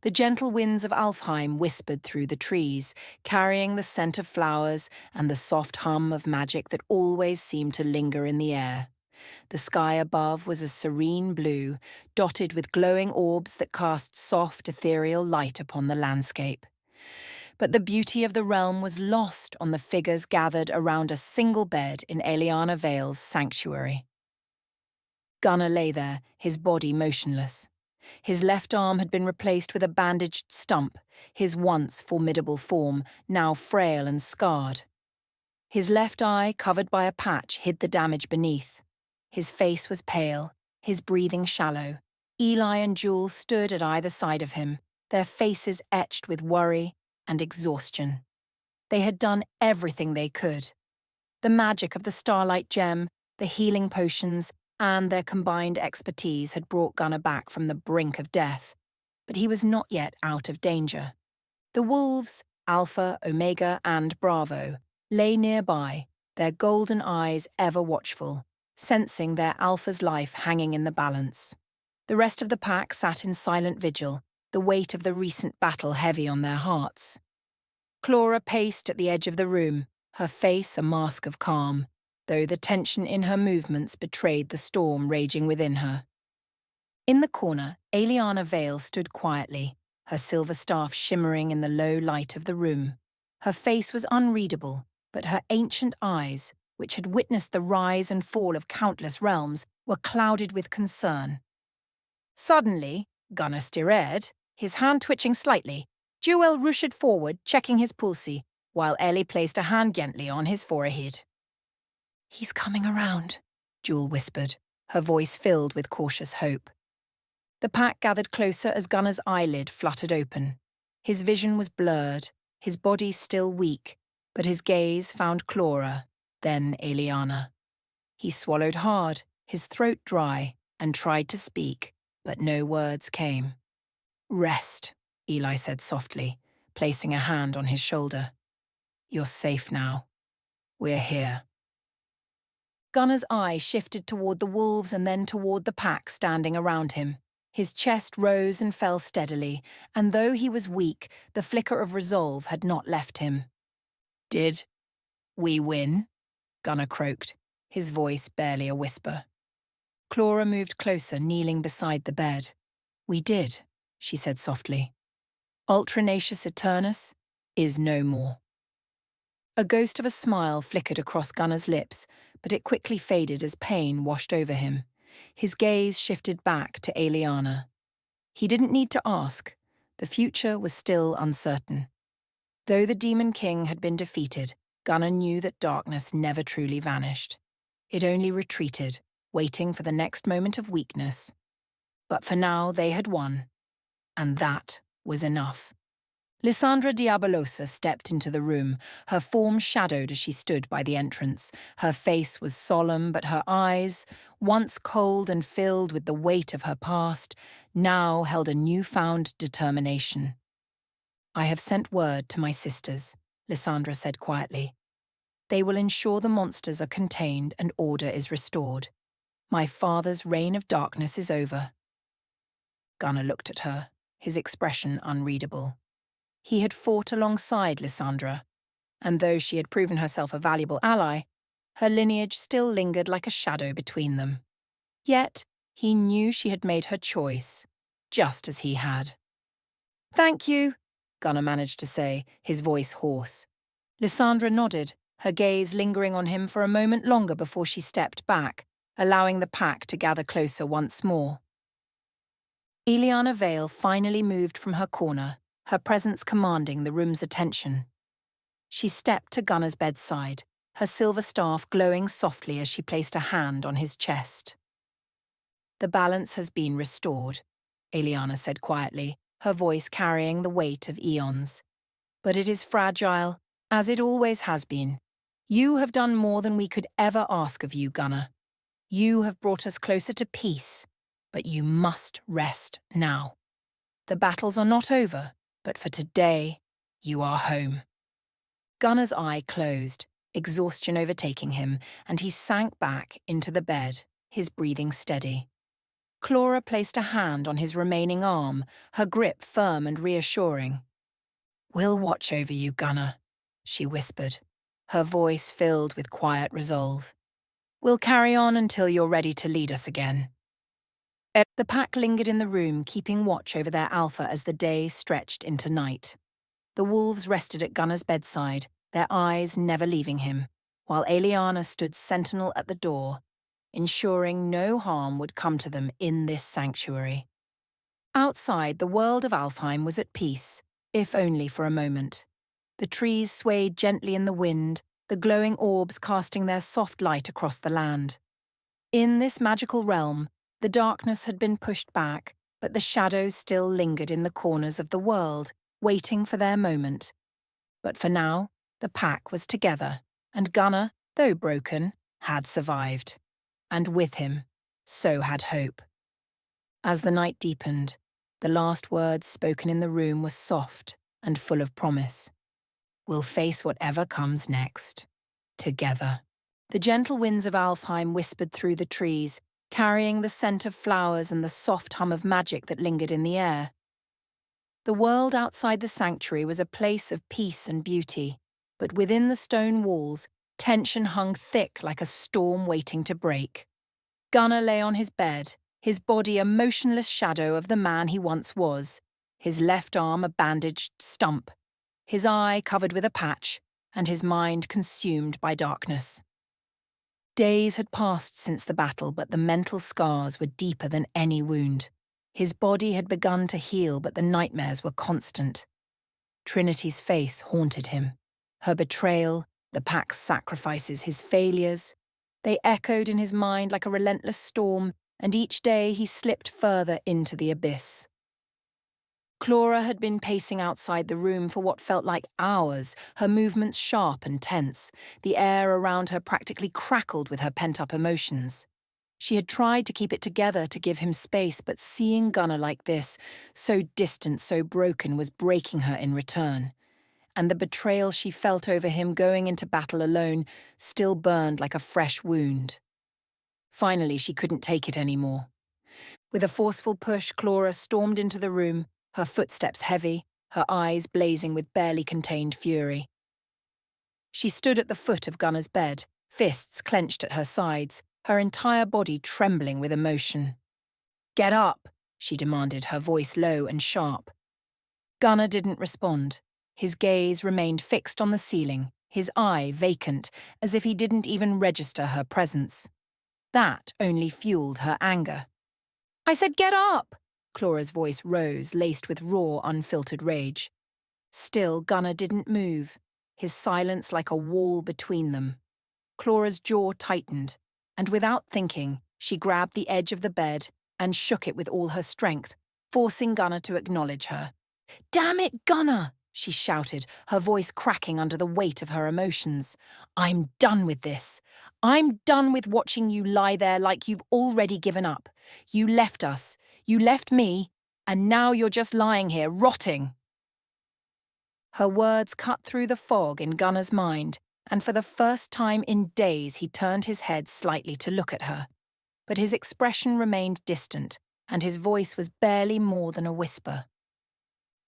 The gentle winds of Alfheim whispered through the trees, carrying the scent of flowers and the soft hum of magic that always seemed to linger in the air. The sky above was a serene blue, dotted with glowing orbs that cast soft, ethereal light upon the landscape. But the beauty of the realm was lost on the figures gathered around a single bed in Eliana Vale's sanctuary. Gunnar lay there, his body motionless. His left arm had been replaced with a bandaged stump, his once formidable form now frail and scarred. His left eye, covered by a patch, hid the damage beneath. His face was pale, his breathing shallow. Eli and Jewel stood at either side of him, their faces etched with worry and exhaustion. They had done everything they could. The magic of the Starlight Gem, the healing potions, and their combined expertise had brought Gunnar back from the brink of death, but he was not yet out of danger. The wolves, Alpha, Omega, and Bravo, lay nearby, their golden eyes ever watchful, sensing their Alpha's life hanging in the balance. The rest of the pack sat in silent vigil, the weight of the recent battle heavy on their hearts. Clara paced at the edge of the room, her face a mask of calm, though the tension in her movements betrayed the storm raging within her. In the corner, Eliana Vale stood quietly, her silver staff shimmering in the low light of the room. Her face was unreadable, but her ancient eyes, which had witnessed the rise and fall of countless realms, were clouded with concern. Suddenly, Gunnar stirred, his hand twitching slightly. Jewel rushed forward, checking his pulse, while Ellie placed a hand gently on his forehead. "He's coming around," Jewel whispered, her voice filled with cautious hope. The pack gathered closer as Gunnar's eyelid fluttered open. His vision was blurred, his body still weak, but his gaze found Clara, then Eliana. He swallowed hard, his throat dry, and tried to speak, but no words came. "Rest," Eli said softly, placing a hand on his shoulder. "You're safe now. We're here." Gunnar's eye shifted toward the wolves and then toward the pack standing around him. His chest rose and fell steadily, and though he was weak, the flicker of resolve had not left him. "Did we win?" Gunnar croaked, his voice barely a whisper. Clara moved closer, kneeling beside the bed. "We did," she said softly. "Ultranacious Eternus is no more." A ghost of a smile flickered across Gunnar's lips, but it quickly faded as pain washed over him. His gaze shifted back to Eliana. He didn't need to ask. The future was still uncertain. Though the Demon King had been defeated, Gunnar knew that darkness never truly vanished. It only retreated, waiting for the next moment of weakness. But for now they had won, and that was enough. Lysandra Diabolosa stepped into the room, her form shadowed as she stood by the entrance. Her face was solemn, but her eyes, once cold and filled with the weight of her past, now held a newfound determination. "I have sent word to my sisters," Lysandra said quietly. "They will ensure the monsters are contained and order is restored. My father's reign of darkness is over." Gunnar looked at her, his expression unreadable. He had fought alongside Lysandra, and though she had proven herself a valuable ally, her lineage still lingered like a shadow between them. Yet, he knew she had made her choice, just as he had. "Thank you," Gunnar managed to say, his voice hoarse. Lysandra nodded, her gaze lingering on him for a moment longer before she stepped back, allowing the pack to gather closer once more. Eliana Vale finally moved from her corner, her presence commanding the room's attention. She stepped to Gunnar's bedside, her silver staff glowing softly as she placed a hand on his chest. "The balance has been restored," Eliana said quietly, her voice carrying the weight of eons. "But it is fragile, as it always has been. You have done more than we could ever ask of you, Gunnar. You have brought us closer to peace, but you must rest now. The battles are not over, but for today, you are home." Gunnar's eye closed, exhaustion overtaking him, and he sank back into the bed, his breathing steady. Clara placed a hand on his remaining arm, her grip firm and reassuring. "We'll watch over you, Gunnar," she whispered, her voice filled with quiet resolve. "We'll carry on until you're ready to lead us again." The pack lingered in the room, keeping watch over their alpha as the day stretched into night. The wolves rested at Gunnar's bedside, their eyes never leaving him, while Eliana stood sentinel at the door, ensuring no harm would come to them in this sanctuary. Outside, the world of Alfheim was at peace, if only for a moment. The trees swayed gently in the wind, the glowing orbs casting their soft light across the land. In this magical realm, the darkness had been pushed back, but the shadows still lingered in the corners of the world, waiting for their moment. But for now, the pack was together, and Gunnar, though broken, had survived. And with him, so had hope. As the night deepened, the last words spoken in the room were soft and full of promise. "We'll face whatever comes next. Together." The gentle winds of Alfheim whispered through the trees, carrying the scent of flowers and the soft hum of magic that lingered in the air. The world outside the sanctuary was a place of peace and beauty, but within the stone walls, tension hung thick like a storm waiting to break. Gunnar lay on his bed, his body a motionless shadow of the man he once was, his left arm a bandaged stump, his eye covered with a patch, and his mind consumed by darkness. Days had passed since the battle, but the mental scars were deeper than any wound. His body had begun to heal, but the nightmares were constant. Trinity's face haunted him. Her betrayal, the pack's sacrifices, his failures. They echoed in his mind like a relentless storm, and each day he slipped further into the abyss. Clara had been pacing outside the room for what felt like hours, her movements sharp and tense. The air around her practically crackled with her pent-up emotions. She had tried to keep it together to give him space, but seeing Gunnar like this, so distant, so broken, was breaking her in return. And the betrayal she felt over him going into battle alone still burned like a fresh wound. Finally, she couldn't take it anymore. With a forceful push, Clara stormed into the room, her footsteps heavy, her eyes blazing with barely contained fury. She stood at the foot of Gunnar's bed, fists clenched at her sides, her entire body trembling with emotion. "Get up," she demanded, her voice low and sharp. Gunnar didn't respond. His gaze remained fixed on the ceiling, his eye vacant, as if he didn't even register her presence. That only fueled her anger. "I said get up!" Clara's voice rose, laced with raw, unfiltered rage. Still, Gunnar didn't move, his silence like a wall between them. Clara's jaw tightened, and without thinking, she grabbed the edge of the bed and shook it with all her strength, forcing Gunnar to acknowledge her. "Damn it, Gunnar!" she shouted, her voice cracking under the weight of her emotions. "I'm done with this. I'm done with watching you lie there like you've already given up. You left us, you left me, and now you're just lying here, rotting." Her words cut through the fog in Gunnar's mind, and for the first time in days he turned his head slightly to look at her. But his expression remained distant, and his voice was barely more than a whisper.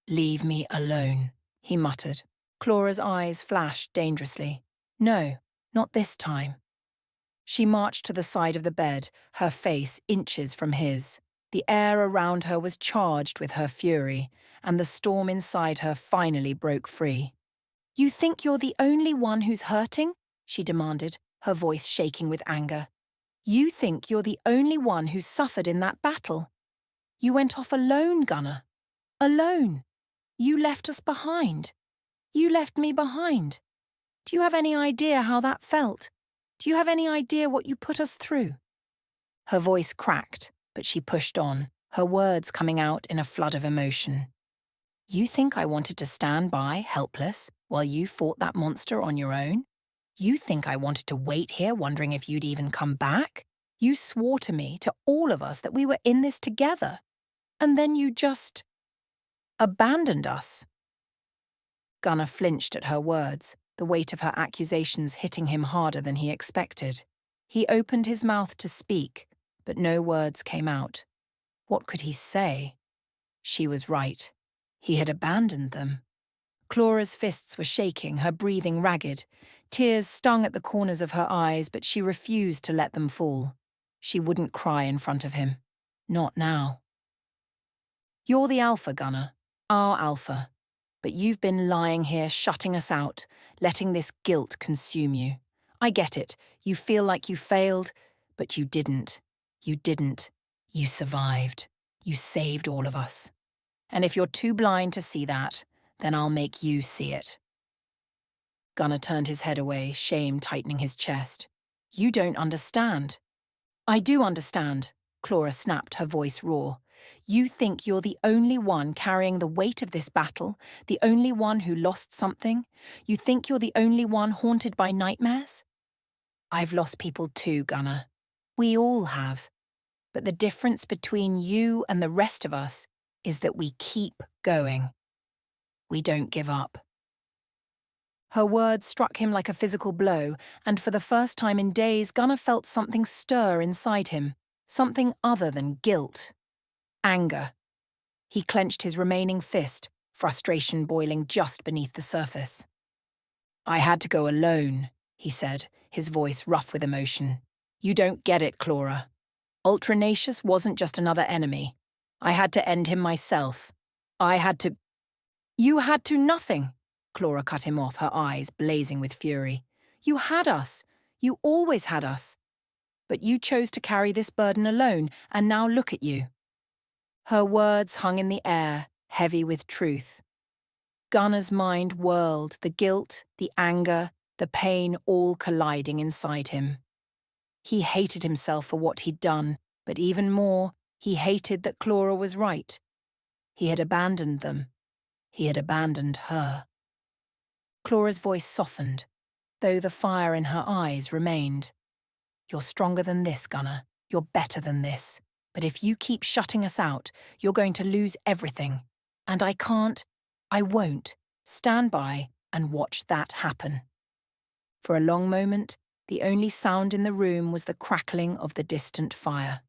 "Leave me alone," he muttered. Clara's eyes flashed dangerously. No, not this time. She marched to the side of the bed, her face inches from his. The air around her was charged with her fury, and the storm inside her finally broke free. "You think you're the only one who's hurting?" she demanded, her voice shaking with anger. "You think you're the only one who's suffered in that battle? You went off alone, Gunnar. Alone. You left us behind. You left me behind. Do you have any idea how that felt? Do you have any idea what you put us through?" Her voice cracked, but she pushed on, her words coming out in a flood of emotion. "You think I wanted to stand by, helpless, while you fought that monster on your own? You think I wanted to wait here wondering if you'd even come back? You swore to me, to all of us, that we were in this together. And then you just abandoned us." Gunnar flinched at her words, the weight of her accusations hitting him harder than he expected. He opened his mouth to speak, but no words came out. What could he say? She was right. He had abandoned them. Clara's fists were shaking, her breathing ragged. Tears stung at the corners of her eyes, but she refused to let them fall. She wouldn't cry in front of him. Not now. You're the Alpha, Gunner. Our Alpha. But you've been lying here, shutting us out, letting this guilt consume you. I get it. You feel like you failed, but you didn't. You didn't. You survived. You saved all of us. And if you're too blind to see that, then I'll make you see it. Gunnar turned his head away, shame tightening his chest. You don't understand. I do understand, Clara snapped, her voice raw. You think you're the only one carrying the weight of this battle, the only one who lost something? You think you're the only one haunted by nightmares? I've lost people too, Gunnar. We all have. But the difference between you and the rest of us is that we keep going. We don't give up. Her words struck him like a physical blow, and for the first time in days, Gunnar felt something stir inside him, something other than guilt. Anger. He clenched his remaining fist, frustration boiling just beneath the surface. I had to go alone, he said, his voice rough with emotion. You don't get it, Clara. Ultranacious wasn't just another enemy. I had to end him myself. I had to— You had to nothing, Clara cut him off, her eyes blazing with fury. You had us. You always had us. But you chose to carry this burden alone, and now look at you. Her words hung in the air, heavy with truth. Gunnar's mind whirled, the guilt, the anger, the pain all colliding inside him. He hated himself for what he'd done, but even more, he hated that Clara was right. He had abandoned them. He had abandoned her. Clara's voice softened, though the fire in her eyes remained. You're stronger than this, Gunnar. You're better than this. But if you keep shutting us out, you're going to lose everything. And I won't, stand by and watch that happen. For a long moment, the only sound in the room was the crackling of the distant fire.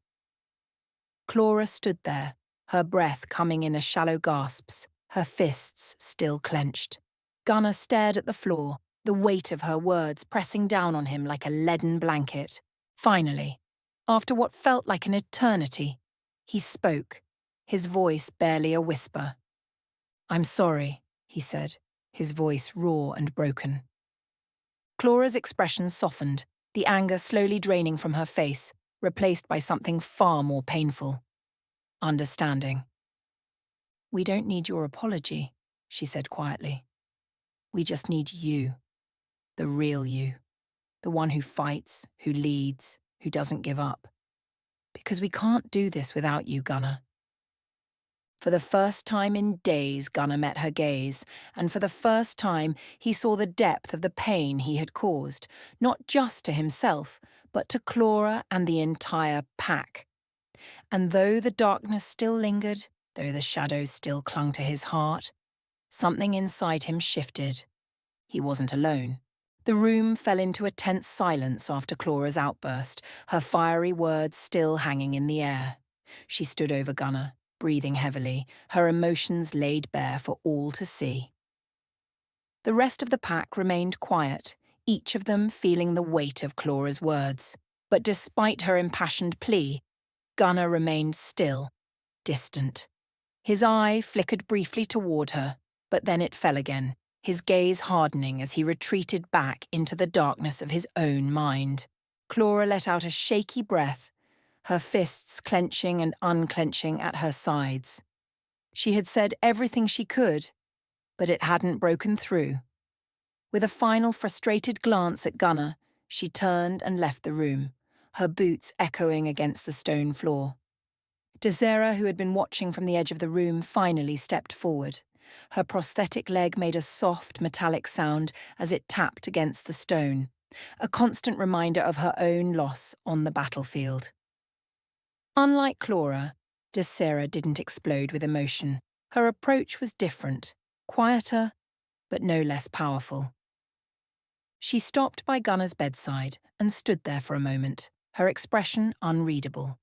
Clara stood there, her breath coming in shallow gasps, her fists still clenched. Gunnar stared at the floor, the weight of her words pressing down on him like a leaden blanket. Finally, after what felt like an eternity, he spoke, his voice barely a whisper. I'm sorry, he said, his voice raw and broken. Clara's expression softened, the anger slowly draining from her face, replaced by something far more painful. Understanding. We don't need your apology, she said quietly. We just need you, the real you, the one who fights, who leads, who doesn't give up. Because we can't do this without you, Gunnar. For the first time in days, Gunnar met her gaze, and for the first time he saw the depth of the pain he had caused, not just to himself, but to Clara and the entire pack. And though the darkness still lingered, though the shadows still clung to his heart, something inside him shifted. He wasn't alone. The room fell into a tense silence after Clara's outburst, her fiery words still hanging in the air. She stood over Gunnar, breathing heavily, her emotions laid bare for all to see. The rest of the pack remained quiet, each of them feeling the weight of Clara's words. But despite her impassioned plea, Gunnar remained still, distant. His eye flickered briefly toward her, but then it fell again, his gaze hardening as he retreated back into the darkness of his own mind. Clara let out a shaky breath, her fists clenching and unclenching at her sides. She had said everything she could, but it hadn't broken through. With a final frustrated glance at Gunnar, she turned and left the room, her boots echoing against the stone floor. Desera, who had been watching from the edge of the room, finally stepped forward. Her prosthetic leg made a soft, metallic sound as it tapped against the stone, a constant reminder of her own loss on the battlefield. Unlike Clara, Desera didn't explode with emotion. Her approach was different, quieter, but no less powerful. She stopped by Gunnar's bedside and stood there for a moment, her expression unreadable.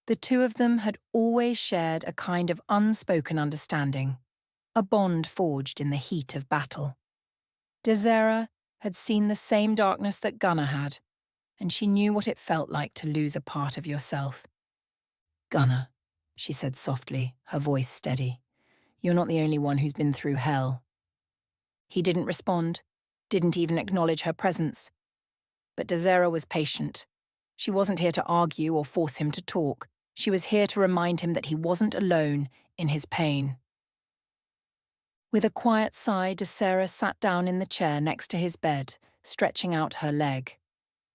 The two of them had always shared a kind of unspoken understanding, a bond forged in the heat of battle. Desera had seen the same darkness that Gunnar had, and she knew what it felt like to lose a part of yourself. "Gunnar," she said softly, her voice steady, "you're not the only one who's been through hell." He didn't respond, didn't even acknowledge her presence. But Desera was patient. She wasn't here to argue or force him to talk. She was here to remind him that he wasn't alone in his pain. With a quiet sigh, Desera sat down in the chair next to his bed, stretching out her leg.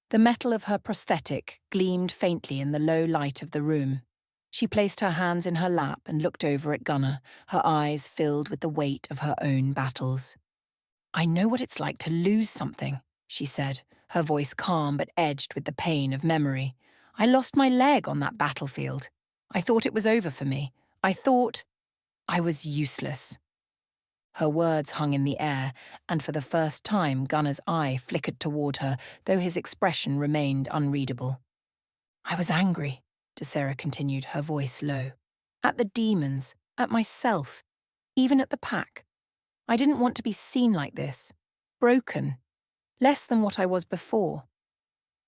The metal of her prosthetic gleamed faintly in the low light of the room. She placed her hands in her lap and looked over at Gunnar, her eyes filled with the weight of her own battles. "I know what it's like to lose something," she said, her voice calm but edged with the pain of memory. "I lost my leg on that battlefield. I thought it was over for me. I thought I was useless." Her words hung in the air, and for the first time Gunnar's eye flickered toward her, though his expression remained unreadable. "I was angry," Desera continued, her voice low. "At the demons, at myself, even at the pack. I didn't want to be seen like this. Broken. Less than what I was before.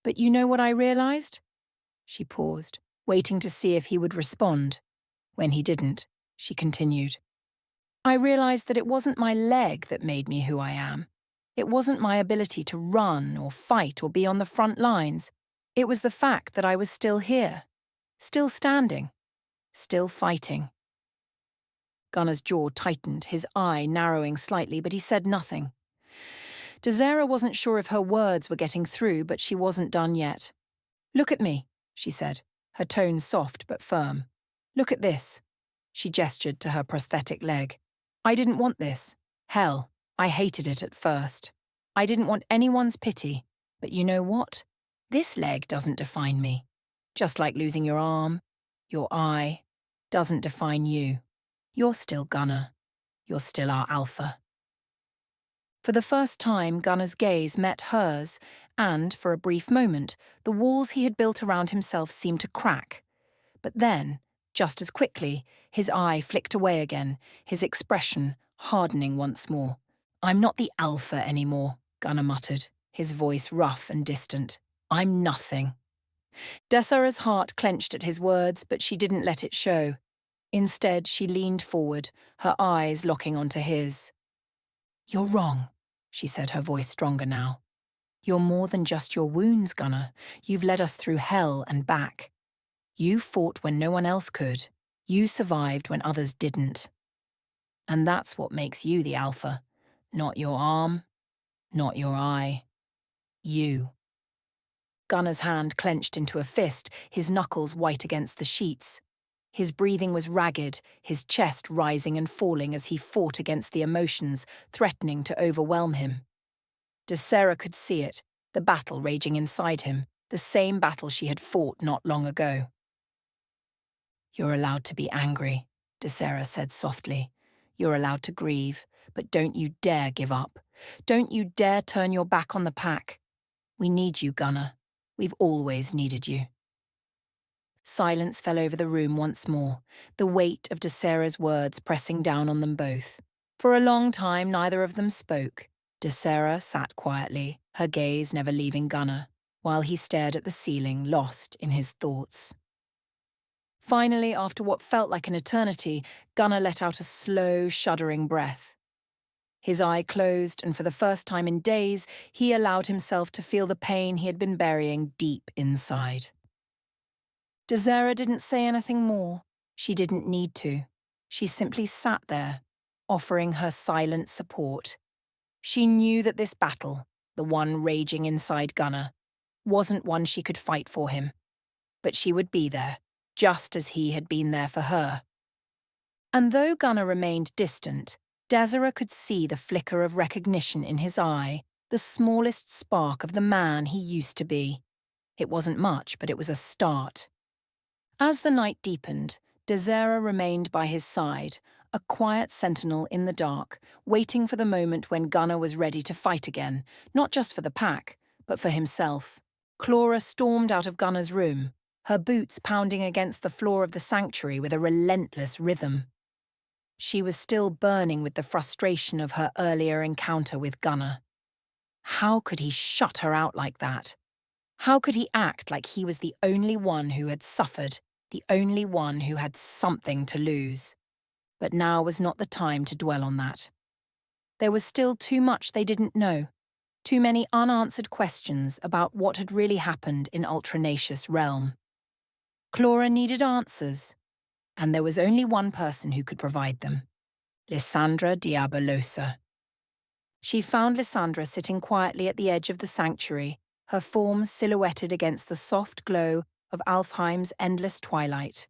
But you know what I realized?" She paused, waiting to see if he would respond. When he didn't, she continued. "I realized that it wasn't my leg that made me who I am. It wasn't my ability to run or fight or be on the front lines. It was the fact that I was still here, still standing, still fighting." Gunnar's jaw tightened, his eye narrowing slightly, but he said nothing. Desera wasn't sure if her words were getting through, but she wasn't done yet. "Look at me," she said, her tone soft but firm. "Look at this." She gestured to her prosthetic leg. "I didn't want this. Hell, I hated it at first. I didn't want anyone's pity. But you know what? This leg doesn't define me. Just like losing your arm, your eye, doesn't define you. You're still Gunnar. You're still our alpha." For the first time, Gunnar's gaze met hers, and, for a brief moment, the walls he had built around himself seemed to crack. But then, just as quickly, his eye flicked away again, his expression hardening once more. "I'm not the alpha anymore," Gunnar muttered, his voice rough and distant. "I'm nothing." Desera's heart clenched at his words, but she didn't let it show. Instead, she leaned forward, her eyes locking onto his. "You're wrong," she said, her voice stronger now. "You're more than just your wounds, Gunnar. You've led us through hell and back. You fought when no one else could. You survived when others didn't. And that's what makes you the alpha. Not your arm, not your eye. You." Gunnar's hand clenched into a fist, his knuckles white against the sheets. His breathing was ragged, his chest rising and falling as he fought against the emotions threatening to overwhelm him. Desera could see it, the battle raging inside him, the same battle she had fought not long ago. "You're allowed to be angry," Desera said softly. "You're allowed to grieve, but don't you dare give up. Don't you dare turn your back on the pack. We need you, Gunnar. We've always needed you." Silence fell over the room once more, the weight of Desera's words pressing down on them both. For a long time, neither of them spoke. Desera sat quietly, her gaze never leaving Gunnar, while he stared at the ceiling, lost in his thoughts. Finally, after what felt like an eternity, Gunnar let out a slow, shuddering breath. His eye closed, and for the first time in days, he allowed himself to feel the pain he had been burying deep inside. Desera didn't say anything more. She didn't need to. She simply sat there, offering her silent support. She knew that this battle, the one raging inside Gunnar, wasn't one she could fight for him. But she would be there, just as he had been there for her. And though Gunnar remained distant, Desera could see the flicker of recognition in his eye, the smallest spark of the man he used to be. It wasn't much, but it was a start. As the night deepened, Desera remained by his side, a quiet sentinel in the dark, waiting for the moment when Gunnar was ready to fight again, not just for the pack, but for himself. Clara stormed out of Gunnar's room. her boots pounding against the floor of the sanctuary with a relentless rhythm. She was still burning with the frustration of her earlier encounter with Gunnar. How could he shut her out like that? How could he act like he was the only one who had suffered, the only one who had something to lose? But now was not the time to dwell on that. There was still too much they didn't know, too many unanswered questions about what had really happened in Ultranacious realm. Clara needed answers, and there was only one person who could provide them: Lysandra Diabolosa. She found Lysandra sitting quietly at the edge of the sanctuary, her form silhouetted against the soft glow of Alfheim's endless twilight.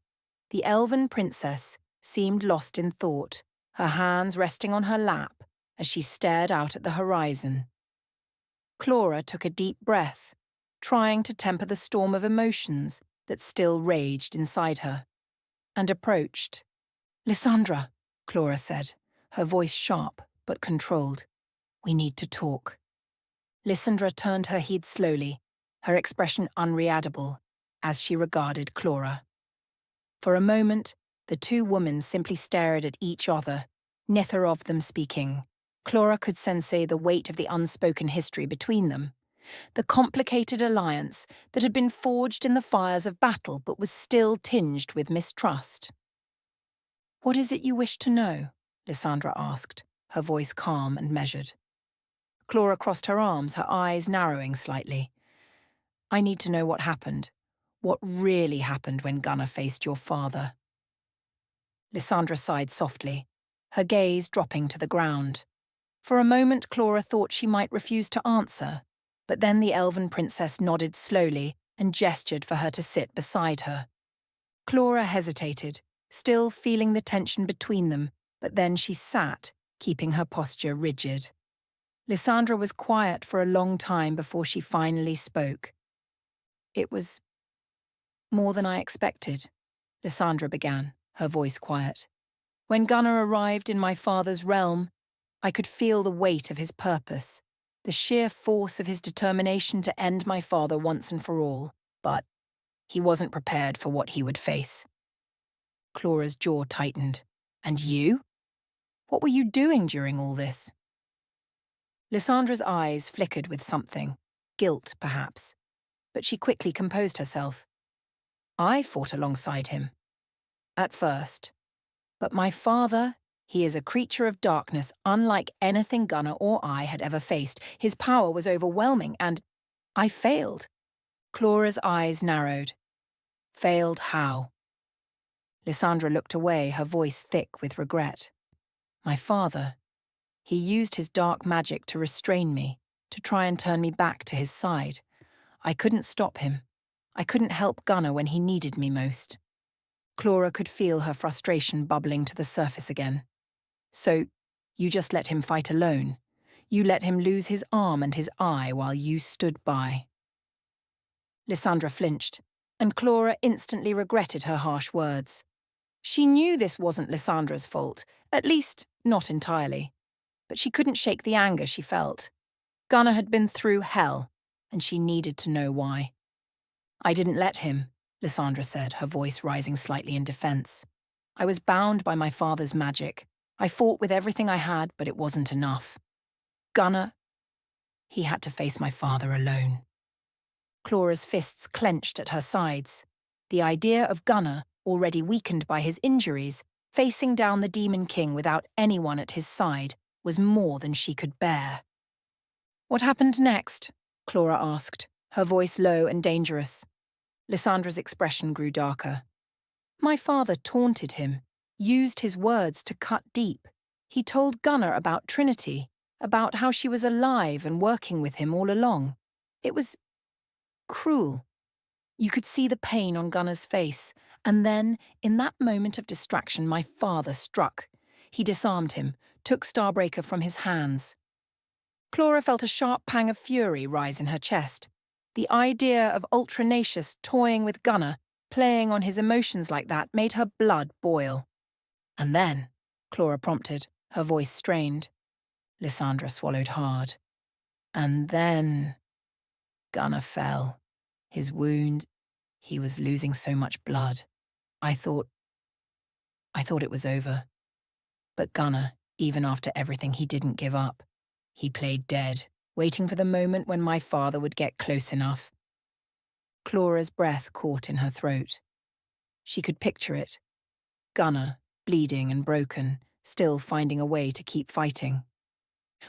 The elven princess seemed lost in thought, her hands resting on her lap as she stared out at the horizon. Clara took a deep breath, trying to temper the storm of emotions that still raged inside her, and approached. "Lysandra," Clara said, her voice sharp but controlled. "We need to talk." Lysandra turned her head slowly, her expression unreadable, as she regarded Clara. For a moment, the two women simply stared at each other, neither of them speaking. Clara could sense the weight of the unspoken history between them, the complicated alliance that had been forged in the fires of battle but was still tinged with mistrust. "What is it you wish to know?" Lysandra asked, her voice calm and measured. Clara crossed her arms, her eyes narrowing slightly. "I need to know what happened. What really happened when Gunnar faced your father." Lysandra sighed softly, her gaze dropping to the ground. For a moment, Clara thought she might refuse to answer, but then the elven princess nodded slowly and gestured for her to sit beside her. Clara hesitated, still feeling the tension between them, but then she sat, keeping her posture rigid. Lysandra was quiet for a long time before she finally spoke. "It was more than I expected," Lysandra began, her voice quiet. "When Gunnar arrived in my father's realm, I could feel the weight of his purpose, the sheer force of his determination to end my father once and for all, but he wasn't prepared for what he would face." Clara's jaw tightened. "And you? What were you doing during all this?" Lysandra's eyes flickered with something, guilt perhaps, but she quickly composed herself. "I fought alongside him. At first. But my father, he is a creature of darkness unlike anything Gunnar or I had ever faced. His power was overwhelming and I failed." Clara's eyes narrowed. "Failed how?" Lysandra looked away, her voice thick with regret. "My father, he used his dark magic to restrain me, to try and turn me back to his side. I couldn't stop him. I couldn't help Gunnar when he needed me most." Clara could feel her frustration bubbling to the surface again. "So, you just let him fight alone? You let him lose his arm and his eye while you stood by?" Lysandra flinched, and Clara instantly regretted her harsh words. She knew this wasn't Lysandra's fault, at least not entirely. But she couldn't shake the anger she felt. Gunnar had been through hell, and she needed to know why. "I didn't let him," Lysandra said, her voice rising slightly in defense. "I was bound by my father's magic. I fought with everything I had, but it wasn't enough. Gunnar, he had to face my father alone." Clara's fists clenched at her sides. The idea of Gunnar, already weakened by his injuries, facing down the Demon King without anyone at his side was more than she could bear. "What happened next?" Clara asked, her voice low and dangerous. Lysandra's expression grew darker. "My father taunted him, used his words to cut deep. He told Gunnar about Trinity, about how she was alive and working with him all along. It was cruel. You could see the pain on Gunnar's face, and then, in that moment of distraction, my father struck. He disarmed him, took Starbreaker from his hands." Clara felt a sharp pang of fury rise in her chest. The idea of Ultranacious toying with Gunnar, playing on his emotions like that, made her blood boil. "And then," Clara prompted, her voice strained. Lysandra swallowed hard. "And then Gunnar fell. His wound He was losing so much blood. I thought it was over. But Gunnar, even after everything, he didn't give up. He played dead, waiting for the moment when my father would get close enough. Clara's breath caught in her throat. She could picture it. Gunnar, bleeding and broken, still finding a way to keep fighting.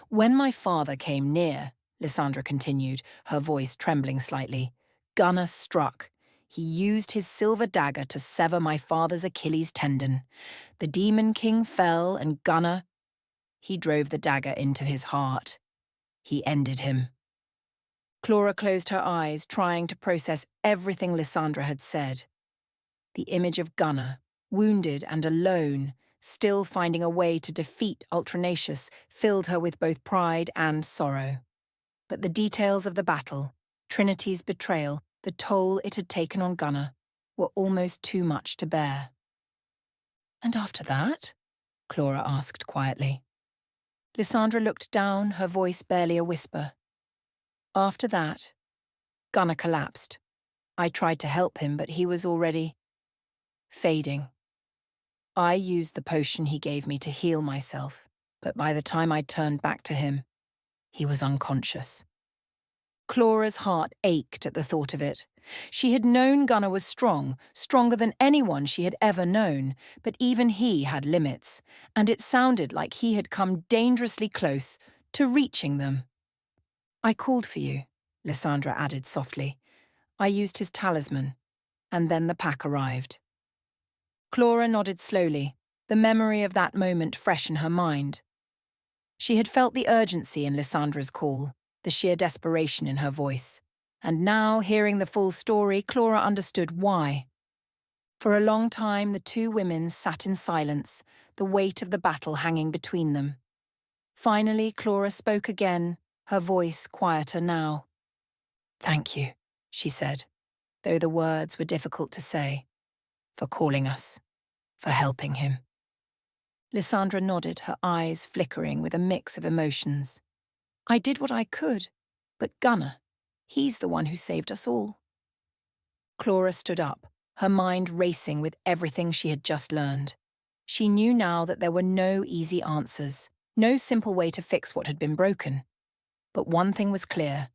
When my father came near, Lysandra continued, her voice trembling slightly, Gunnar struck. He used his silver dagger to sever my father's Achilles tendon. The Demon King fell, and Gunnar, he drove the dagger into his heart. He ended him. Clara closed her eyes, trying to process everything Lysandra had said. The image of Gunnar, wounded and alone, still finding a way to defeat Ultranacius, filled her with both pride and sorrow. But the details of the battle, Trinity's betrayal, the toll it had taken on Gunnar, were almost too much to bear. "And after that?" Clara asked quietly. Lysandra looked down, her voice barely a whisper. "After that, Gunnar collapsed. I tried to help him, but he was already fading. I used the potion he gave me to heal myself, but by the time I turned back to him, he was unconscious." Clara's heart ached at the thought of it. She had known Gunnar was strong, stronger than anyone she had ever known, but even he had limits, and it sounded like he had come dangerously close to reaching them. "I called for you," Lysandra added softly. "I used his talisman, and then the pack arrived." Clara nodded slowly, the memory of that moment fresh in her mind. She had felt the urgency in Lysandra's call, the sheer desperation in her voice. And now, hearing the full story, Clara understood why. For a long time, the two women sat in silence, the weight of the battle hanging between them. Finally, Clara spoke again, her voice quieter now. "Thank you," she said, though the words were difficult to say, "for calling us, for helping him." Lysandra nodded, her eyes flickering with a mix of emotions. "I did what I could, but Gunnar, he's the one who saved us all." Clara stood up, her mind racing with everything she had just learned. She knew now that there were no easy answers, no simple way to fix what had been broken. But one thing was clear.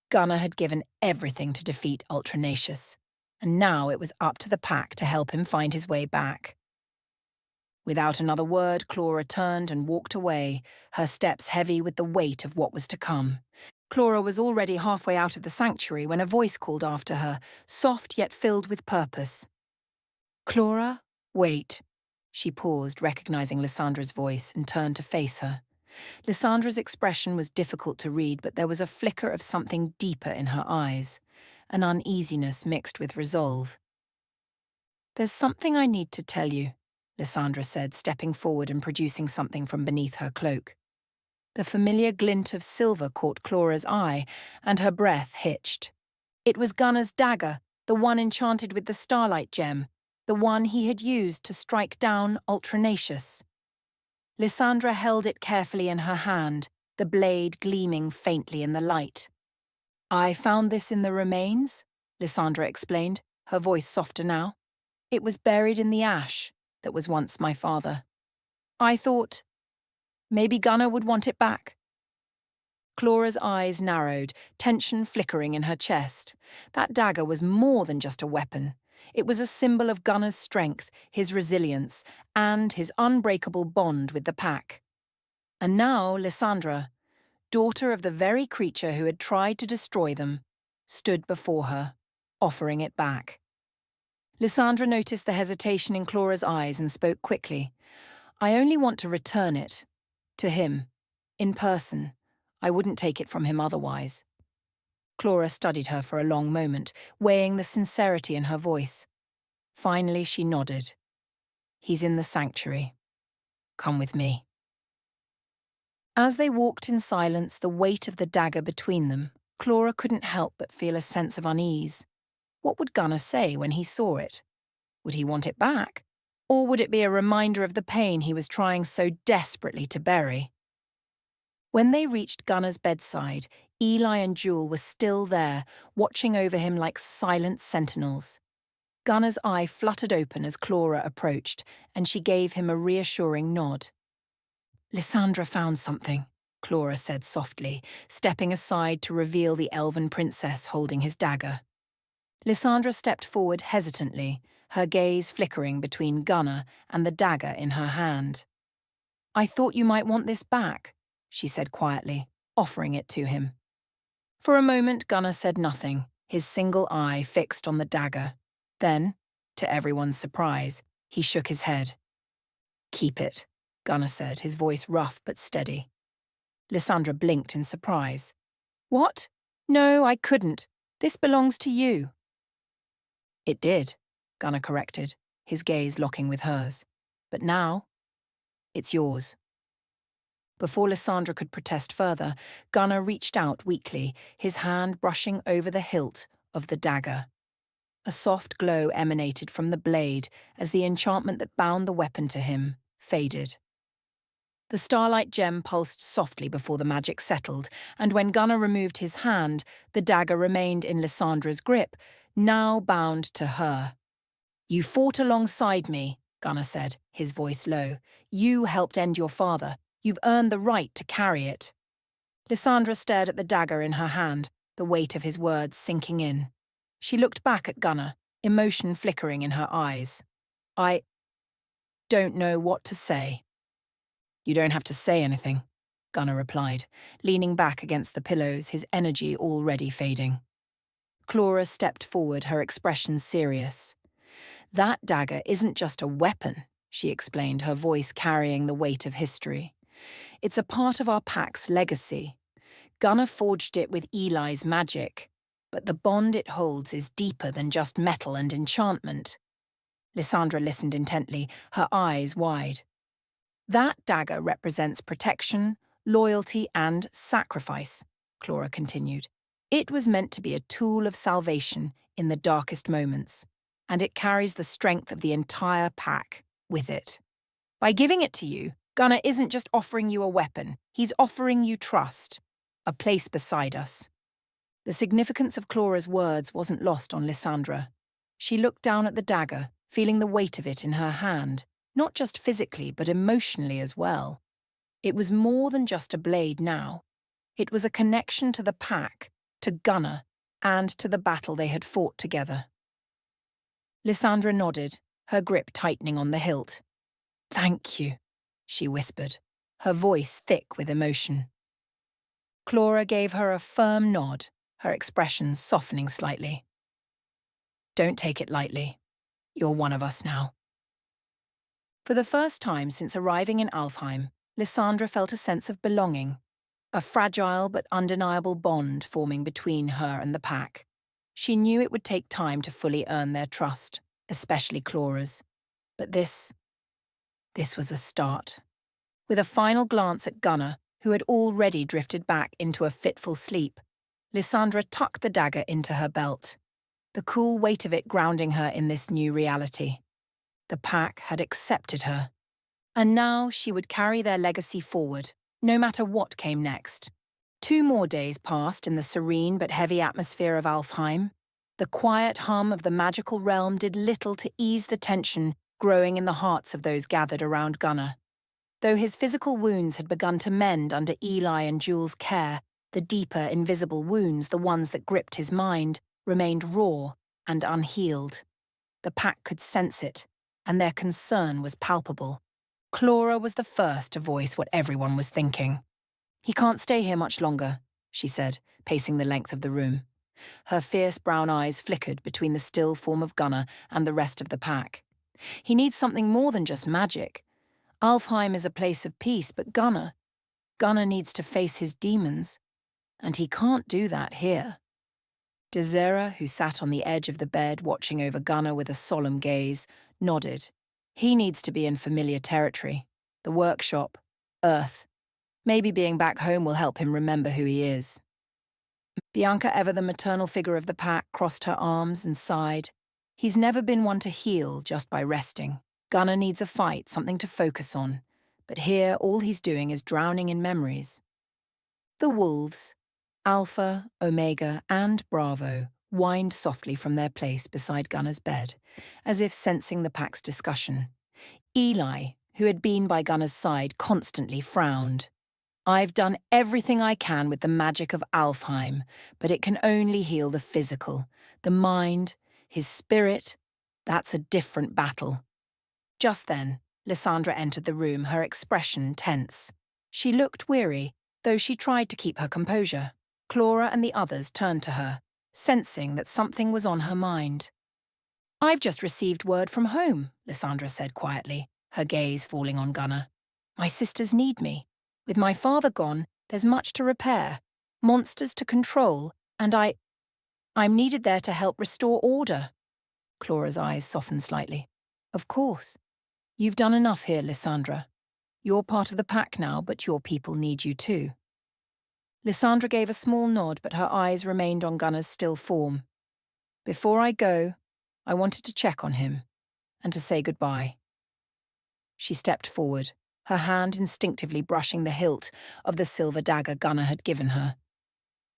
Gunnar had given everything to defeat Ultranacius, and now it was up to the pack to help him find his way back. Without another word, Clara turned and walked away, her steps heavy with the weight of what was to come. Clara was already halfway out of the sanctuary when a voice called after her, soft yet filled with purpose. "Clara, wait." She paused, recognizing Lysandra's voice, and turned to face her. Lysandra's expression was difficult to read, but there was a flicker of something deeper in her eyes, an uneasiness mixed with resolve. "There's something I need to tell you," Lysandra said, stepping forward and producing something from beneath her cloak. The familiar glint of silver caught Clara's eye, and her breath hitched. It was Gunnar's dagger, the one enchanted with the starlight gem, the one he had used to strike down Ultranacius. Lysandra held it carefully in her hand, the blade gleaming faintly in the light. "I found this in the remains," Lysandra explained, her voice softer now. "It was buried in the ash that was once my father. I thought maybe Gunnar would want it back." Clara's eyes narrowed, tension flickering in her chest. That dagger was more than just a weapon. It was a symbol of Gunnar's strength, his resilience, and his unbreakable bond with the pack. And now Lysandra, daughter of the very creature who had tried to destroy them, stood before her, offering it back. Lysandra noticed the hesitation in Clara's eyes and spoke quickly. "I only want to return it. To him. In person. I wouldn't take it from him otherwise." Clara studied her for a long moment, weighing the sincerity in her voice. Finally, she nodded. "He's in the sanctuary. Come with me." As they walked in silence, the weight of the dagger between them, Clara couldn't help but feel a sense of unease. What would Gunnar say when he saw it? Would he want it back? Or would it be a reminder of the pain he was trying so desperately to bury? When they reached Gunner's bedside, Eli and Jewel were still there, watching over him like silent sentinels. Gunner's eye fluttered open as Clara approached, and she gave him a reassuring nod. "Lysandra found something," Clara said softly, stepping aside to reveal the elven princess holding his dagger. Lysandra stepped forward hesitantly, her gaze flickering between Gunner and the dagger in her hand. "I thought you might want this back," she said quietly, offering it to him. For a moment, Gunner said nothing, his single eye fixed on the dagger. Then, to everyone's surprise, he shook his head. "Keep it," Gunner said, his voice rough but steady. Lysandra blinked in surprise. "What? No, I couldn't. This belongs to you." "It did," Gunner corrected, his gaze locking with hers. "But now, it's yours." Before Lysandra could protest further, Gunner reached out weakly, his hand brushing over the hilt of the dagger. A soft glow emanated from the blade as the enchantment that bound the weapon to him faded. The starlight gem pulsed softly before the magic settled, and when Gunner removed his hand, the dagger remained in Lysandra's grip, now bound to her. "You fought alongside me," Gunner said, his voice low. "You helped end your father. You've earned the right to carry it." Lysandra stared at the dagger in her hand, the weight of his words sinking in. She looked back at Gunner, emotion flickering in her eyes. "I don't know what to say." "You don't have to say anything," Gunner replied, leaning back against the pillows, his energy already fading. Clara stepped forward, her expression serious. "That dagger isn't just a weapon," she explained, her voice carrying the weight of history. "It's a part of our pack's legacy. Gunner forged it with Eli's magic, but the bond it holds is deeper than just metal and enchantment." Lysandra listened intently, her eyes wide. "That dagger represents protection, loyalty, and sacrifice," Clara continued. "It was meant to be a tool of salvation in the darkest moments, and it carries the strength of the entire pack with it. By giving it to you, Gunner isn't just offering you a weapon, he's offering you trust, a place beside us." The significance of Clara's words wasn't lost on Lysandra. She looked down at the dagger, feeling the weight of it in her hand, not just physically but emotionally as well. It was more than just a blade now. It was a connection to the pack, to Gunner, and to the battle they had fought together. Lysandra nodded, her grip tightening on the hilt. "Thank you," she whispered, her voice thick with emotion. Clara gave her a firm nod, her expression softening slightly. "Don't take it lightly. You're one of us now." For the first time since arriving in Alfheim, Lysandra felt a sense of belonging, a fragile but undeniable bond forming between her and the pack. She knew it would take time to fully earn their trust, especially Clara's. But this was a start. With a final glance at Gunner, who had already drifted back into a fitful sleep, Lysandra tucked the dagger into her belt, the cool weight of it grounding her in this new reality. The pack had accepted her, and now she would carry their legacy forward, no matter what came next. 2 more days passed in the serene but heavy atmosphere of Alfheim. The quiet hum of the magical realm did little to ease the tension growing in the hearts of those gathered around Gunner. Though his physical wounds had begun to mend under Eli and Jewel's care, the deeper, invisible wounds, the ones that gripped his mind, remained raw and unhealed. The pack could sense it, and their concern was palpable. Clara was the first to voice what everyone was thinking. "He can't stay here much longer," she said, pacing the length of the room. Her fierce brown eyes flickered between the still form of Gunner and the rest of the pack. "He needs something more than just magic. Alfheim is a place of peace, but Gunner needs to face his demons, and he can't do that here." Desera, who sat on the edge of the bed watching over Gunner with a solemn gaze, nodded. "He needs to be in familiar territory. The workshop, Earth. Maybe being back home will help him remember who he is." Bianca, ever the maternal figure of the pack, crossed her arms and sighed. "He's never been one to heal just by resting. Gunner needs a fight, something to focus on. But here, all he's doing is drowning in memories." The wolves, Alpha, Omega, and Bravo, whined softly from their place beside Gunner's bed, as if sensing the pack's discussion. Eli, who had been by Gunner's side, constantly frowned. I've done everything I can with the magic of Alfheim, but it can only heal the physical, the mind, his spirit. That's a different battle. Just then, Lysandra entered the room, her expression tense. She looked weary, though she tried to keep her composure. Clara and the others turned to her, sensing that something was on her mind. I've just received word from home, Lysandra said quietly, her gaze falling on Gunner. My sisters need me. With my father gone, there's much to repair, monsters to control, and I'm needed there to help restore order. Clara's eyes softened slightly. Of course. You've done enough here, Lysandra. You're part of the pack now, but your people need you too. Lysandra gave a small nod, but her eyes remained on Gunner's still form. Before I go, I wanted to check on him, and to say goodbye. She stepped forward, her hand instinctively brushing the hilt of the silver dagger Gunner had given her.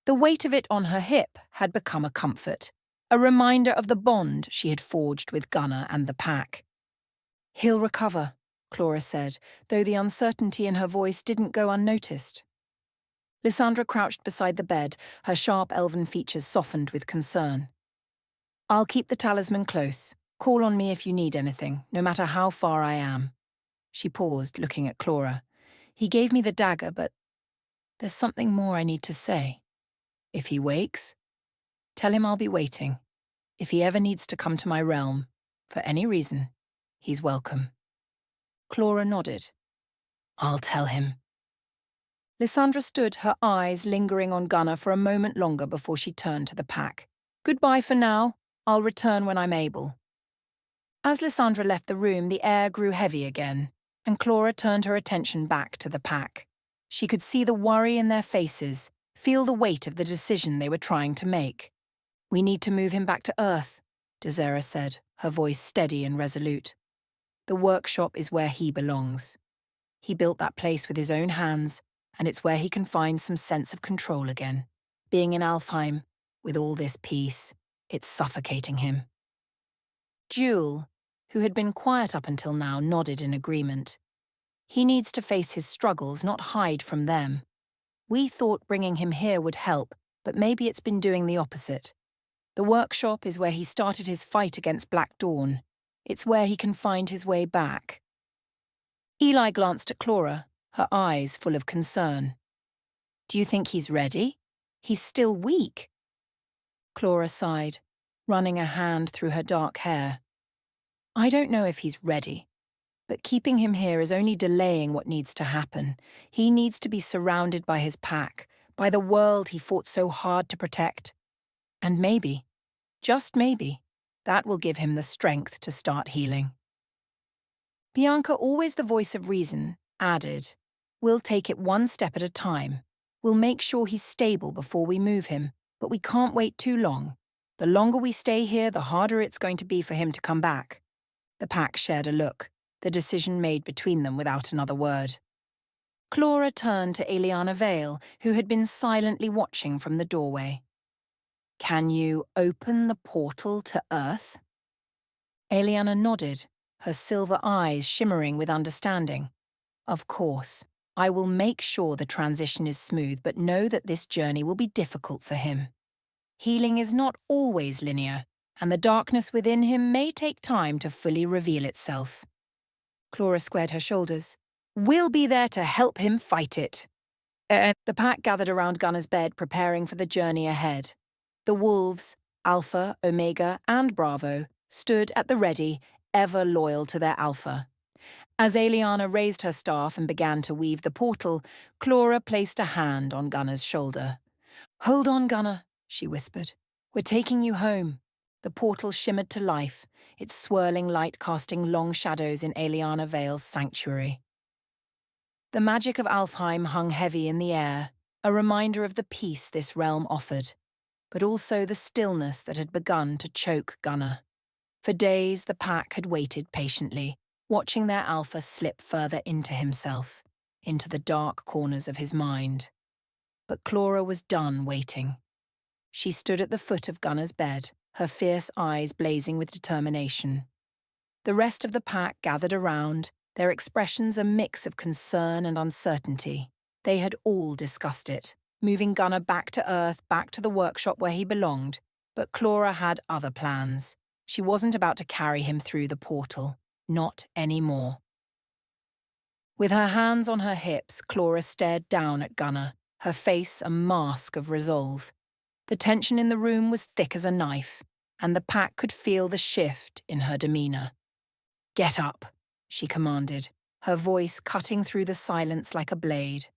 The weight of it on her hip had become a comfort, a reminder of the bond she had forged with Gunner and the pack. He'll recover, Clara said, though the uncertainty in her voice didn't go unnoticed. Lysandra crouched beside the bed, her sharp elven features softened with concern. I'll keep the talisman close. Call on me if you need anything, no matter how far I am. She paused, looking at Clara. He gave me the dagger, but there's something more I need to say. If he wakes, tell him I'll be waiting. If he ever needs to come to my realm, for any reason, he's welcome. Clara nodded. I'll tell him. Lysandra stood, her eyes lingering on Gunner for a moment longer before she turned to the pack. Goodbye for now. I'll return when I'm able. As Lysandra left the room, the air grew heavy again, and Clara turned her attention back to the pack. She could see the worry in their faces, feel the weight of the decision they were trying to make. We need to move him back to Earth, Desera said, her voice steady and resolute. The workshop is where he belongs. He built that place with his own hands, and it's where he can find some sense of control again. Being in Alfheim, with all this peace, it's suffocating him. Jewel, who had been quiet up until now, nodded in agreement. He needs to face his struggles, not hide from them. We thought bringing him here would help, but maybe it's been doing the opposite. The workshop is where he started his fight against Black Dawn. It's where he can find his way back. Eli glanced at Clara, her eyes full of concern. Do you think he's ready? He's still weak. Clara sighed, running a hand through her dark hair. I don't know if he's ready, but keeping him here is only delaying what needs to happen. He needs to be surrounded by his pack, by the world he fought so hard to protect. And maybe, just maybe, that will give him the strength to start healing. Bianca, always the voice of reason, added, We'll take it one step at a time. We'll make sure he's stable before we move him, but we can't wait too long. The longer we stay here, the harder it's going to be for him to come back. The pack shared a look, the decision made between them without another word. Clara turned to Eliana Vale, who had been silently watching from the doorway. Can you open the portal to Earth? Eliana nodded, her silver eyes shimmering with understanding. Of course, I will make sure the transition is smooth, but know that this journey will be difficult for him. Healing is not always linear, and the darkness within him may take time to fully reveal itself. Clara squared her shoulders. We'll be there to help him fight it. The pack gathered around Gunner's bed, preparing for the journey ahead. The wolves, Alpha, Omega, and Bravo, stood at the ready, ever loyal to their alpha. As Eliana raised her staff and began to weave the portal, Clara placed a hand on Gunner's shoulder. Hold on, Gunner, she whispered. We're taking you home. The portal shimmered to life, its swirling light casting long shadows in Eliana Vale's sanctuary. The magic of Alfheim hung heavy in the air, a reminder of the peace this realm offered, but also the stillness that had begun to choke Gunner. For days, the pack had waited patiently, watching their alpha slip further into himself, into the dark corners of his mind. But Clara was done waiting. She stood at the foot of Gunnar's bed, her fierce eyes blazing with determination. The rest of the pack gathered around, their expressions a mix of concern and uncertainty. They had all discussed it, moving Gunnar back to Earth, back to the workshop where he belonged. But Clara had other plans. She wasn't about to carry him through the portal. Not anymore. With her hands on her hips, Clara stared down at Gunnar, her face a mask of resolve. The tension in the room was thick as a knife, and the pack could feel the shift in her demeanour. "Get up," she commanded, her voice cutting through the silence like a blade.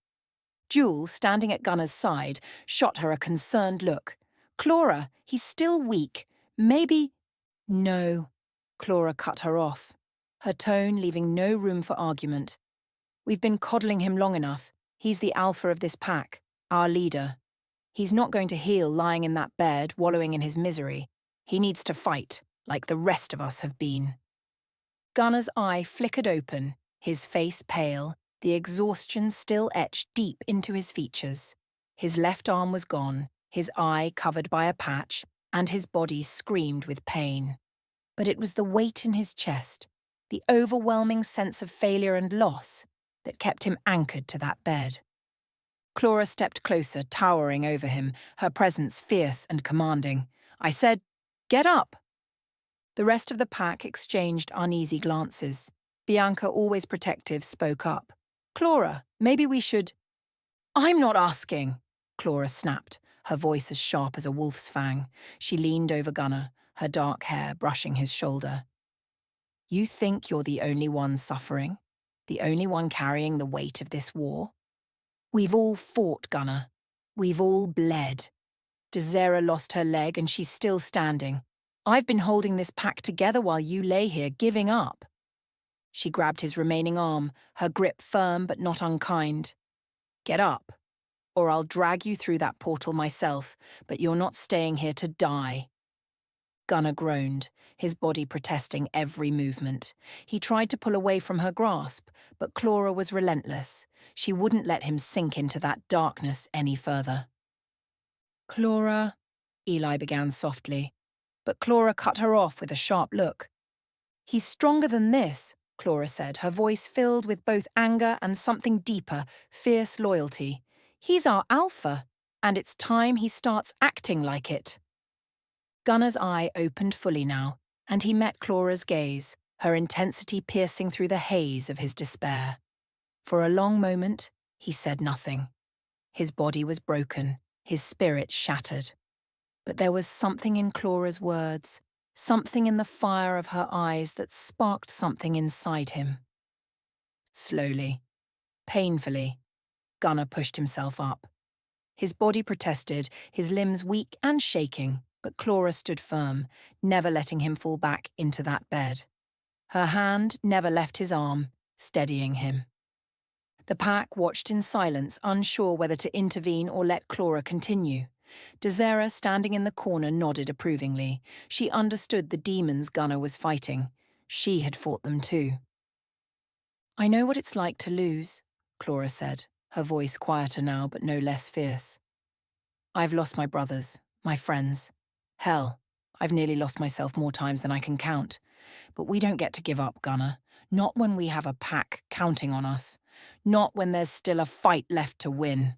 Jewel, standing at Gunnar's side, shot her a concerned look. "Clara, he's still weak. Maybe—" "No," Clara cut her off, her tone leaving no room for argument. "We've been coddling him long enough. He's the alpha of this pack, our leader. He's not going to heal lying in that bed, wallowing in his misery. He needs to fight, like the rest of us have been." Gunnar's eye flickered open, his face pale, the exhaustion still etched deep into his features. His left arm was gone, his eye covered by a patch, and his body screamed with pain. But it was the weight in his chest, the overwhelming sense of failure and loss, that kept him anchored to that bed. Clara stepped closer, towering over him, her presence fierce and commanding. "I said, get up!" The rest of the pack exchanged uneasy glances. Bianca, always protective, spoke up. "Clara, maybe we should—" "I'm not asking!" Clara snapped, her voice as sharp as a wolf's fang. She leaned over Gunnar, her dark hair brushing his shoulder. "You think you're the only one suffering? The only one carrying the weight of this war? We've all fought, Gunnar. We've all bled. Desera lost her leg and she's still standing. I've been holding this pack together while you lay here giving up." She grabbed his remaining arm, her grip firm but not unkind. "Get up, or I'll drag you through that portal myself, but you're not staying here to die." Gunnar groaned, his body protesting every movement. He tried to pull away from her grasp, but Clara was relentless. She wouldn't let him sink into that darkness any further. "Clara," Eli began softly, but Clara cut her off with a sharp look. "He's stronger than this," Clara said, her voice filled with both anger and something deeper, fierce loyalty. "He's our alpha, and it's time he starts acting like it." Gunnar's eye opened fully now, and he met Clara's gaze, her intensity piercing through the haze of his despair. For a long moment, he said nothing. His body was broken, his spirit shattered. But there was something in Clara's words, something in the fire of her eyes that sparked something inside him. Slowly, painfully, Gunnar pushed himself up. His body protested, his limbs weak and shaking, but Clara stood firm, never letting him fall back into that bed. Her hand never left his arm, steadying him. The pack watched in silence, unsure whether to intervene or let Clara continue. Desera, standing in the corner, nodded approvingly. She understood the demons Gunnar was fighting. She had fought them too. "I know what it's like to lose," Clara said, her voice quieter now but no less fierce. "I've lost my brothers, my friends. Hell, I've nearly lost myself more times than I can count. But we don't get to give up, Gunnar. Not when we have a pack counting on us. Not when there's still a fight left to win."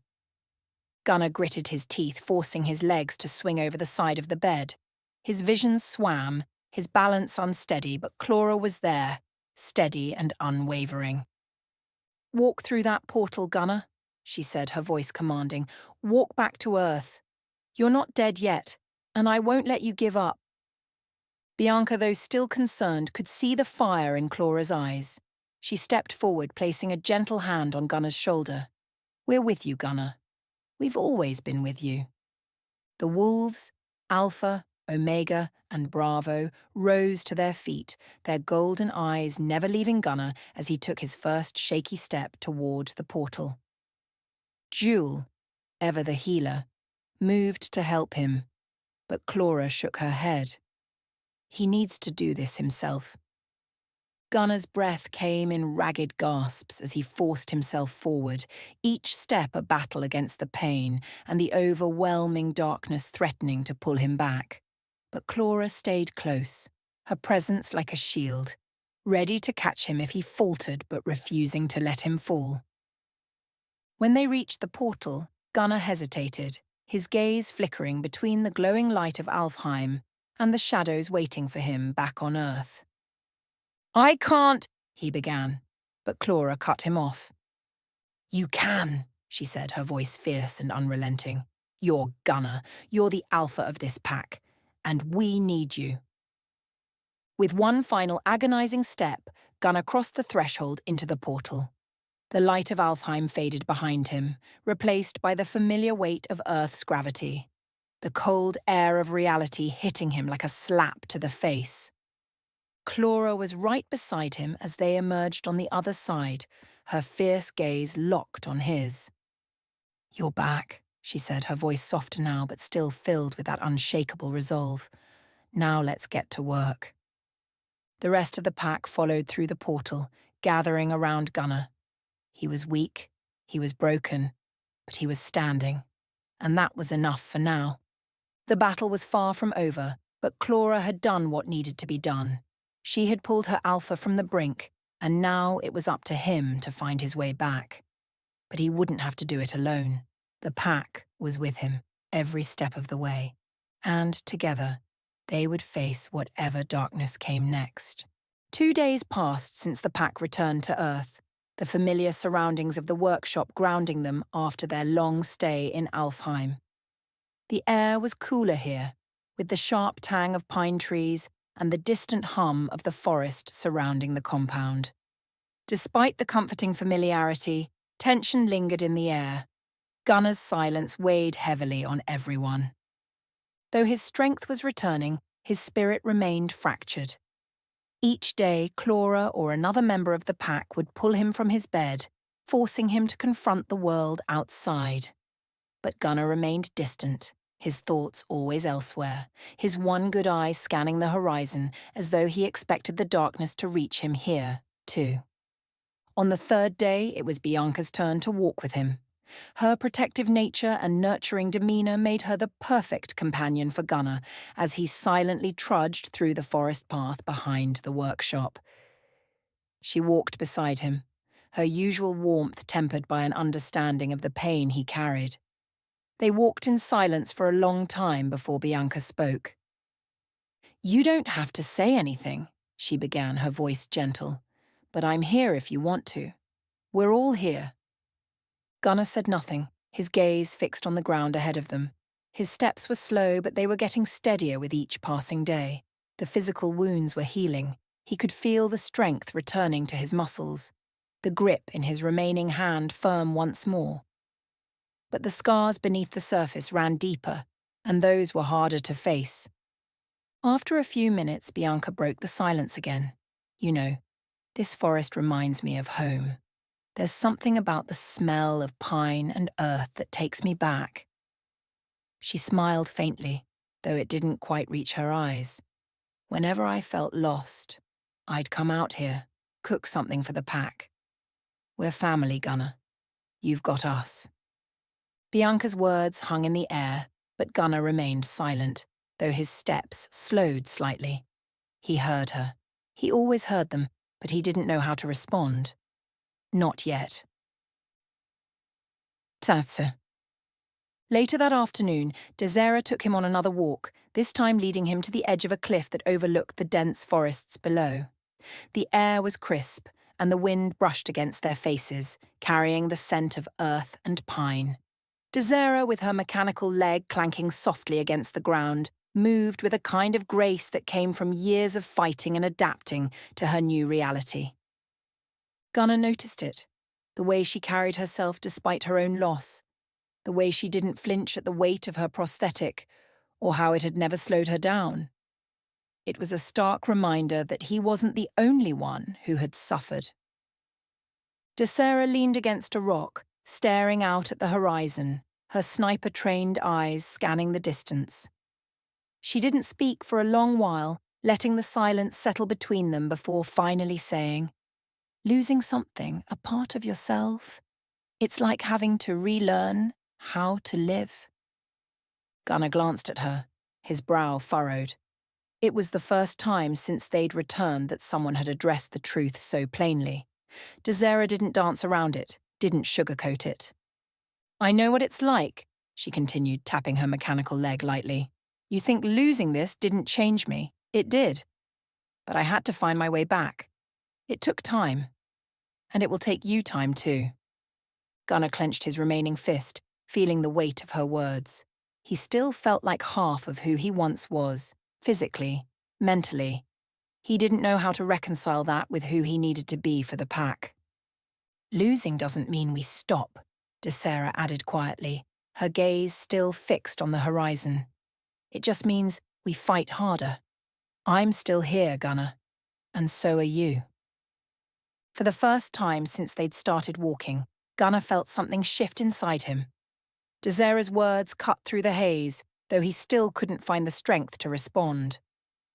Gunnar gritted his teeth, forcing his legs to swing over the side of the bed. His vision swam, his balance unsteady, but Clara was there, steady and unwavering. "Walk through that portal, Gunnar," she said, her voice commanding. "Walk back to Earth. You're not dead yet, and I won't let you give up." Bianca, though still concerned, could see the fire in Clara's eyes. She stepped forward, placing a gentle hand on Gunnar's shoulder. "We're with you, Gunnar. We've always been with you." The wolves, Alpha, Omega, and Bravo, rose to their feet, their golden eyes never leaving Gunnar as he took his first shaky step towards the portal. Jewel, ever the healer, moved to help him, but Clara shook her head. "He needs to do this himself." Gunner's breath came in ragged gasps as he forced himself forward, each step a battle against the pain and the overwhelming darkness threatening to pull him back. But Clara stayed close, her presence like a shield, ready to catch him if he faltered but refusing to let him fall. When they reached the portal, Gunner hesitated, his gaze flickering between the glowing light of Alfheim and the shadows waiting for him back on Earth. "I can't," he began, but Clara cut him off. "You can," she said, her voice fierce and unrelenting. "You're Gunner, you're the alpha of this pack, and we need you." With one final agonizing step, Gunner crossed the threshold into the portal. The light of Alfheim faded behind him, replaced by the familiar weight of Earth's gravity, the cold air of reality hitting him like a slap to the face. Clara was right beside him as they emerged on the other side, her fierce gaze locked on his. "You're back," she said, her voice softer now but still filled with that unshakable resolve. "Now let's get to work." The rest of the pack followed through the portal, gathering around Gunner. He was weak, he was broken, but he was standing, and that was enough for now. The battle was far from over, but Clara had done what needed to be done. She had pulled her alpha from the brink, and now it was up to him to find his way back. But he wouldn't have to do it alone. The pack was with him, every step of the way. And together, they would face whatever darkness came next. 2 days passed since the pack returned to Earth, the familiar surroundings of the workshop grounding them after their long stay in Alfheim. The air was cooler here, with the sharp tang of pine trees and the distant hum of the forest surrounding the compound. Despite the comforting familiarity, tension lingered in the air. Gunner's silence weighed heavily on everyone. Though his strength was returning, his spirit remained fractured. Each day, Clara or another member of the pack would pull him from his bed, forcing him to confront the world outside. But Gunner remained distant, his thoughts always elsewhere, his one good eye scanning the horizon as though he expected the darkness to reach him here, too. On the 3rd day, it was Bianca's turn to walk with him. Her protective nature and nurturing demeanour made her the perfect companion for Gunner as he silently trudged through the forest path behind the workshop. She walked beside him, her usual warmth tempered by an understanding of the pain he carried. They walked in silence for a long time before Bianca spoke. "You don't have to say anything," she began, her voice gentle. "But I'm here if you want to. We're all here." Gunner said nothing, his gaze fixed on the ground ahead of them. His steps were slow, but they were getting steadier with each passing day. The physical wounds were healing. He could feel the strength returning to his muscles, the grip in his remaining hand firm once more. But the scars beneath the surface ran deeper, and those were harder to face. After a few minutes, Bianca broke the silence again. "You know, this forest reminds me of home. There's something about the smell of pine and earth that takes me back." She smiled faintly, though it didn't quite reach her eyes. "Whenever I felt lost, I'd come out here, cook something for the pack. We're family, Gunner. You've got us." Bianca's words hung in the air, but Gunner remained silent, though his steps slowed slightly. He heard her. He always heard them, but he didn't know how to respond. Not yet. Tatse. Later that afternoon, Desera took him on another walk, this time leading him to the edge of a cliff that overlooked the dense forests below. The air was crisp, and the wind brushed against their faces, carrying the scent of earth and pine. Desera, with her mechanical leg clanking softly against the ground, moved with a kind of grace that came from years of fighting and adapting to her new reality. Gunner noticed it, the way she carried herself despite her own loss, the way she didn't flinch at the weight of her prosthetic, or how it had never slowed her down. It was a stark reminder that he wasn't the only one who had suffered. Desera leaned against a rock, staring out at the horizon, her sniper-trained eyes scanning the distance. She didn't speak for a long while, letting the silence settle between them before finally saying, "Losing something, a part of yourself, it's like having to relearn how to live." Gunnar glanced at her, his brow furrowed. It was the first time since they'd returned that someone had addressed the truth so plainly. Desera didn't dance around it, didn't sugarcoat it. "I know what it's like," she continued, tapping her mechanical leg lightly. "You think losing this didn't change me. It did. But I had to find my way back. It took time. And it will take you time too." Gunnar clenched his remaining fist, feeling the weight of her words. He still felt like half of who he once was, physically, mentally. He didn't know how to reconcile that with who he needed to be for the pack. "Losing doesn't mean we stop," Desera added quietly, her gaze still fixed on the horizon. "It just means we fight harder. I'm still here, Gunnar, and so are you." For the first time since they'd started walking, Gunnar felt something shift inside him. Desera's words cut through the haze, though he still couldn't find the strength to respond.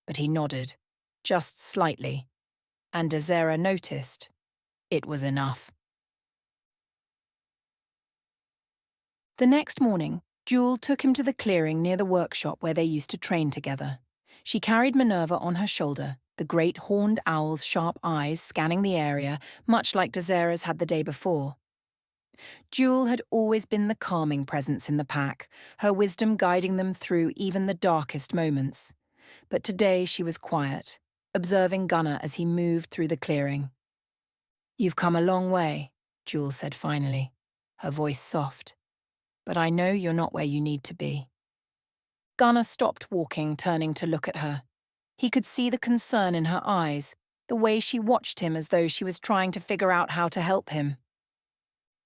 But he nodded, just slightly, and Desera noticed it was enough. The next morning, Jewel took him to the clearing near the workshop where they used to train together. She carried Minerva on her shoulder, the great horned owl's sharp eyes scanning the area, much like Desera's had the day before. Jewel had always been the calming presence in the pack, her wisdom guiding them through even the darkest moments. But today she was quiet, observing Gunnar as he moved through the clearing. "You've come a long way," Jewel said finally, her voice soft. "But I know you're not where you need to be." Gunnar stopped walking, turning to look at her. He could see the concern in her eyes, the way she watched him as though she was trying to figure out how to help him.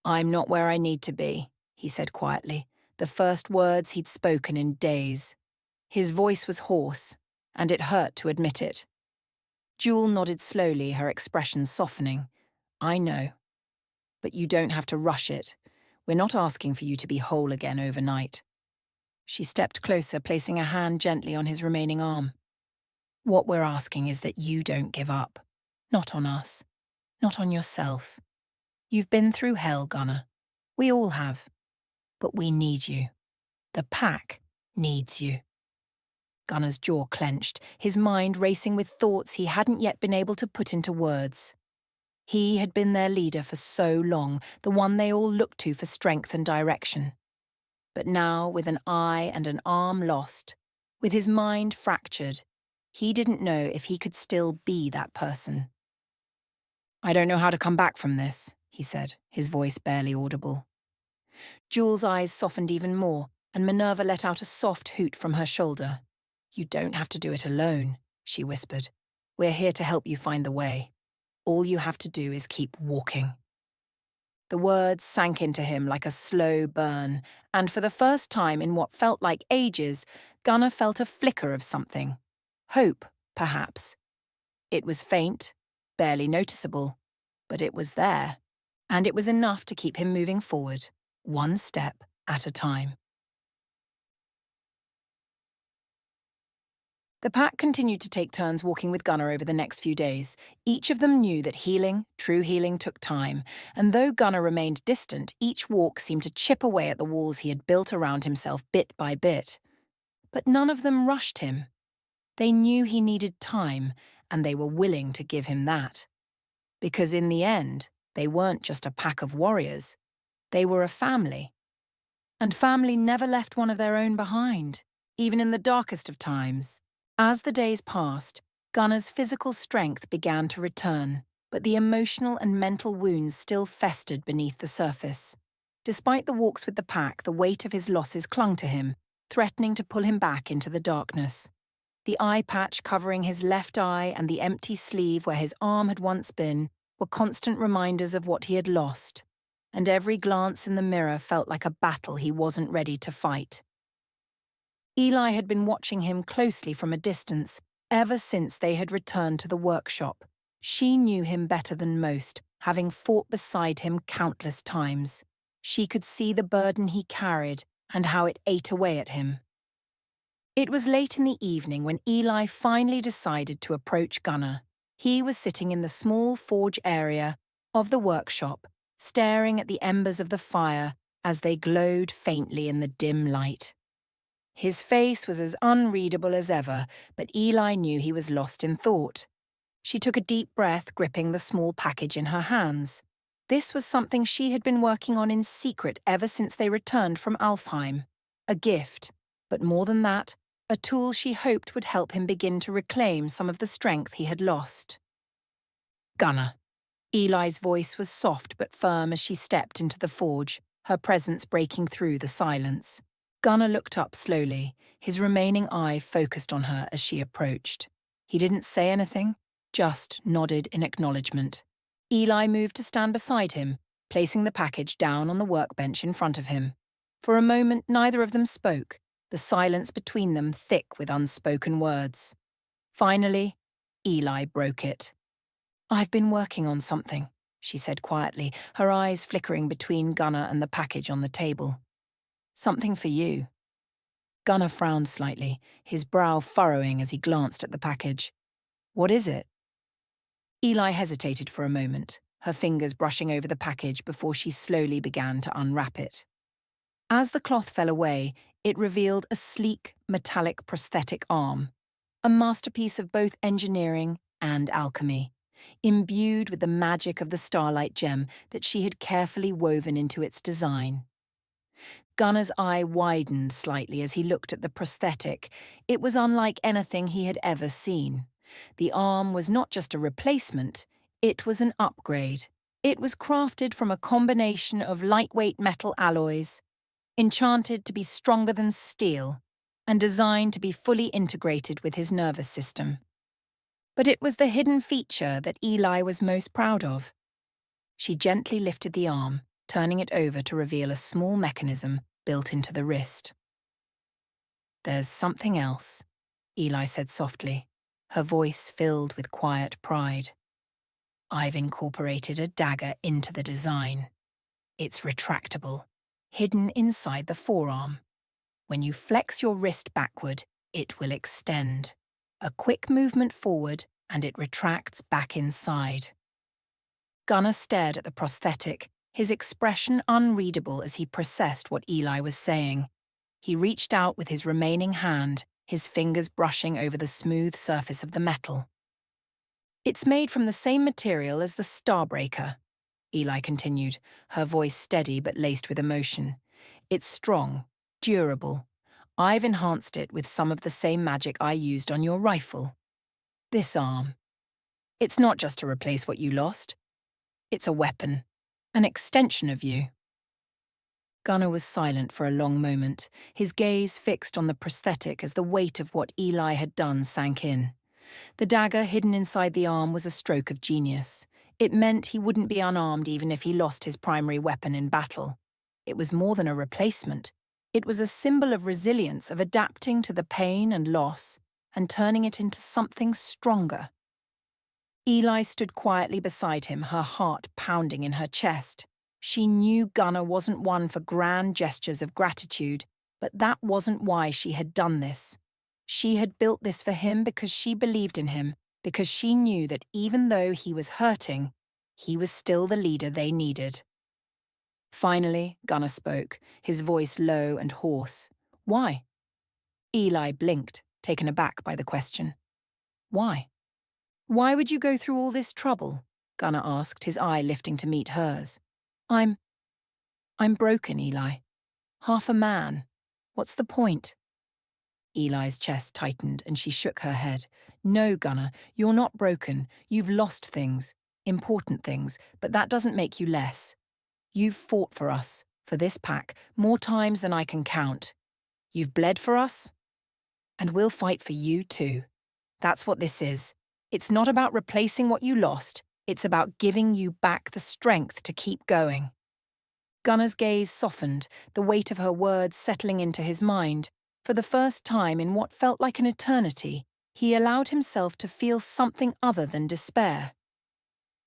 "I'm not where I need to be," he said quietly, the first words he'd spoken in days. His voice was hoarse, and it hurt to admit it. Jewel nodded slowly, her expression softening. "I know. But you don't have to rush it. We're not asking for you to be whole again overnight." She stepped closer, placing a hand gently on his remaining arm. "What we're asking is that you don't give up. Not on us. Not on yourself. You've been through hell, Gunnar. We all have. But we need you. The pack needs you." Gunnar's jaw clenched, his mind racing with thoughts he hadn't yet been able to put into words. He had been their leader for so long, the one they all looked to for strength and direction. But now, with an eye and an arm lost, with his mind fractured, he didn't know if he could still be that person. "I don't know how to come back from this," he said, his voice barely audible. Jewel's eyes softened even more, and Minerva let out a soft hoot from her shoulder. "You don't have to do it alone," she whispered. "We're here to help you find the way. All you have to do is keep walking." The words sank into him like a slow burn, and for the first time in what felt like ages, Gunnar felt a flicker of something. Hope, perhaps. It was faint, barely noticeable, but it was there, and it was enough to keep him moving forward, one step at a time. The pack continued to take turns walking with Gunnar over the next few days. Each of them knew that healing, true healing, took time, and though Gunnar remained distant, each walk seemed to chip away at the walls he had built around himself bit by bit. But none of them rushed him. They knew he needed time, and they were willing to give him that. Because in the end, they weren't just a pack of warriors. They were a family. And family never left one of their own behind, even in the darkest of times. As the days passed, Gunnar's physical strength began to return, but the emotional and mental wounds still festered beneath the surface. Despite the walks with the pack, the weight of his losses clung to him, threatening to pull him back into the darkness. The eye patch covering his left eye and the empty sleeve where his arm had once been were constant reminders of what he had lost, and every glance in the mirror felt like a battle he wasn't ready to fight. Eli had been watching him closely from a distance ever since they had returned to the workshop. She knew him better than most, having fought beside him countless times. She could see the burden he carried and how it ate away at him. It was late in the evening when Eli finally decided to approach Gunnar. He was sitting in the small forge area of the workshop, staring at the embers of the fire as they glowed faintly in the dim light. His face was as unreadable as ever, but Eli knew he was lost in thought. She took a deep breath, gripping the small package in her hands. This was something she had been working on in secret ever since they returned from Alfheim. A gift, but more than that, a tool she hoped would help him begin to reclaim some of the strength he had lost. Gunnar. Eli's voice was soft but firm as she stepped into the forge, her presence breaking through the silence. Gunnar looked up slowly, his remaining eye focused on her as she approached. He didn't say anything, just nodded in acknowledgement. Eli moved to stand beside him, placing the package down on the workbench in front of him. For a moment, neither of them spoke, the silence between them thick with unspoken words. Finally, Eli broke it. "I've been working on something," she said quietly, her eyes flickering between Gunnar and the package on the table. "Something for you." Gunnar frowned slightly, his brow furrowing as he glanced at the package. "What is it?" Eli hesitated for a moment, her fingers brushing over the package before she slowly began to unwrap it. As the cloth fell away, it revealed a sleek, metallic prosthetic arm, a masterpiece of both engineering and alchemy, imbued with the magic of the starlight gem that she had carefully woven into its design. Gunnar's eye widened slightly as he looked at the prosthetic. It was unlike anything he had ever seen. The arm was not just a replacement, it was an upgrade. It was crafted from a combination of lightweight metal alloys, enchanted to be stronger than steel, and designed to be fully integrated with his nervous system. But it was the hidden feature that Eli was most proud of. She gently lifted the arm, turning it over to reveal a small mechanism built into the wrist. "There's something else," Eli said softly, her voice filled with quiet pride. "I've incorporated a dagger into the design. It's retractable, hidden inside the forearm. When you flex your wrist backward, it will extend. A quick movement forward, and it retracts back inside." Gunnar stared at the prosthetic, his expression unreadable as he processed what Eli was saying. He reached out with his remaining hand, his fingers brushing over the smooth surface of the metal. "It's made from the same material as the Starbreaker," Eli continued, her voice steady but laced with emotion. "It's strong, durable. I've enhanced it with some of the same magic I used on your rifle. This arm. It's not just to replace what you lost. It's a weapon, an extension of you." Gunnar was silent for a long moment, his gaze fixed on the prosthetic as the weight of what Eli had done sank in. The dagger hidden inside the arm was a stroke of genius. It meant he wouldn't be unarmed even if he lost his primary weapon in battle. It was more than a replacement. It was a symbol of resilience, of adapting to the pain and loss and turning it into something stronger. Eli stood quietly beside him, her heart pounding in her chest. She knew Gunnar wasn't one for grand gestures of gratitude, but that wasn't why she had done this. She had built this for him because she believed in him, because she knew that even though he was hurting, he was still the leader they needed. Finally, Gunnar spoke, his voice low and hoarse. "Why?" Eli blinked, taken aback by the question. "Why?" "Why would you go through all this trouble?" Gunnar asked, his eye lifting to meet hers. I'm broken, Eli. Half a man. What's the point?" Eli's chest tightened and she shook her head. "No, Gunnar, you're not broken. You've lost things, important things, but that doesn't make you less. You've fought for us, for this pack, more times than I can count. You've bled for us, and we'll fight for you too. That's what this is. It's not about replacing what you lost, it's about giving you back the strength to keep going." Gunnar's gaze softened, the weight of her words settling into his mind. For the first time in what felt like an eternity, he allowed himself to feel something other than despair.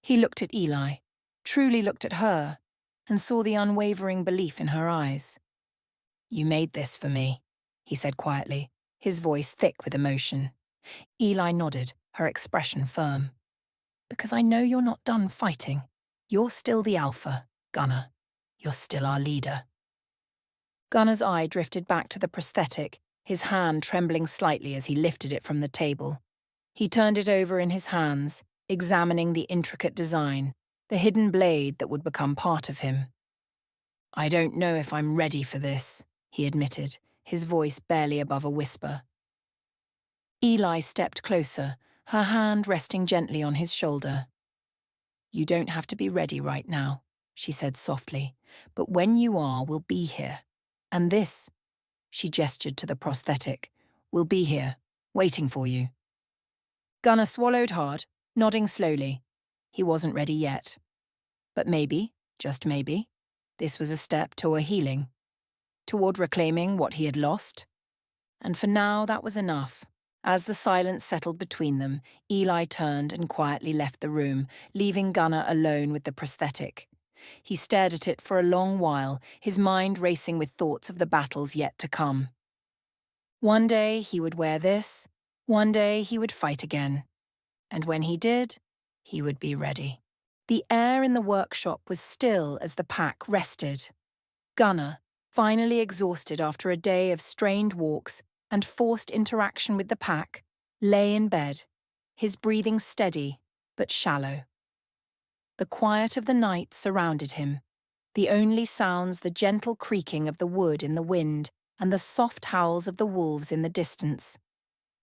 He looked at Eli, truly looked at her, and saw the unwavering belief in her eyes. "You made this for me," he said quietly, his voice thick with emotion. Eli nodded, her expression firm. Because I know you're not done fighting. You're still the alpha, Gunnar. You're still our leader. Gunnar's eye drifted back to the prosthetic, his hand trembling slightly as he lifted it from the table. He turned it over in his hands, examining the intricate design, the hidden blade that would become part of him. I don't know if I'm ready for this, he admitted, his voice barely above a whisper. Eli stepped closer, her hand resting gently on his shoulder. You don't have to be ready right now, she said softly, but when you are, we'll be here. And this, she gestured to the prosthetic, will be here, waiting for you. Gunnar swallowed hard, nodding slowly. He wasn't ready yet. But maybe, just maybe, this was a step toward healing, toward reclaiming what he had lost. And for now, that was enough. As the silence settled between them, Eli turned and quietly left the room, leaving Gunnar alone with the prosthetic. He stared at it for a long while, his mind racing with thoughts of the battles yet to come. One day he would wear this, one day he would fight again. And when he did, he would be ready. The air in the workshop was still as the pack rested. Gunnar, finally exhausted after a day of strained walks and forced interaction with the pack, lay in bed, his breathing steady but shallow. The quiet of the night surrounded him, the only sounds the gentle creaking of the wood in the wind and the soft howls of the wolves in the distance.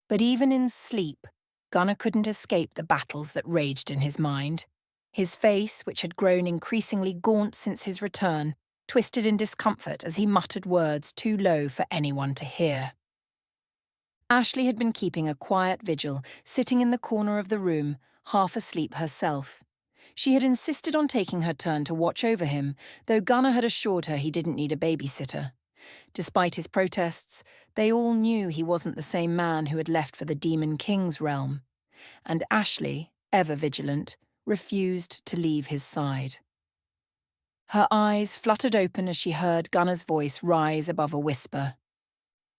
But even in sleep, Gunnar couldn't escape the battles that raged in his mind. His face, which had grown increasingly gaunt since his return, twisted in discomfort as he muttered words too low for anyone to hear. Ashley had been keeping a quiet vigil, sitting in the corner of the room, half asleep herself. She had insisted on taking her turn to watch over him, though Gunnar had assured her he didn't need a babysitter. Despite his protests, they all knew he wasn't the same man who had left for the Demon King's realm. And Ashley, ever vigilant, refused to leave his side. Her eyes fluttered open as she heard Gunnar's voice rise above a whisper.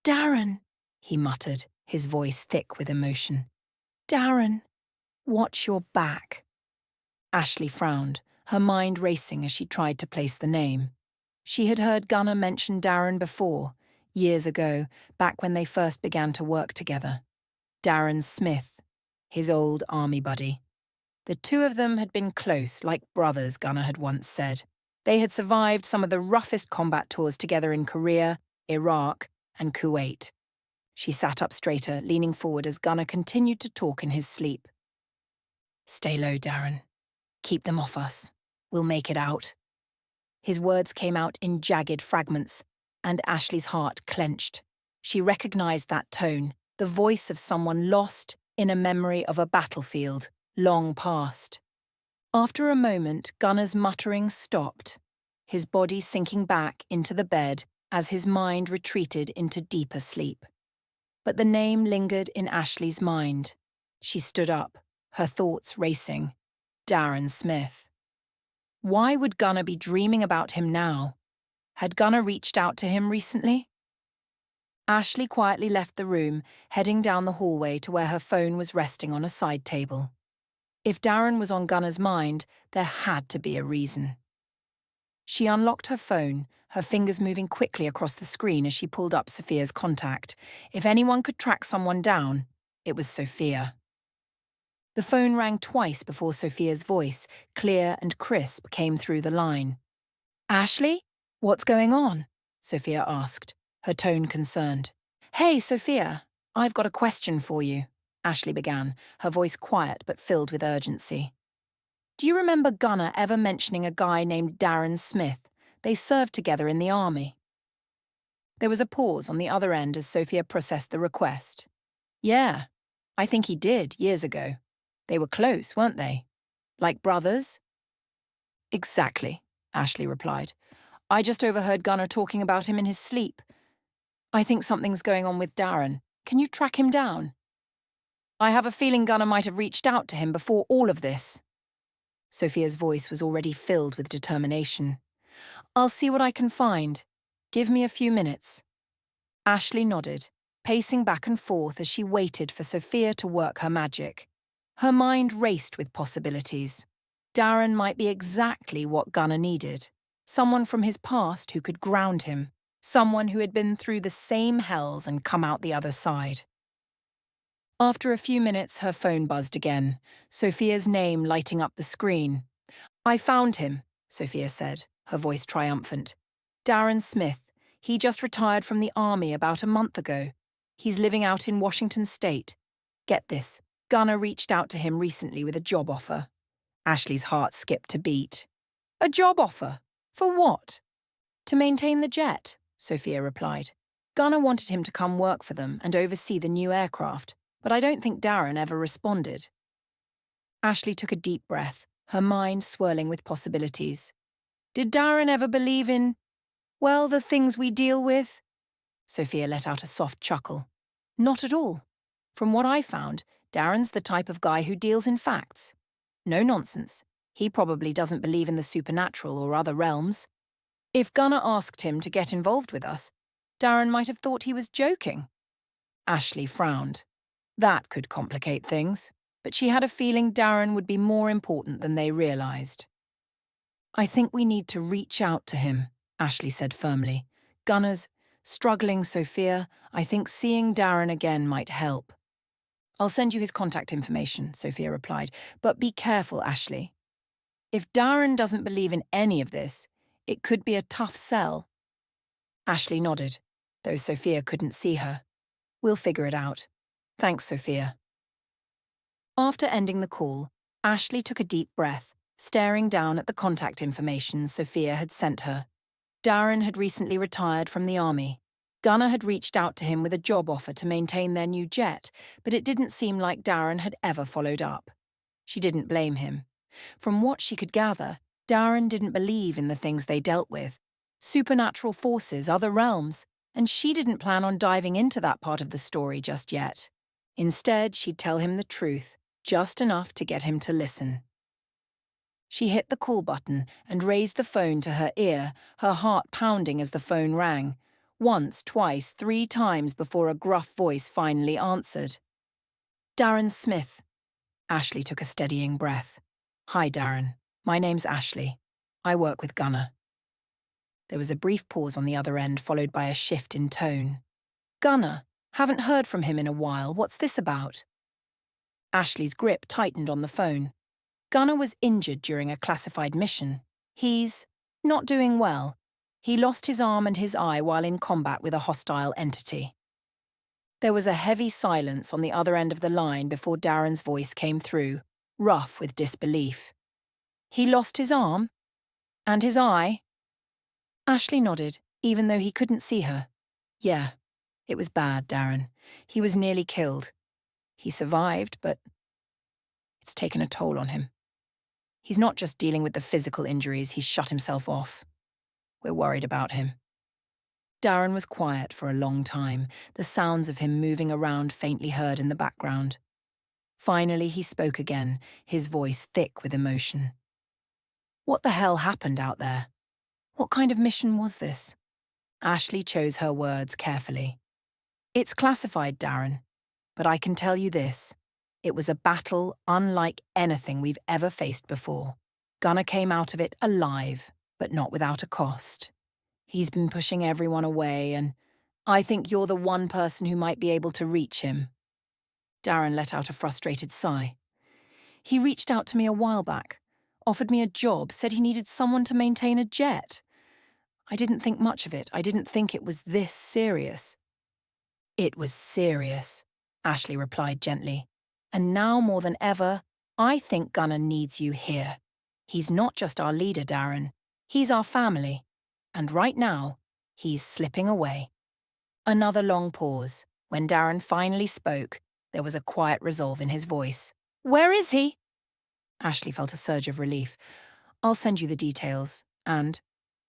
Darren, he muttered, his voice thick with emotion. Darren, watch your back. Ashley frowned, her mind racing as she tried to place the name. She had heard Gunnar mention Darren before, years ago, back when they first began to work together. Darren Smith, his old army buddy. The two of them had been close, like brothers, Gunnar had once said. They had survived some of the roughest combat tours together in Korea, Iraq, and Kuwait. She sat up straighter, leaning forward as Gunnar continued to talk in his sleep. Stay low, Darren. Keep them off us. We'll make it out. His words came out in jagged fragments, and Ashley's heart clenched. She recognized that tone, the voice of someone lost in a memory of a battlefield, long past. After a moment, Gunnar's muttering stopped, his body sinking back into the bed as his mind retreated into deeper sleep. But the name lingered in Ashley's mind. She stood up, her thoughts racing. Darren Smith. Why would Gunnar be dreaming about him now? Had Gunnar reached out to him recently? Ashley quietly left the room, heading down the hallway to where her phone was resting on a side table. If Darren was on Gunnar's mind, there had to be a reason. She unlocked her phone, her fingers moving quickly across the screen as she pulled up Sophia's contact. If anyone could track someone down, it was Sophia. The phone rang twice before Sophia's voice, clear and crisp, came through the line. Ashley? What's going on? Sophia asked, her tone concerned. Hey, Sophia, I've got a question for you, Ashley began, her voice quiet but filled with urgency. Do you remember Gunnar ever mentioning a guy named Darren Smith? They served together in the army. There was a pause on the other end as Sophia processed the request. Yeah, I think he did, years ago. They were close, weren't they? Like brothers? Exactly, Ashley replied. I just overheard Gunnar talking about him in his sleep. I think something's going on with Darren. Can you track him down? I have a feeling Gunnar might have reached out to him before all of this. Sophia's voice was already filled with determination. I'll see what I can find. Give me a few minutes. Ashley nodded, pacing back and forth as she waited for Sophia to work her magic. Her mind raced with possibilities. Darren might be exactly what Gunnar needed. Someone from his past who could ground him. Someone who had been through the same hells and come out the other side. After a few minutes, her phone buzzed again, Sophia's name lighting up the screen. "I found him," Sophia said, her voice triumphant. "Darren Smith. He just retired from the army about a month ago. He's living out in Washington State. Get this, Gunnar reached out to him recently with a job offer." Ashley's heart skipped a beat. "A job offer? For what?" "To maintain the jet," Sophia replied. "Gunnar wanted him to come work for them and oversee the new aircraft, but I don't think Darren ever responded." Ashley took a deep breath, her mind swirling with possibilities. "Did Darren ever believe in, well, the things we deal with?" Sophia let out a soft chuckle. "Not at all. From what I found, Darren's the type of guy who deals in facts. No nonsense. He probably doesn't believe in the supernatural or other realms. If Gunnar asked him to get involved with us, Darren might have thought he was joking." Ashley frowned. That could complicate things, but she had a feeling Darren would be more important than they realized. "I think we need to reach out to him," Ashley said firmly. "Gunnar's struggling, Sophia. I think seeing Darren again might help." "I'll send you his contact information," Sophia replied. "But be careful, Ashley. If Darren doesn't believe in any of this, it could be a tough sell." Ashley nodded, though Sophia couldn't see her. "We'll figure it out. Thanks, Sophia." After ending the call, Ashley took a deep breath, staring down at the contact information Sophia had sent her. Darren had recently retired from the army. Gunnar had reached out to him with a job offer to maintain their new jet, but it didn't seem like Darren had ever followed up. She didn't blame him. From what she could gather, Darren didn't believe in the things they dealt with. Supernatural forces, other realms, and she didn't plan on diving into that part of the story just yet. Instead, she'd tell him the truth, just enough to get him to listen. She hit the call button and raised the phone to her ear, her heart pounding as the phone rang. Once, twice, 3 times before a gruff voice finally answered. "Darren Smith." Ashley took a steadying breath. "Hi, Darren. My name's Ashley. I work with Gunnar." There was a brief pause on the other end, followed by a shift in tone. "Gunnar? Haven't heard from him in a while. What's this about?" Ashley's grip tightened on the phone. "Gunnar was injured during a classified mission. He's not doing well. He lost his arm and his eye while in combat with a hostile entity." There was a heavy silence on the other end of the line before Darren's voice came through, rough with disbelief. "He lost his arm? And his eye?" Ashley nodded, even though he couldn't see her. "Yeah, it was bad, Darren. He was nearly killed. He survived, but it's taken a toll on him. He's not just dealing with the physical injuries, he's shut himself off. We're worried about him." Darren was quiet for a long time, the sounds of him moving around faintly heard in the background. Finally, he spoke again, his voice thick with emotion. "What the hell happened out there? What kind of mission was this?" Ashley chose her words carefully. "It's classified, Darren, but I can tell you this. It was a battle unlike anything we've ever faced before. Gunnar came out of it alive, but not without a cost. He's been pushing everyone away, and I think you're the one person who might be able to reach him." Darren let out a frustrated sigh. "He reached out to me a while back, offered me a job, said he needed someone to maintain a jet. I didn't think much of it. I didn't think it was this serious." "It was serious," Ashley replied gently. "And now more than ever, I think Gunnar needs you here. He's not just our leader, Darren. He's our family. And right now, he's slipping away." Another long pause. When Darren finally spoke, there was a quiet resolve in his voice. "Where is he?" Ashley felt a surge of relief. "I'll send you the details, and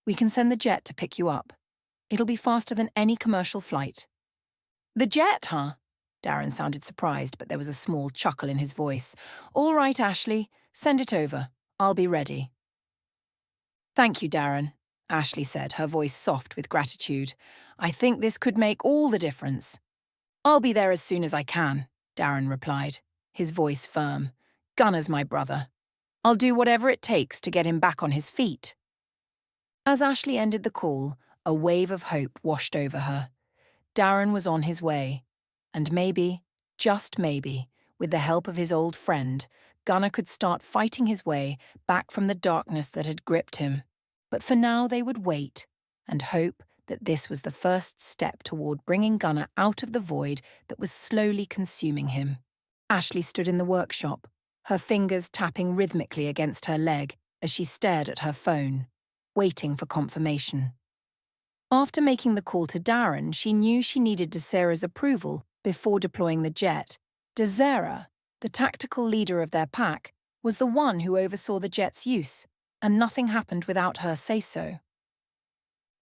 we can send the jet to pick you up. It'll be faster than any commercial flight." "The jet, huh?" Darren sounded surprised, but there was a small chuckle in his voice. "All right, Ashley, send it over. I'll be ready." "Thank you, Darren," Ashley said, her voice soft with gratitude. "I think this could make all the difference." I'll be there as soon as I can, Darren replied, his voice firm. Gunner's my brother. I'll do whatever it takes to get him back on his feet. As Ashley ended the call, a wave of hope washed over her. Darren was on his way. And maybe, just maybe, with the help of his old friend, Gunner could start fighting his way back from the darkness that had gripped him. But for now they would wait and hope that this was the first step toward bringing Gunner out of the void that was slowly consuming him. Ashley stood in the workshop, her fingers tapping rhythmically against her leg as she stared at her phone, waiting for confirmation. After making the call to Darren, she knew she needed Desera's approval before deploying the jet. Desera, the tactical leader of their pack, was the one who oversaw the jet's use, and nothing happened without her say-so.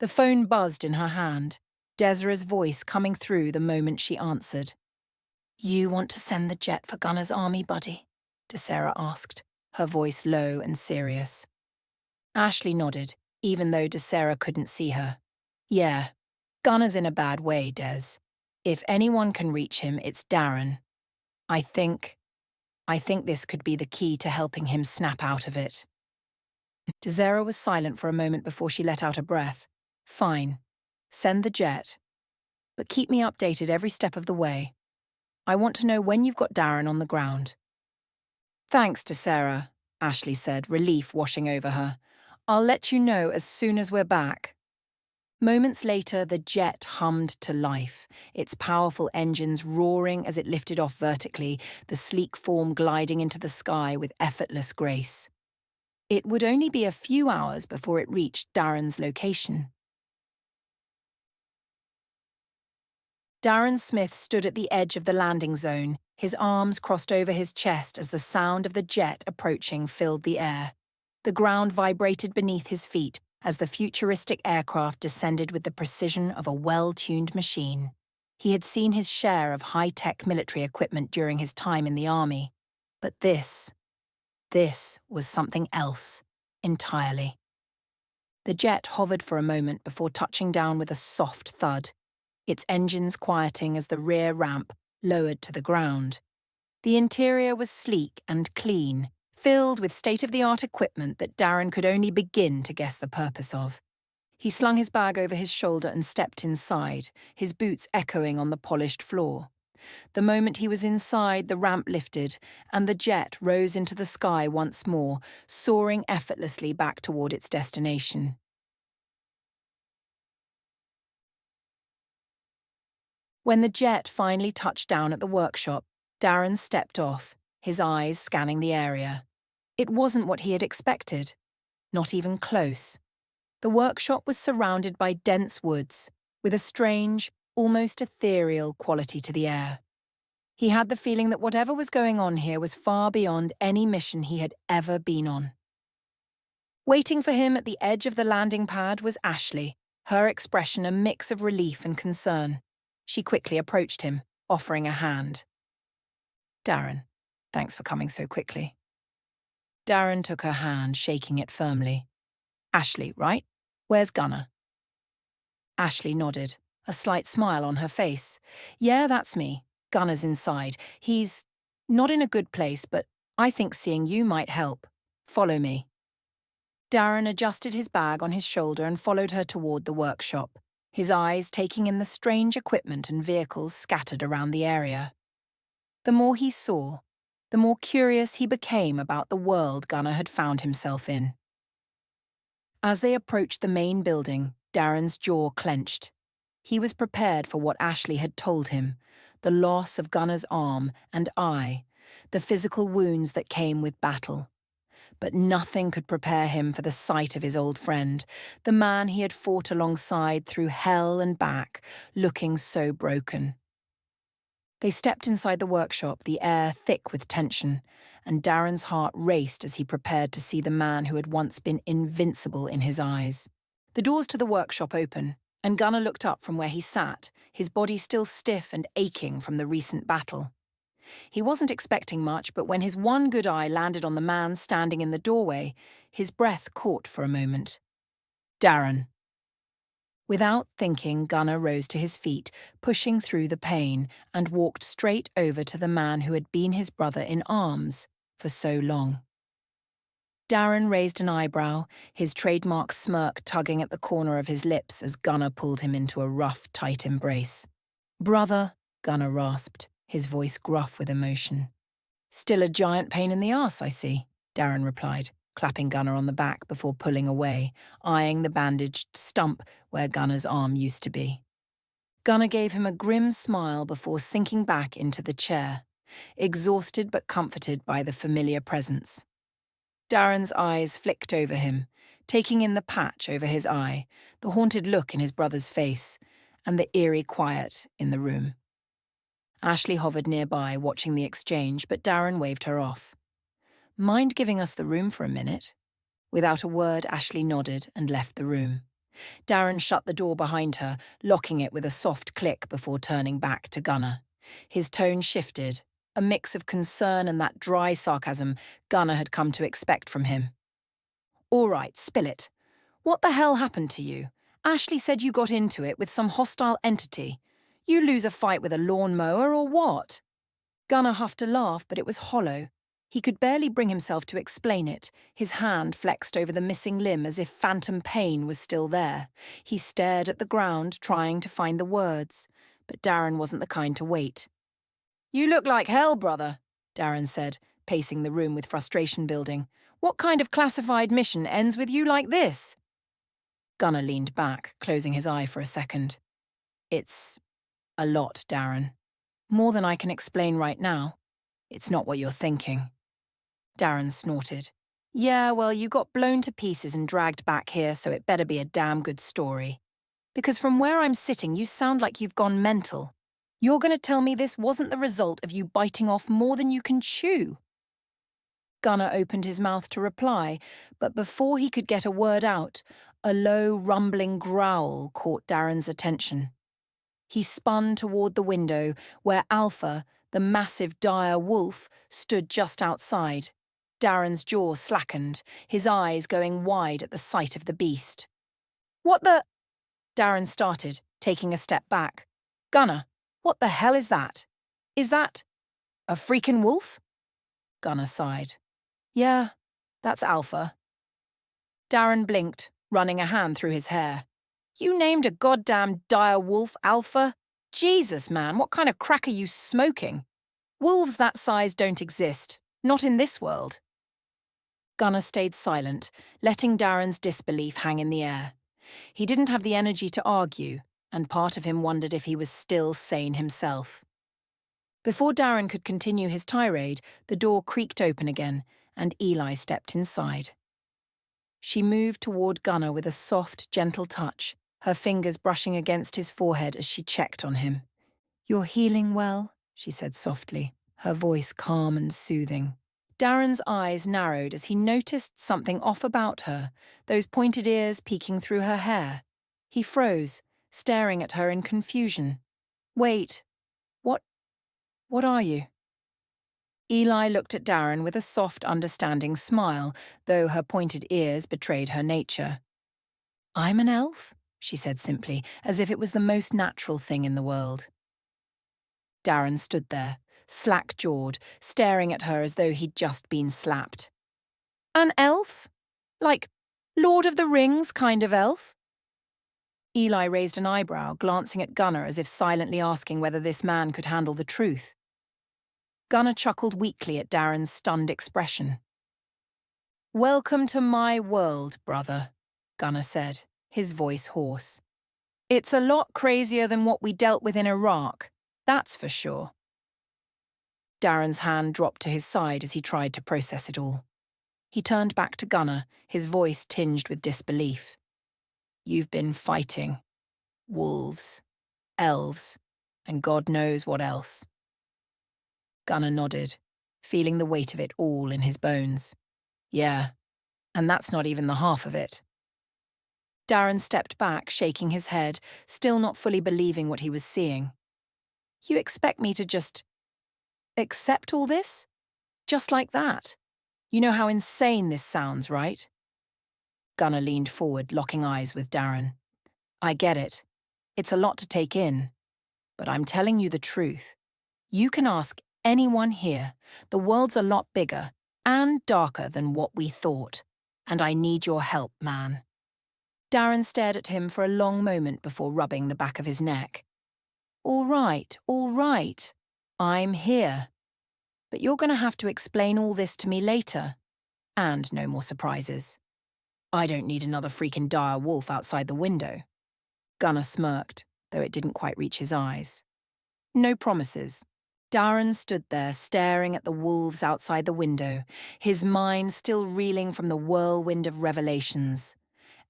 The phone buzzed in her hand, Desera's voice coming through the moment she answered. You want to send the jet for Gunner's army, buddy? Desera asked, her voice low and serious. Ashley nodded, even though Desera couldn't see her. Yeah, Gunner's in a bad way, Des. If anyone can reach him, it's Darren. I think this could be the key to helping him snap out of it. Desera was silent for a moment before she let out a breath. Fine. Send the jet. But keep me updated every step of the way. I want to know when you've got Darren on the ground. Thanks, Desera, Ashley said, relief washing over her. I'll let you know as soon as we're back. Moments later, the jet hummed to life, its powerful engines roaring as it lifted off vertically, the sleek form gliding into the sky with effortless grace. It would only be a few hours before it reached Darren's location. Darren Smith stood at the edge of the landing zone, his arms crossed over his chest as the sound of the jet approaching filled the air. The ground vibrated beneath his feet as the futuristic aircraft descended with the precision of a well-tuned machine. He had seen his share of high-tech military equipment during his time in the army. But this was something else, entirely. The jet hovered for a moment before touching down with a soft thud, its engines quieting as the rear ramp lowered to the ground. The interior was sleek and clean, filled with state-of-the-art equipment that Darren could only begin to guess the purpose of. He slung his bag over his shoulder and stepped inside, his boots echoing on the polished floor. The moment he was inside, the ramp lifted, and the jet rose into the sky once more, soaring effortlessly back toward its destination. When the jet finally touched down at the workshop, Darren stepped off, his eyes scanning the area. It wasn't what he had expected. Not even close. The workshop was surrounded by dense woods, with a strange, almost ethereal quality to the air. He had the feeling that whatever was going on here was far beyond any mission he had ever been on. Waiting for him at the edge of the landing pad was Ashley, her expression a mix of relief and concern. She quickly approached him, offering a hand. Darren, thanks for coming so quickly. Darren took her hand, shaking it firmly. Ashley, right? Where's Gunner? Ashley nodded, a slight smile on her face. Yeah, that's me. Gunner's inside. He's not in a good place, but I think seeing you might help. Follow me. Darren adjusted his bag on his shoulder and followed her toward the workshop, his eyes taking in the strange equipment and vehicles scattered around the area. The more he saw, the more curious he became about the world Gunner had found himself in. As they approached the main building, Darren's jaw clenched. He was prepared for what Ashley had told him, the loss of Gunner's arm and eye, the physical wounds that came with battle. But nothing could prepare him for the sight of his old friend, the man he had fought alongside through hell and back, looking so broken. They stepped inside the workshop, the air thick with tension, and Darren's heart raced as he prepared to see the man who had once been invincible in his eyes. The doors to the workshop opened, and Gunner looked up from where he sat, his body still stiff and aching from the recent battle. He wasn't expecting much, but when his one good eye landed on the man standing in the doorway, his breath caught for a moment. Darren. Without thinking, Gunnar rose to his feet, pushing through the pain, and walked straight over to the man who had been his brother in arms for so long. Darren raised an eyebrow, his trademark smirk tugging at the corner of his lips as Gunnar pulled him into a rough, tight embrace. "Brother," Gunnar rasped, his voice gruff with emotion. "Still a giant pain in the arse, I see," Darren replied, clapping Gunnar on the back before pulling away, eyeing the bandaged stump where Gunnar's arm used to be. Gunnar gave him a grim smile before sinking back into the chair, exhausted but comforted by the familiar presence. Darren's eyes flicked over him, taking in the patch over his eye, the haunted look in his brother's face, and the eerie quiet in the room. Ashley hovered nearby, watching the exchange, but Darren waved her off. "Mind giving us the room for a minute?" Without a word, Ashley nodded and left the room. Darren shut the door behind her, locking it with a soft click before turning back to Gunnar. His tone shifted, a mix of concern and that dry sarcasm Gunnar had come to expect from him. "All right, spill it. What the hell happened to you? Ashley said you got into it with some hostile entity. You lose a fight with a lawnmower or what?" Gunnar huffed a laugh, but it was hollow. He could barely bring himself to explain it, his hand flexed over the missing limb as if phantom pain was still there. He stared at the ground, trying to find the words, but Darren wasn't the kind to wait. "You look like hell, brother," Darren said, pacing the room with frustration building. "What kind of classified mission ends with you like this?" Gunnar leaned back, closing his eye for a second. "It's a lot, Darren. More than I can explain right now. It's not what you're thinking." Darren snorted. "Yeah, well, you got blown to pieces and dragged back here, so it better be a damn good story. Because from where I'm sitting, you sound like you've gone mental. You're going to tell me this wasn't the result of you biting off more than you can chew?" Gunnar opened his mouth to reply, but before he could get a word out, a low, rumbling growl caught Darren's attention. He spun toward the window, where Alpha, the massive dire wolf, stood just outside. Darren's jaw slackened, his eyes going wide at the sight of the beast. "What the—" Darren started, taking a step back. "Gunnar, what the hell is that? Is that a freaking wolf?" Gunnar sighed. "Yeah, that's Alpha." Darren blinked, running a hand through his hair. "You named a goddamn dire wolf Alpha? Jesus, man, what kind of crack are you smoking? Wolves that size don't exist, not in this world." Gunnar stayed silent, letting Darren's disbelief hang in the air. He didn't have the energy to argue, and part of him wondered if he was still sane himself. Before Darren could continue his tirade, the door creaked open again, and Eli stepped inside. She moved toward Gunnar with a soft, gentle touch, her fingers brushing against his forehead as she checked on him. "You're healing well," she said softly, her voice calm and soothing. Darren's eyes narrowed as he noticed something off about her, those pointed ears peeking through her hair. He froze, staring at her in confusion. "Wait, what are you?" Eli looked at Darren with a soft, understanding smile, though her pointed ears betrayed her nature. "I'm an elf," she said simply, as if it was the most natural thing in the world. Darren stood there, slack-jawed, staring at her as though he'd just been slapped. "An elf? Like Lord of the Rings kind of elf?" Eli raised an eyebrow, glancing at Gunnar as if silently asking whether this man could handle the truth. Gunnar chuckled weakly at Darren's stunned expression. "Welcome to my world, brother," Gunnar said, his voice hoarse. "It's a lot crazier than what we dealt with in Iraq, that's for sure." Darren's hand dropped to his side as he tried to process it all. He turned back to Gunnar, his voice tinged with disbelief. "You've been fighting wolves, elves, and God knows what else." Gunnar nodded, feeling the weight of it all in his bones. "Yeah, and that's not even the half of it." Darren stepped back, shaking his head, still not fully believing what he was seeing. "You expect me to just accept all this? Just like that? You know how insane this sounds, right?" Gunnar leaned forward, locking eyes with Darren. I get it. It's a lot to take in, but I'm telling you the truth. You can ask anyone here. The world's a lot bigger and darker than what we thought, and I need your help, man. Darren stared at him for a long moment before rubbing the back of his neck. All right, all right. I'm here. But you're going to have to explain all this to me later. And no more surprises. I don't need another freaking dire wolf outside the window. Gunnar smirked, though it didn't quite reach his eyes. No promises. Darren stood there staring at the wolves outside the window, his mind still reeling from the whirlwind of revelations.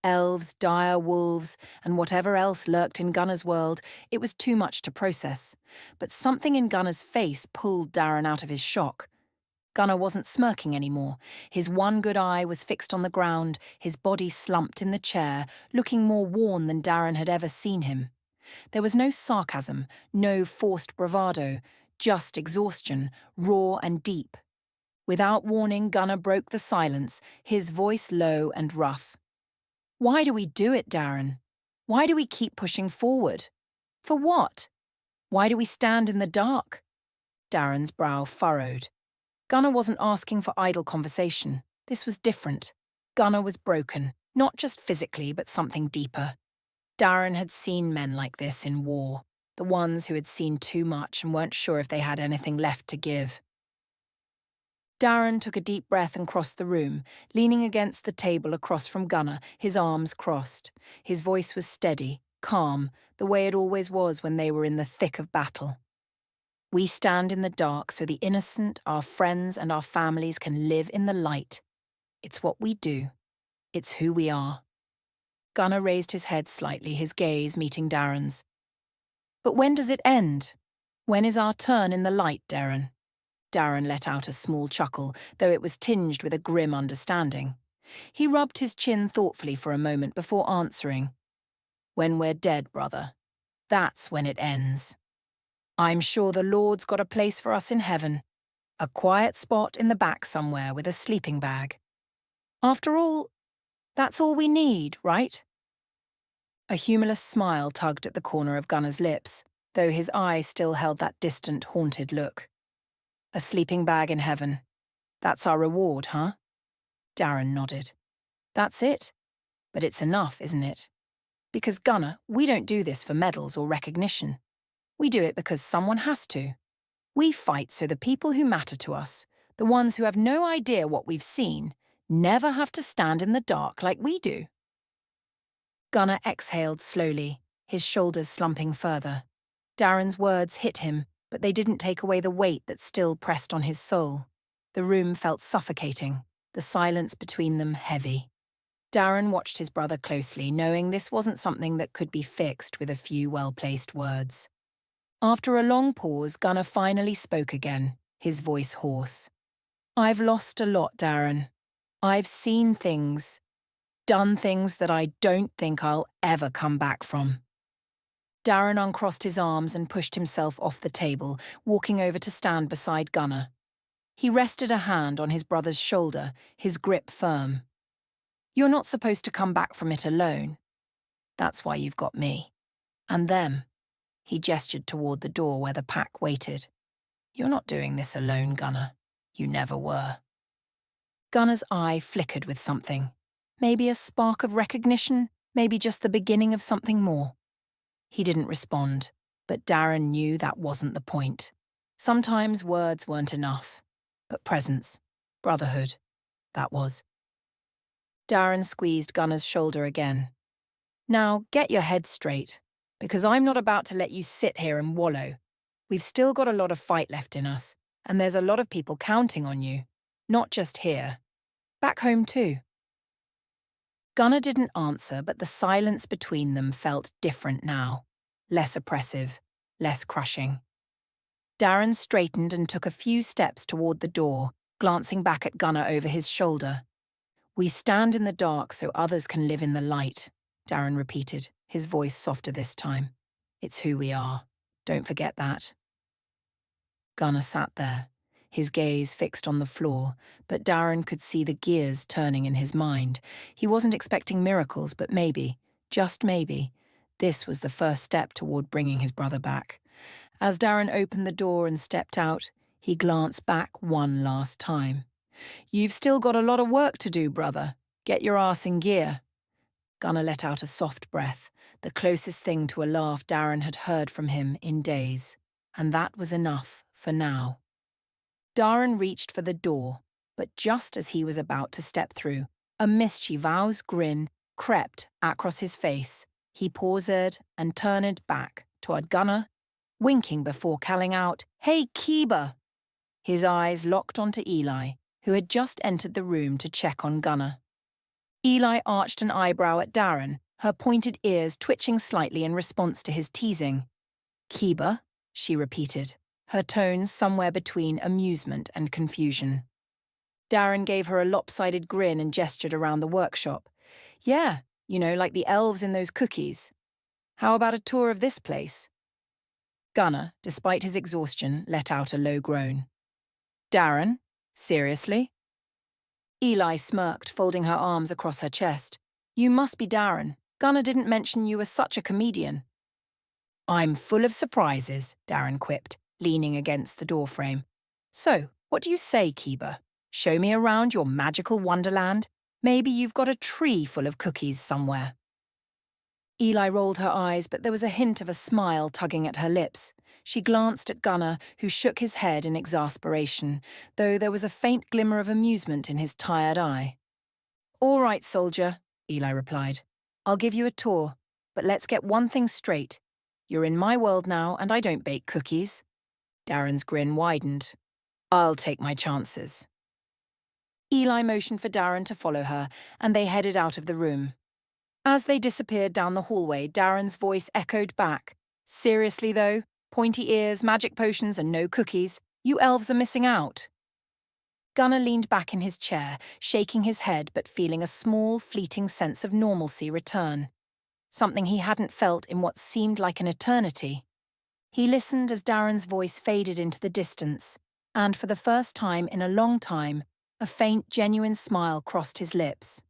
Elves, dire wolves, and whatever else lurked in Gunnar's world, it was too much to process. But something in Gunnar's face pulled Darren out of his shock. Gunnar wasn't smirking anymore. His one good eye was fixed on the ground, his body slumped in the chair, looking more worn than Darren had ever seen him. There was no sarcasm, no forced bravado, just exhaustion, raw and deep. Without warning, Gunnar broke the silence, his voice low and rough. Why do we do it, Darren? Why do we keep pushing forward? For what? Why do we stand in the dark? Darren's brow furrowed. Gunnar wasn't asking for idle conversation. This was different. Gunnar was broken, not just physically, but something deeper. Darren had seen men like this in war, the ones who had seen too much and weren't sure if they had anything left to give. Darren took a deep breath and crossed the room, leaning against the table across from Gunnar, his arms crossed. His voice was steady, calm, the way it always was when they were in the thick of battle. We stand in the dark so the innocent, our friends and our families can live in the light. It's what we do. It's who we are. Gunnar raised his head slightly, his gaze meeting Darren's. But when does it end? When is our turn in the light, Darren? Darren let out a small chuckle, though it was tinged with a grim understanding. He rubbed his chin thoughtfully for a moment before answering. When we're dead, brother. That's when it ends. I'm sure the Lord's got a place for us in heaven. A quiet spot in the back somewhere with a sleeping bag. After all, that's all we need, right? A humorless smile tugged at the corner of Gunnar's lips, though his eye still held that distant, haunted look. A sleeping bag in heaven. That's our reward, huh? Darren nodded. That's it. But it's enough, isn't it? Because, Gunnar, we don't do this for medals or recognition. We do it because someone has to. We fight so the people who matter to us, the ones who have no idea what we've seen, never have to stand in the dark like we do. Gunnar exhaled slowly, his shoulders slumping further. Darren's words hit him, but they didn't take away the weight that still pressed on his soul. The room felt suffocating, the silence between them heavy. Darren watched his brother closely, knowing this wasn't something that could be fixed with a few well-placed words. After a long pause, Gunnar finally spoke again, his voice hoarse. I've lost a lot, Darren. I've seen things, done things that I don't think I'll ever come back from. Darren uncrossed his arms and pushed himself off the table, walking over to stand beside Gunnar. He rested a hand on his brother's shoulder, his grip firm. You're not supposed to come back from it alone. That's why you've got me. And them. He gestured toward the door where the pack waited. You're not doing this alone, Gunnar. You never were. Gunnar's eye flickered with something. Maybe a spark of recognition, maybe just the beginning of something more. He didn't respond, but Darren knew that wasn't the point. Sometimes words weren't enough, but presence, brotherhood, that was. Darren squeezed Gunnar's shoulder again. Now, get your head straight, because I'm not about to let you sit here and wallow. We've still got a lot of fight left in us, and there's a lot of people counting on you. Not just here. Back home too. Gunnar didn't answer, but the silence between them felt different now. Less oppressive, less crushing. Darren straightened and took a few steps toward the door, glancing back at Gunnar over his shoulder. We stand in the dark so others can live in the light, Darren repeated, his voice softer this time. It's who we are. Don't forget that. Gunnar sat there, his gaze fixed on the floor, but Darren could see the gears turning in his mind. He wasn't expecting miracles, but maybe, just maybe, This was the first step toward bringing his brother back. As Darren opened the door and stepped out, he glanced back one last time. "You've still got a lot of work to do, brother. Get your ass in gear." Gunnar let out a soft breath, the closest thing to a laugh Darren had heard from him in days. And that was enough for now. Darren reached for the door, but just as he was about to step through, a mischievous grin crept across his face. He paused and turned back toward Gunnar, winking before calling out, "Hey, Kiba!" His eyes locked onto Eli, who had just entered the room to check on Gunnar. Eli arched an eyebrow at Darren, her pointed ears twitching slightly in response to his teasing. "Kiba," she repeated, her tones somewhere between amusement and confusion. Darren gave her a lopsided grin and gestured around the workshop. "Yeah, like the elves in those cookies. How about a tour of this place?" Gunnar, despite his exhaustion, let out a low groan. "Darren? Seriously?" Eli smirked, folding her arms across her chest. "You must be Darren. Gunnar didn't mention you were such a comedian." "I'm full of surprises," Darren quipped, leaning against the doorframe. "So, what do you say, Kiba? Show me around your magical wonderland? Maybe you've got a tree full of cookies somewhere." Eli rolled her eyes, but there was a hint of a smile tugging at her lips. She glanced at Gunnar, who shook his head in exasperation, though there was a faint glimmer of amusement in his tired eye. "All right, soldier," Eli replied. "I'll give you a tour, but let's get one thing straight. You're in my world now, and I don't bake cookies." Darren's grin widened. "I'll take my chances." Eli motioned for Darren to follow her, and they headed out of the room. As they disappeared down the hallway, Darren's voice echoed back. "Seriously, though? Pointy ears, magic potions, and no cookies? You elves are missing out." Gunnar leaned back in his chair, shaking his head but feeling a small, fleeting sense of normalcy return. Something he hadn't felt in what seemed like an eternity. He listened as Darren's voice faded into the distance, and for the first time in a long time, a faint, genuine smile crossed his lips.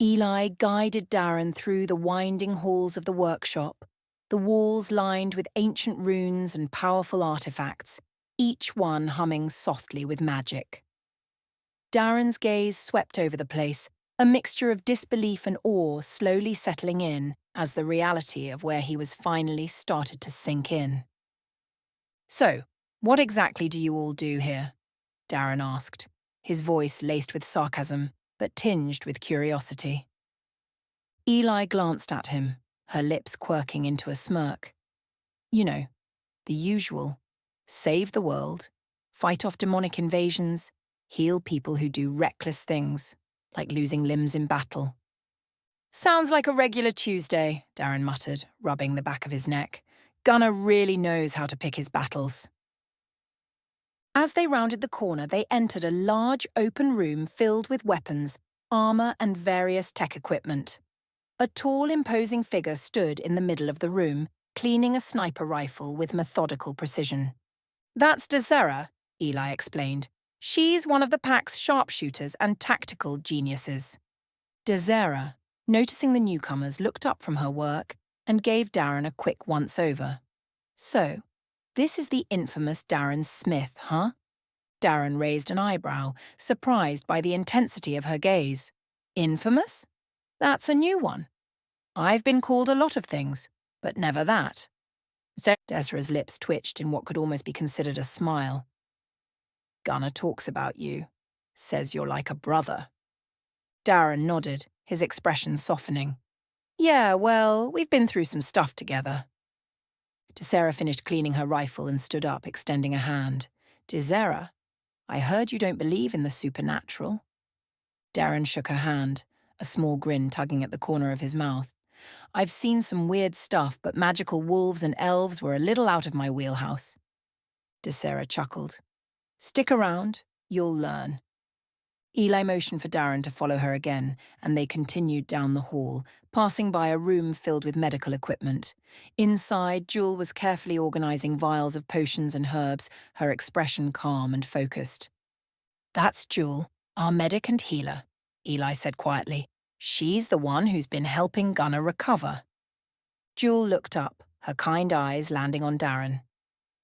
Eli guided Darren through the winding halls of the workshop, the walls lined with ancient runes and powerful artifacts, each one humming softly with magic. Darren's gaze swept over the place, a mixture of disbelief and awe slowly settling in as the reality of where he was finally started to sink in. "So, what exactly do you all do here?" Darren asked, his voice laced with sarcasm, but tinged with curiosity. Eli glanced at him, her lips quirking into a smirk. "You know, the usual. Save the world, fight off demonic invasions, heal people who do reckless things, like losing limbs in battle." "Sounds like a regular Tuesday," Darren muttered, rubbing the back of his neck. "Gunnar really knows how to pick his battles." As they rounded the corner, they entered a large, open room filled with weapons, armor, and various tech equipment. A tall, imposing figure stood in the middle of the room, cleaning a sniper rifle with methodical precision. "That's Desera," Eli explained. "She's one of the pack's sharpshooters and tactical geniuses." Desera, noticing the newcomers, looked up from her work and gave Darren a quick once-over. "So, this is the infamous Darren Smith, huh?" Darren raised an eyebrow, surprised by the intensity of her gaze. "Infamous? That's a new one. I've been called a lot of things, but never that." Desra's lips twitched in what could almost be considered a smile. "Gunnar talks about you. Says you're like a brother." Darren nodded, his expression softening. "Yeah, well, we've been through some stuff together." Desera finished cleaning her rifle and stood up, extending a hand. "Desera, I heard you don't believe in the supernatural." Darren shook her hand, a small grin tugging at the corner of his mouth. "I've seen some weird stuff, but magical wolves and elves were a little out of my wheelhouse." Desera chuckled. "Stick around, you'll learn." Eli motioned for Darren to follow her again, and they continued down the hall, passing by a room filled with medical equipment. Inside, Jewel was carefully organizing vials of potions and herbs, her expression calm and focused. "That's Jewel, our medic and healer," Eli said quietly. "She's the one who's been helping Gunnar recover." Jewel looked up, her kind eyes landing on Darren.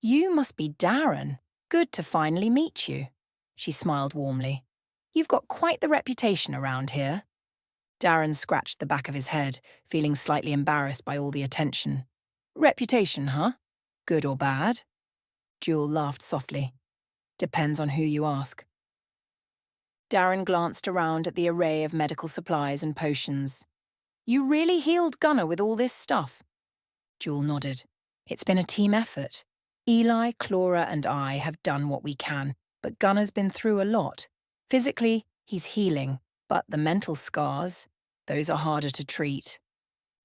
You must be Darren. Good to finally meet you. She smiled warmly. You've got quite the reputation around here. Darren scratched the back of his head, feeling slightly embarrassed by all the attention. Reputation, huh? Good or bad? Jewel laughed softly. Depends on who you ask. Darren glanced around at the array of medical supplies and potions. You really healed Gunnar with all this stuff? Jewel nodded. It's been a team effort. Eli, Clara, and I have done what we can, but Gunnar's been through a lot. Physically, he's healing, but the mental scars, those are harder to treat.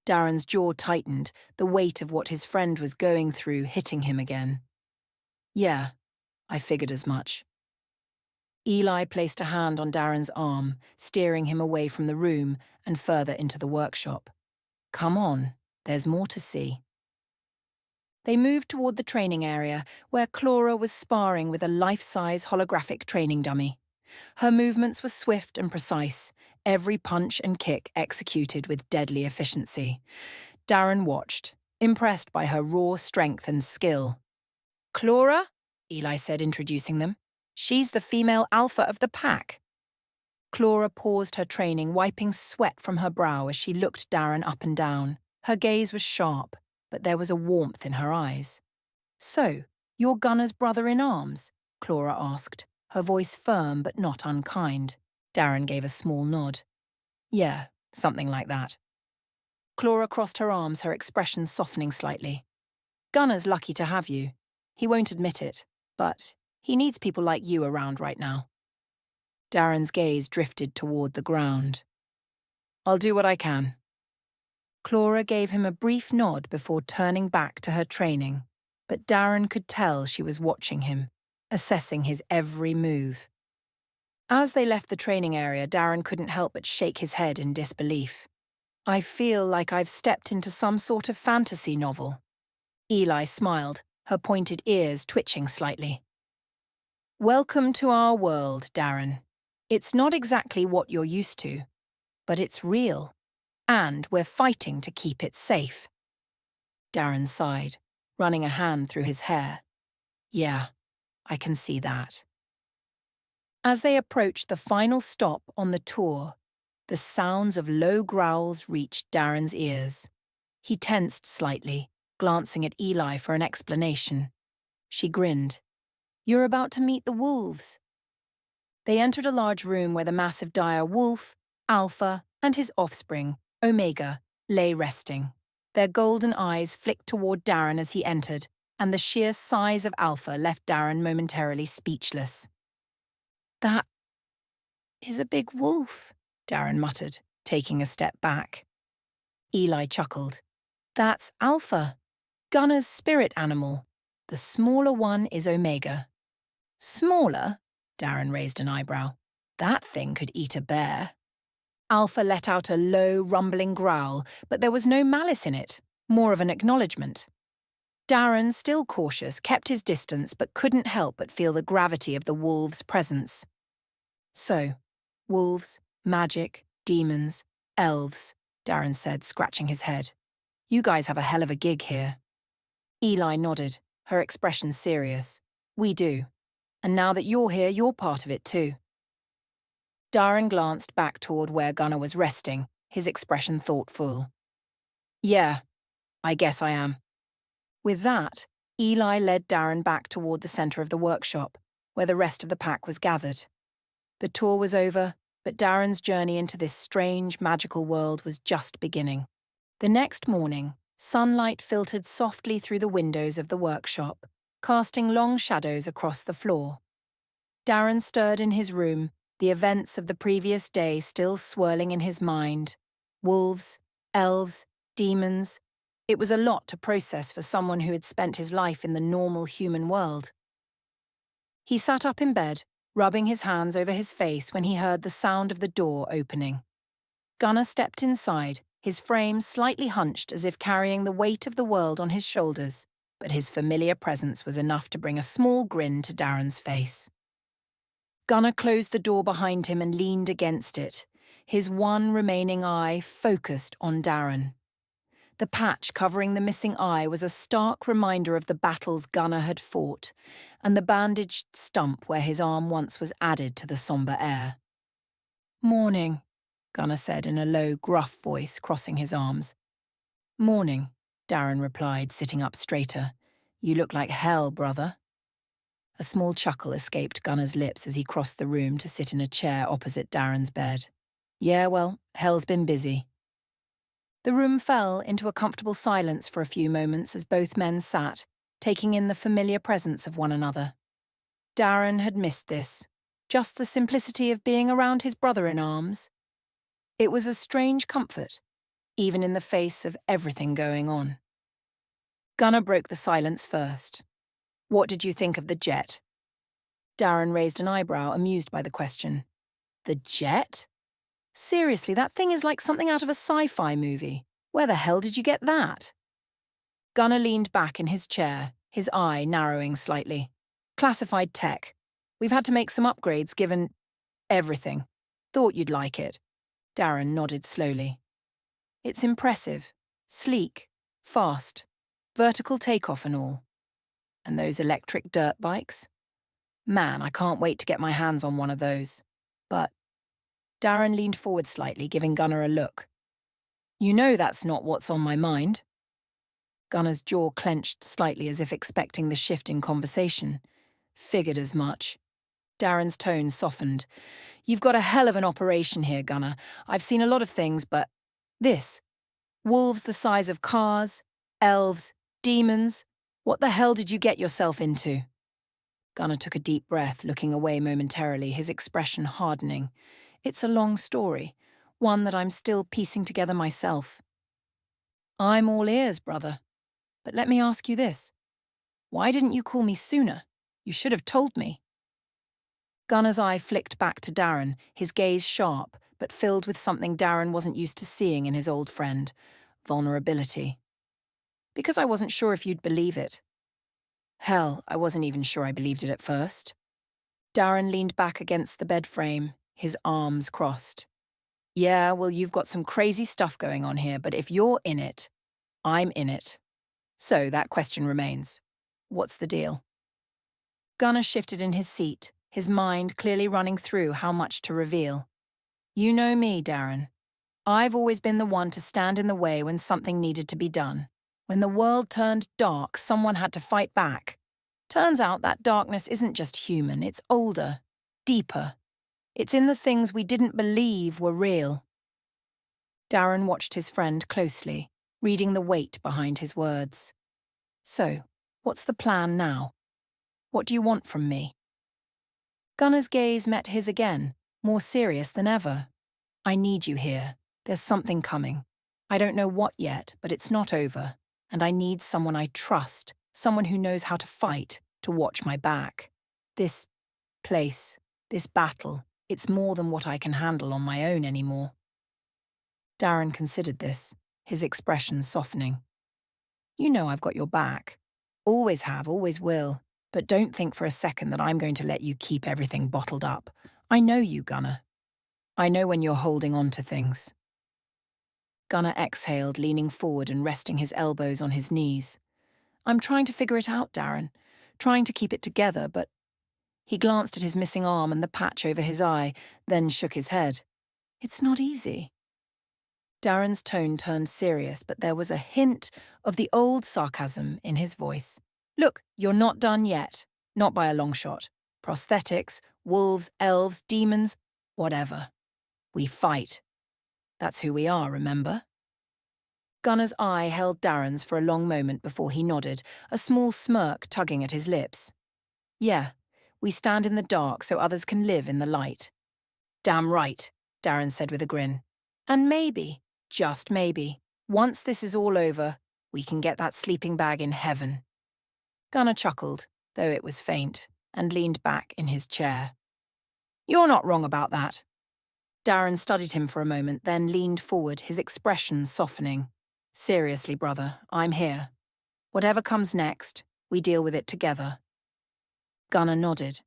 Darren's jaw tightened, the weight of what his friend was going through hitting him again. Yeah, I figured as much. Eli placed a hand on Darren's arm, steering him away from the room and further into the workshop. Come on, there's more to see. They moved toward the training area, where Clara was sparring with a life-size holographic training dummy. Her movements were swift and precise, every punch and kick executed with deadly efficiency. Darren watched, impressed by her raw strength and skill. Clara, Eli said, introducing them. She's the female alpha of the pack. Clara paused her training, wiping sweat from her brow as she looked Darren up and down. Her gaze was sharp, but there was a warmth in her eyes. So, you're Gunnar's brother-in-arms? Clara asked, her voice firm but not unkind. Darren gave a small nod. Yeah, something like that. Clara crossed her arms, her expression softening slightly. Gunnar's lucky to have you. He won't admit it, but he needs people like you around right now. Darren's gaze drifted toward the ground. I'll do what I can. Clara gave him a brief nod before turning back to her training, but Darren could tell she was watching him, assessing his every move. As they left the training area, Darren couldn't help but shake his head in disbelief. I feel like I've stepped into some sort of fantasy novel. Eli smiled, her pointed ears twitching slightly. Welcome to our world, Darren. It's not exactly what you're used to, but it's real, and we're fighting to keep it safe. Darren sighed, running a hand through his hair. Yeah, I can see that. As they approached the final stop on the tour, the sounds of low growls reached Darren's ears. He tensed slightly, glancing at Eli for an explanation. She grinned. You're about to meet the wolves. They entered a large room where the massive dire Wolf, Alpha, and his offspring, Omega, lay resting. Their golden eyes flicked toward Darren as he entered, and the sheer size of Alpha left Darren momentarily speechless. That is a big wolf, Darren muttered, taking a step back. Eli chuckled. That's Alpha, Gunnar's spirit animal. The smaller one is Omega. Smaller? Darren raised an eyebrow. That thing could eat a bear. Alpha let out a low, rumbling growl, but there was no malice in it, more of an acknowledgement. Darren, still cautious, kept his distance but couldn't help but feel the gravity of the wolves' presence. So, wolves, magic, demons, elves, Darren said, scratching his head. You guys have a hell of a gig here. Eli nodded, her expression serious. We do. And now that you're here, you're part of it too. Darren glanced back toward where Gunnar was resting, his expression thoughtful. Yeah, I guess I am. With that, Eli led Darren back toward the center of the workshop, where the rest of the pack was gathered. The tour was over, but Darren's journey into this strange, magical world was just beginning. The next morning, sunlight filtered softly through the windows of the workshop, casting long shadows across the floor. Darren stirred in his room, the events of the previous day still swirling in his mind. Wolves, elves, demons. It was a lot to process for someone who had spent his life in the normal human world. He sat up in bed, rubbing his hands over his face when he heard the sound of the door opening. Gunnar stepped inside, his frame slightly hunched as if carrying the weight of the world on his shoulders, but his familiar presence was enough to bring a small grin to Darren's face. Gunnar closed the door behind him and leaned against it, his one remaining eye focused on Darren. The patch covering the missing eye was a stark reminder of the battles Gunnar had fought, and the bandaged stump where his arm once was added to the sombre air. "Morning," Gunnar said in a low, gruff voice, crossing his arms. "Morning," Darren replied, sitting up straighter. "You look like hell, brother." A small chuckle escaped Gunnar's lips as he crossed the room to sit in a chair opposite Darren's bed. "Yeah, well, hell's been busy." The room fell into a comfortable silence for a few moments as both men sat, taking in the familiar presence of one another. Darren had missed this, just the simplicity of being around his brother in arms. It was a strange comfort, even in the face of everything going on. Gunnar broke the silence first. "What did you think of the jet?" Darren raised an eyebrow, amused by the question. "The jet? Seriously, that thing is like something out of a sci-fi movie. Where the hell did you get that?" Gunnar leaned back in his chair, his eye narrowing slightly. "Classified tech. We've had to make some upgrades given everything. Thought you'd like it." Darren nodded slowly. "It's impressive. Sleek. Fast. Vertical takeoff and all. And those electric dirt bikes? Man, I can't wait to get my hands on one of those. But..." Darren leaned forward slightly, giving Gunnar a look. "You know that's not what's on my mind." Gunnar's jaw clenched slightly as if expecting the shift in conversation. "Figured as much." Darren's tone softened. "You've got a hell of an operation here, Gunnar. I've seen a lot of things, but this. Wolves the size of cars, elves, demons. What the hell did you get yourself into?" Gunnar took a deep breath, looking away momentarily, his expression hardening. "It's a long story, one that I'm still piecing together myself." "I'm all ears, brother. But let me ask you this. Why didn't you call me sooner? You should have told me." Gunnar's eye flicked back to Darren, his gaze sharp, but filled with something Darren wasn't used to seeing in his old friend: vulnerability. "Because I wasn't sure if you'd believe it." Hell, I wasn't even sure I believed it at first. Darren leaned back against the bed frame, his arms crossed. "Yeah, well, you've got some crazy stuff going on here, but if you're in it, I'm in it. So that question remains. What's the deal?" Gunnar shifted in his seat, his mind clearly running through how much to reveal. "You know me, Darren. I've always been the one to stand in the way when something needed to be done. When the world turned dark, someone had to fight back. Turns out that darkness isn't just human, it's older, deeper. It's in the things we didn't believe were real." Darren watched his friend closely, reading the weight behind his words. "So, what's the plan now? What do you want from me?" Gunnar's gaze met his again, more serious than ever. "I need you here. There's something coming. I don't know what yet, but it's not over. And I need someone I trust, someone who knows how to fight, to watch my back. This place, this battle, it's more than what I can handle on my own anymore." Darren considered this, his expression softening. "You know I've got your back. Always have, always will. But don't think for a second that I'm going to let you keep everything bottled up. I know you, Gunnar. I know when you're holding on to things." Gunnar exhaled, leaning forward and resting his elbows on his knees. "I'm trying to figure it out, Darren. Trying to keep it together, but..." He glanced at his missing arm and the patch over his eye, then shook his head. "It's not easy." Darren's tone turned serious, but there was a hint of the old sarcasm in his voice. "Look, you're not done yet. Not by a long shot. Prosthetics, wolves, elves, demons, whatever. We fight. That's who we are, remember?" Gunnar's eye held Darren's for a long moment before he nodded, a small smirk tugging at his lips. "Yeah, we stand in the dark so others can live in the light." "Damn right," Darren said with a grin. "And maybe, just maybe, once this is all over, we can get that sleeping bag in heaven." Gunnar chuckled, though it was faint, and leaned back in his chair. "You're not wrong about that." Darren studied him for a moment, then leaned forward, his expression softening. "Seriously, brother, I'm here. Whatever comes next, we deal with it together." Gunnar nodded,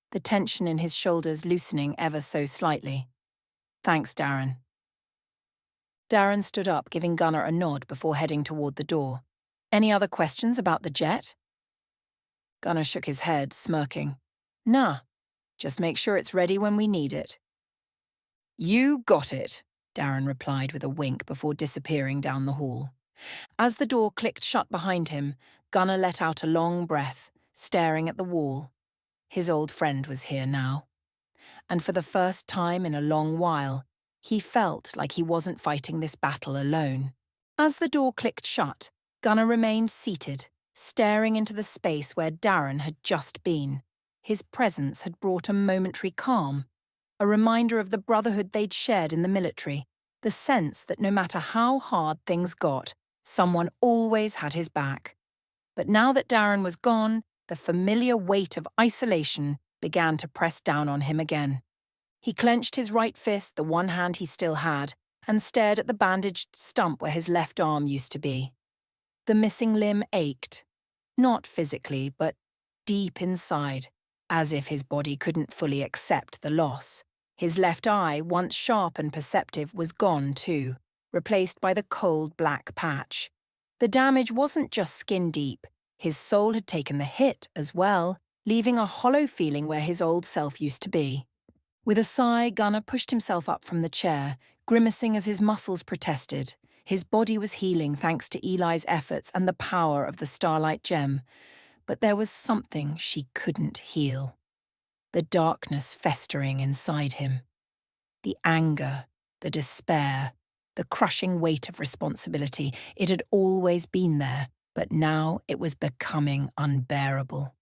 the tension in his shoulders loosening ever so slightly. "Thanks, Darren." Darren stood up, giving Gunnar a nod before heading toward the door. Any other questions about the jet? Gunnar shook his head, smirking. Nah, just make sure it's ready when we need it. You got it, Darren replied with a wink before disappearing down the hall. As the door clicked shut behind him, Gunnar let out a long breath, staring at the wall. His old friend was here now. And for the first time in a long while, he felt like he wasn't fighting this battle alone. As the door clicked shut, Gunnar remained seated, staring into the space where Darren had just been. His presence had brought a momentary calm, a reminder of the brotherhood they'd shared in the military, the sense that no matter how hard things got, someone always had his back. But now that Darren was gone, the familiar weight of isolation began to press down on him again. He clenched his right fist, the one hand he still had, and stared at the bandaged stump where his left arm used to be. The missing limb ached, not physically, but deep inside, as if his body couldn't fully accept the loss. His left eye, once sharp and perceptive, was gone too, replaced by the cold black patch. The damage wasn't just skin deep. His soul had taken the hit as well, leaving a hollow feeling where his old self used to be. With a sigh, Gunnar pushed himself up from the chair, grimacing as his muscles protested. His body was healing thanks to Eli's efforts and the power of the Starlight Gem. But there was something she couldn't heal. The darkness festering inside him. The anger, the despair, the crushing weight of responsibility. It had always been there, but now it was becoming unbearable.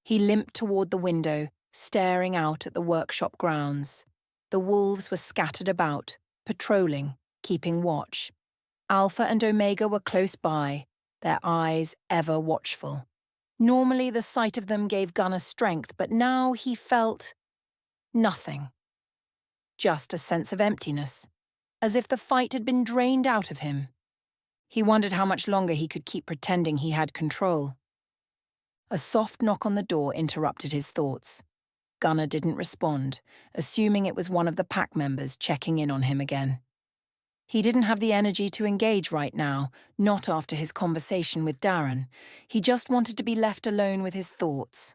He limped toward the window, staring out at the workshop grounds. The wolves were scattered about, patrolling, keeping watch. Alpha and Omega were close by, their eyes ever watchful. Normally the sight of them gave Gunnar strength, but now he felt nothing. Just a sense of emptiness, as if the fight had been drained out of him. He wondered how much longer he could keep pretending he had control. A soft knock on the door interrupted his thoughts. Gunnar didn't respond, assuming it was one of the pack members checking in on him again. He didn't have the energy to engage right now, not after his conversation with Darren. He just wanted to be left alone with his thoughts.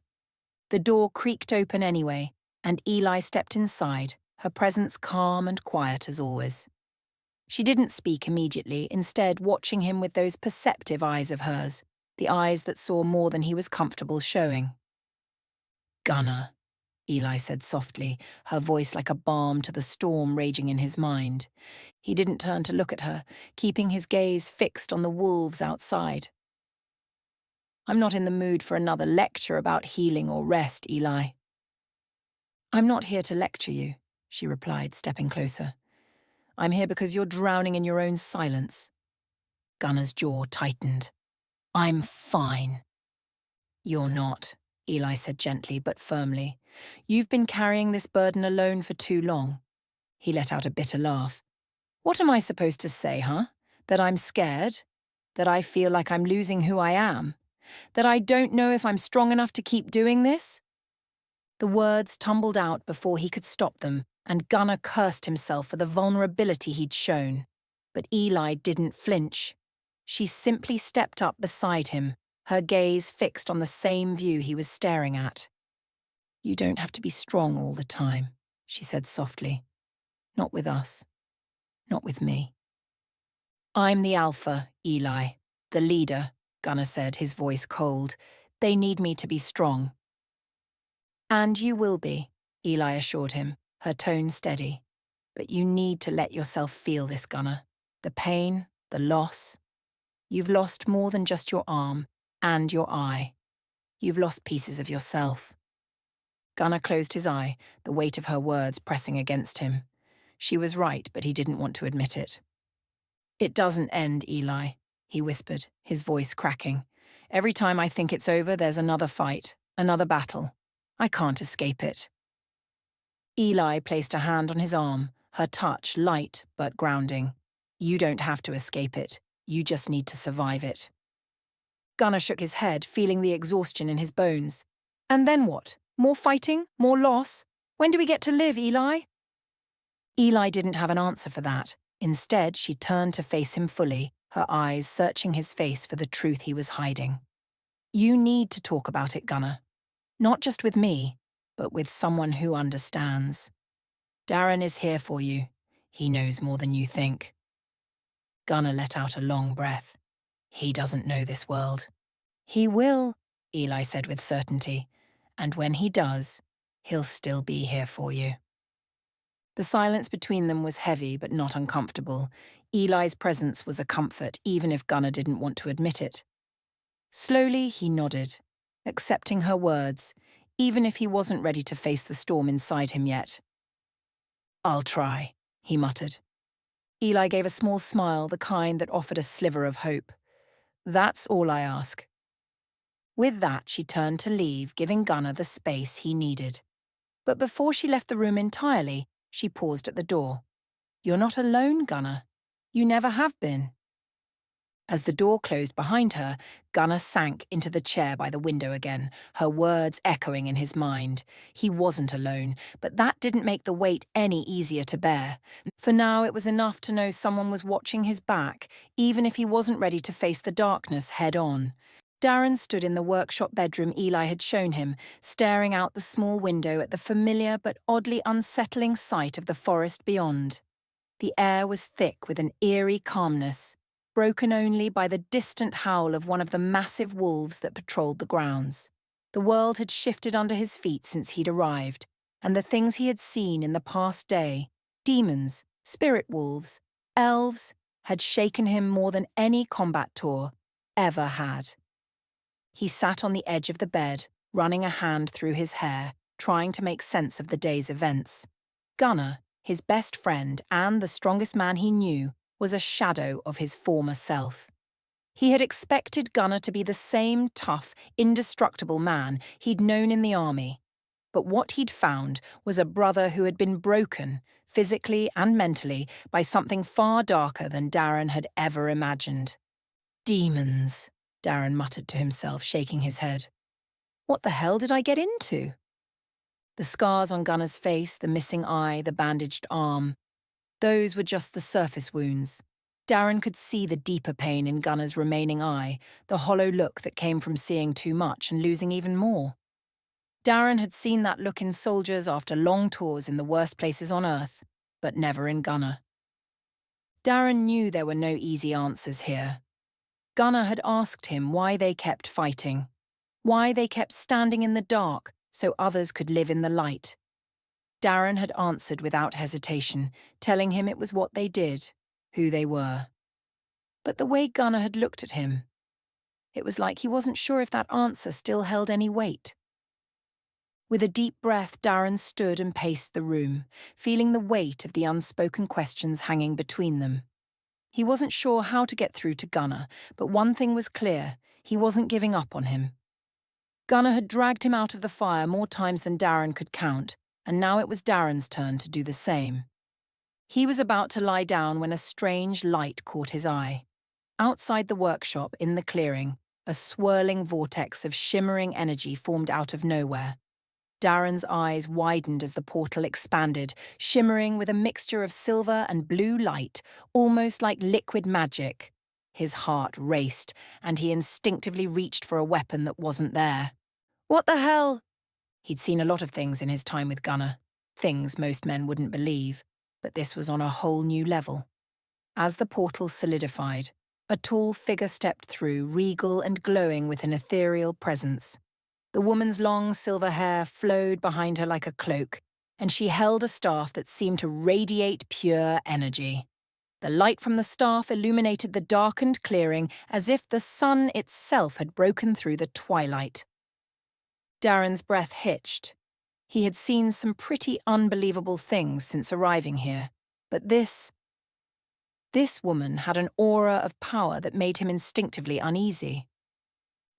The door creaked open anyway, and Eli stepped inside, her presence calm and quiet as always. She didn't speak immediately, instead watching him with those perceptive eyes of hers, the eyes that saw more than he was comfortable showing. Gunnar, Eli said softly, her voice like a balm to the storm raging in his mind. He didn't turn to look at her, keeping his gaze fixed on the wolves outside. I'm not in the mood for another lecture about healing or rest, Eli. I'm not here to lecture you, she replied, stepping closer. I'm here because you're drowning in your own silence. Gunnar's jaw tightened. I'm fine. You're not, Eli said gently but firmly. You've been carrying this burden alone for too long. He let out a bitter laugh. What am I supposed to say, huh? That I'm scared? That I feel like I'm losing who I am? That I don't know if I'm strong enough to keep doing this? The words tumbled out before he could stop them, and Gunnar cursed himself for the vulnerability he'd shown. But Eli didn't flinch. She simply stepped up beside him, her gaze fixed on the same view he was staring at. You don't have to be strong all the time, she said softly. Not with us. Not with me. I'm the Alpha, Eli. The leader, Gunnar said, his voice cold. They need me to be strong. And you will be, Eli assured him, her tone steady. But you need to let yourself feel this, Gunnar. The pain, the loss. You've lost more than just your arm and your eye. You've lost pieces of yourself. Gunnar closed his eye, the weight of her words pressing against him. She was right, but he didn't want to admit it. It doesn't end, Eli, he whispered, his voice cracking. Every time I think it's over, there's another fight, another battle. I can't escape it. Eli placed a hand on his arm, her touch light but grounding. You don't have to escape it. You just need to survive it. Gunnar shook his head, feeling the exhaustion in his bones. And then what? More fighting? More loss? When do we get to live, Eli? Eli didn't have an answer for that, Instead, she turned to face him fully, her eyes searching his face for the truth he was hiding. You need to talk about it, Gunnar. Not just with me, but with someone who understands. Darren is here for you. He knows more than you think. Gunnar let out a long breath. He doesn't know this world. He will, Eli said with certainty. And when he does, he'll still be here for you. The silence between them was heavy but not uncomfortable. Eli's presence was a comfort, even if Gunnar didn't want to admit it. Slowly, he nodded, accepting her words, even if he wasn't ready to face the storm inside him yet. I'll try, he muttered. Eli gave a small smile, the kind that offered a sliver of hope. That's all I ask. With that, she turned to leave, giving Gunnar the space he needed. But before she left the room entirely, she paused at the door. You're not alone, Gunnar. You never have been. As the door closed behind her, Gunnar sank into the chair by the window again, her words echoing in his mind. He wasn't alone, but that didn't make the weight any easier to bear. For now, it was enough to know someone was watching his back, even if he wasn't ready to face the darkness head-on. Darren stood in the workshop bedroom Eli had shown him, staring out the small window at the familiar but oddly unsettling sight of the forest beyond. The air was thick with an eerie calmness, broken only by the distant howl of one of the massive wolves that patrolled the grounds. The world had shifted under his feet since he'd arrived, and the things he had seen in the past day, demons, spirit wolves, elves, had shaken him more than any combat tour ever had. He sat on the edge of the bed, running a hand through his hair, trying to make sense of the day's events. Gunnar, his best friend and the strongest man he knew, was a shadow of his former self. He had expected Gunnar to be the same tough, indestructible man he'd known in the army. But what he'd found was a brother who had been broken, physically and mentally, by something far darker than Darren had ever imagined. Demons, Darren muttered to himself, shaking his head. What the hell did I get into? The scars on Gunnar's face, the missing eye, the bandaged arm. Those were just the surface wounds. Darren could see the deeper pain in Gunnar's remaining eye, the hollow look that came from seeing too much and losing even more. Darren had seen that look in soldiers after long tours in the worst places on Earth, but never in Gunnar. Darren knew there were no easy answers here. Gunnar had asked him why they kept fighting, why they kept standing in the dark so others could live in the light. Darren had answered without hesitation, telling him it was what they did, who they were. But the way Gunnar had looked at him, it was like he wasn't sure if that answer still held any weight. With a deep breath, Darren stood and paced the room, feeling the weight of the unspoken questions hanging between them. He wasn't sure how to get through to Gunnar, but one thing was clear, he wasn't giving up on him. Gunnar had dragged him out of the fire more times than Darren could count, and now it was Darren's turn to do the same. He was about to lie down when a strange light caught his eye. Outside the workshop, in the clearing, a swirling vortex of shimmering energy formed out of nowhere. Darren's eyes widened as the portal expanded, shimmering with a mixture of silver and blue light, almost like liquid magic. His heart raced, and he instinctively reached for a weapon that wasn't there. What the hell? He'd seen a lot of things in his time with Gunnar, things most men wouldn't believe, but this was on a whole new level. As the portal solidified, a tall figure stepped through, regal and glowing with an ethereal presence. The woman's long silver hair flowed behind her like a cloak, and she held a staff that seemed to radiate pure energy. The light from the staff illuminated the darkened clearing as if the sun itself had broken through the twilight. Darren's breath hitched. He had seen some pretty unbelievable things since arriving here, but this woman had an aura of power that made him instinctively uneasy.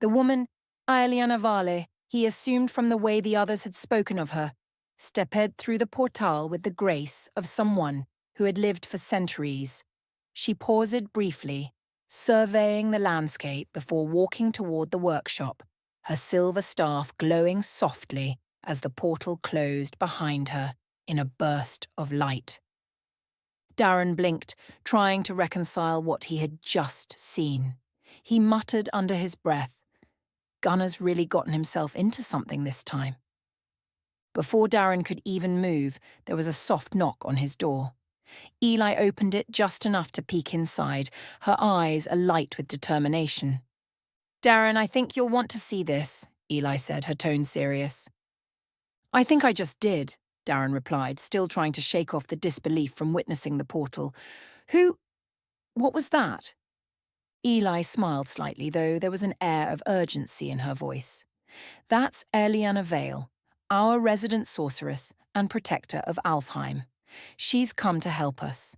The woman, Aeliana Vale, he assumed from the way the others had spoken of her, stepped through the portal with the grace of someone who had lived for centuries. She paused briefly, surveying the landscape before walking toward the workshop, her silver staff glowing softly as the portal closed behind her in a burst of light. Darren blinked, trying to reconcile what he had just seen. He muttered under his breath, Gunner's really gotten himself into something this time. Before Darren could even move, there was a soft knock on his door. Eli opened it just enough to peek inside, her eyes alight with determination. Darren, I think you'll want to see this, Eli said, her tone serious. I think I just did, Darren replied, still trying to shake off the disbelief from witnessing the portal. What was that? Eli smiled slightly, though there was an air of urgency in her voice. That's Eliana Vale, our resident sorceress and protector of Alfheim. She's come to help us.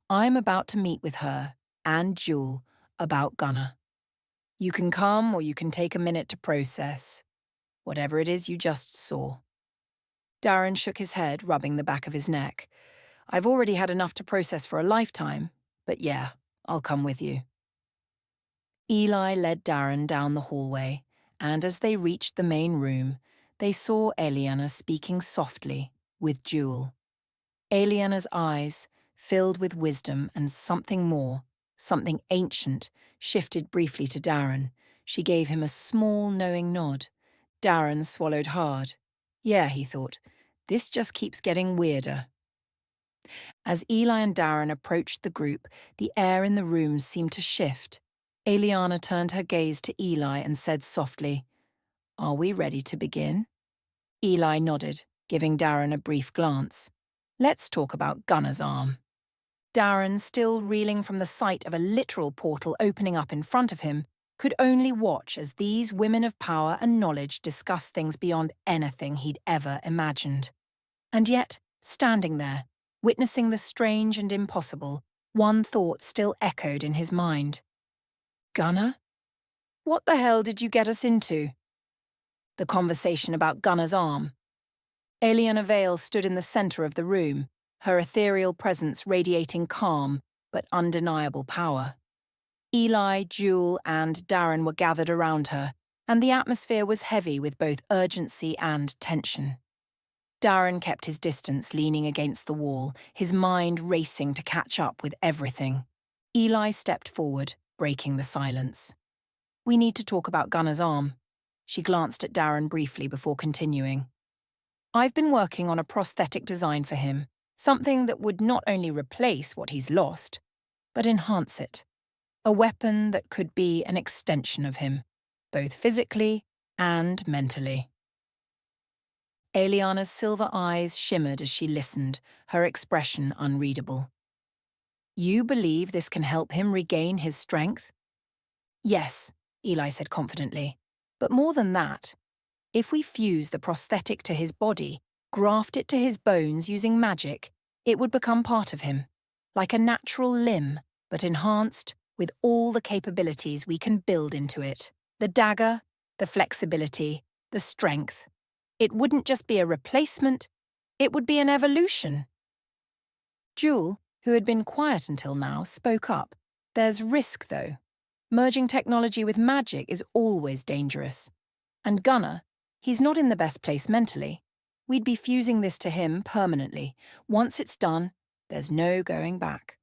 I'm about to meet with her and Jewel about Gunner. You can come or you can take a minute to process whatever it is you just saw. Darren shook his head, rubbing the back of his neck. I've already had enough to process for a lifetime, but yeah, I'll come with you. Eli led Darren down the hallway, and as they reached the main room, they saw Eliana speaking softly with Jewel. Eliana's eyes, filled with wisdom and something more, something ancient, shifted briefly to Darren. She gave him a small, knowing nod. Darren swallowed hard. Yeah, he thought, this just keeps getting weirder. As Eli and Darren approached the group, the air in the room seemed to shift. Eliana turned her gaze to Eli and said softly, Are we ready to begin? Eli nodded, giving Darren a brief glance. Let's talk about Gunner's arm. Darren, still reeling from the sight of a literal portal opening up in front of him, could only watch as these women of power and knowledge discussed things beyond anything he'd ever imagined. And yet, standing there, witnessing the strange and impossible, one thought still echoed in his mind. Gunner? What the hell did you get us into? The conversation about Gunner's arm. Eliana Vale stood in the center of the room, her ethereal presence radiating calm but undeniable power. Eli, Jewel, and Darren were gathered around her, and the atmosphere was heavy with both urgency and tension. Darren kept his distance, leaning against the wall, his mind racing to catch up with everything. Eli stepped forward, breaking the silence. We need to talk about Gunner's arm. She glanced at Darren briefly before continuing. I've been working on a prosthetic design for him, something that would not only replace what he's lost, but enhance it. A weapon that could be an extension of him, both physically and mentally. Eliana's silver eyes shimmered as she listened, her expression unreadable. You believe this can help him regain his strength? Yes, Eli said confidently. But more than that, if we fuse the prosthetic to his body, graft it to his bones using magic, it would become part of him, like a natural limb, but enhanced with all the capabilities we can build into it. The dagger, the flexibility, the strength. It wouldn't just be a replacement, it would be an evolution. Jewel, who had been quiet until now, spoke up. There's risk, though. Merging technology with magic is always dangerous. And Gunner, he's not in the best place mentally. We'd be fusing this to him permanently. Once it's done, there's no going back.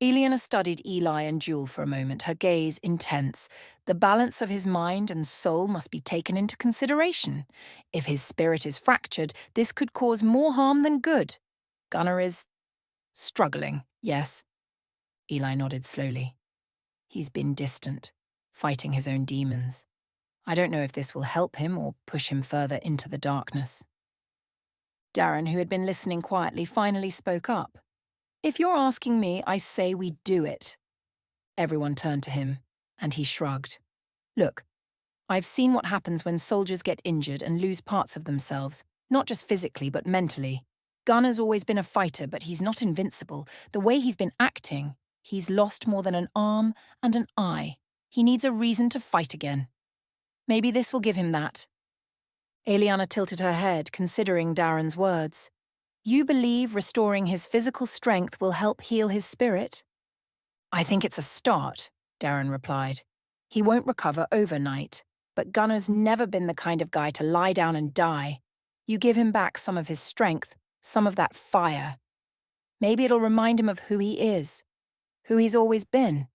Eliana studied Eli and Jewel for a moment, her gaze intense. The balance of his mind and soul must be taken into consideration. If his spirit is fractured, this could cause more harm than good. Gunner is struggling, yes. Eli nodded slowly. He's been distant, fighting his own demons. I don't know if this will help him or push him further into the darkness. Darren, who had been listening quietly, finally spoke up. If you're asking me, I say we do it. Everyone turned to him, and he shrugged. Look, I've seen what happens when soldiers get injured and lose parts of themselves, not just physically but mentally. Gunner's always been a fighter, but he's not invincible. The way he's been acting, he's lost more than an arm and an eye. He needs a reason to fight again. Maybe this will give him that. Eliana tilted her head, considering Darren's words. You believe restoring his physical strength will help heal his spirit? I think it's a start, Darren replied. He won't recover overnight, but Gunner's never been the kind of guy to lie down and die. You give him back some of his strength, some of that fire. Maybe it'll remind him of who he is, who he's always been.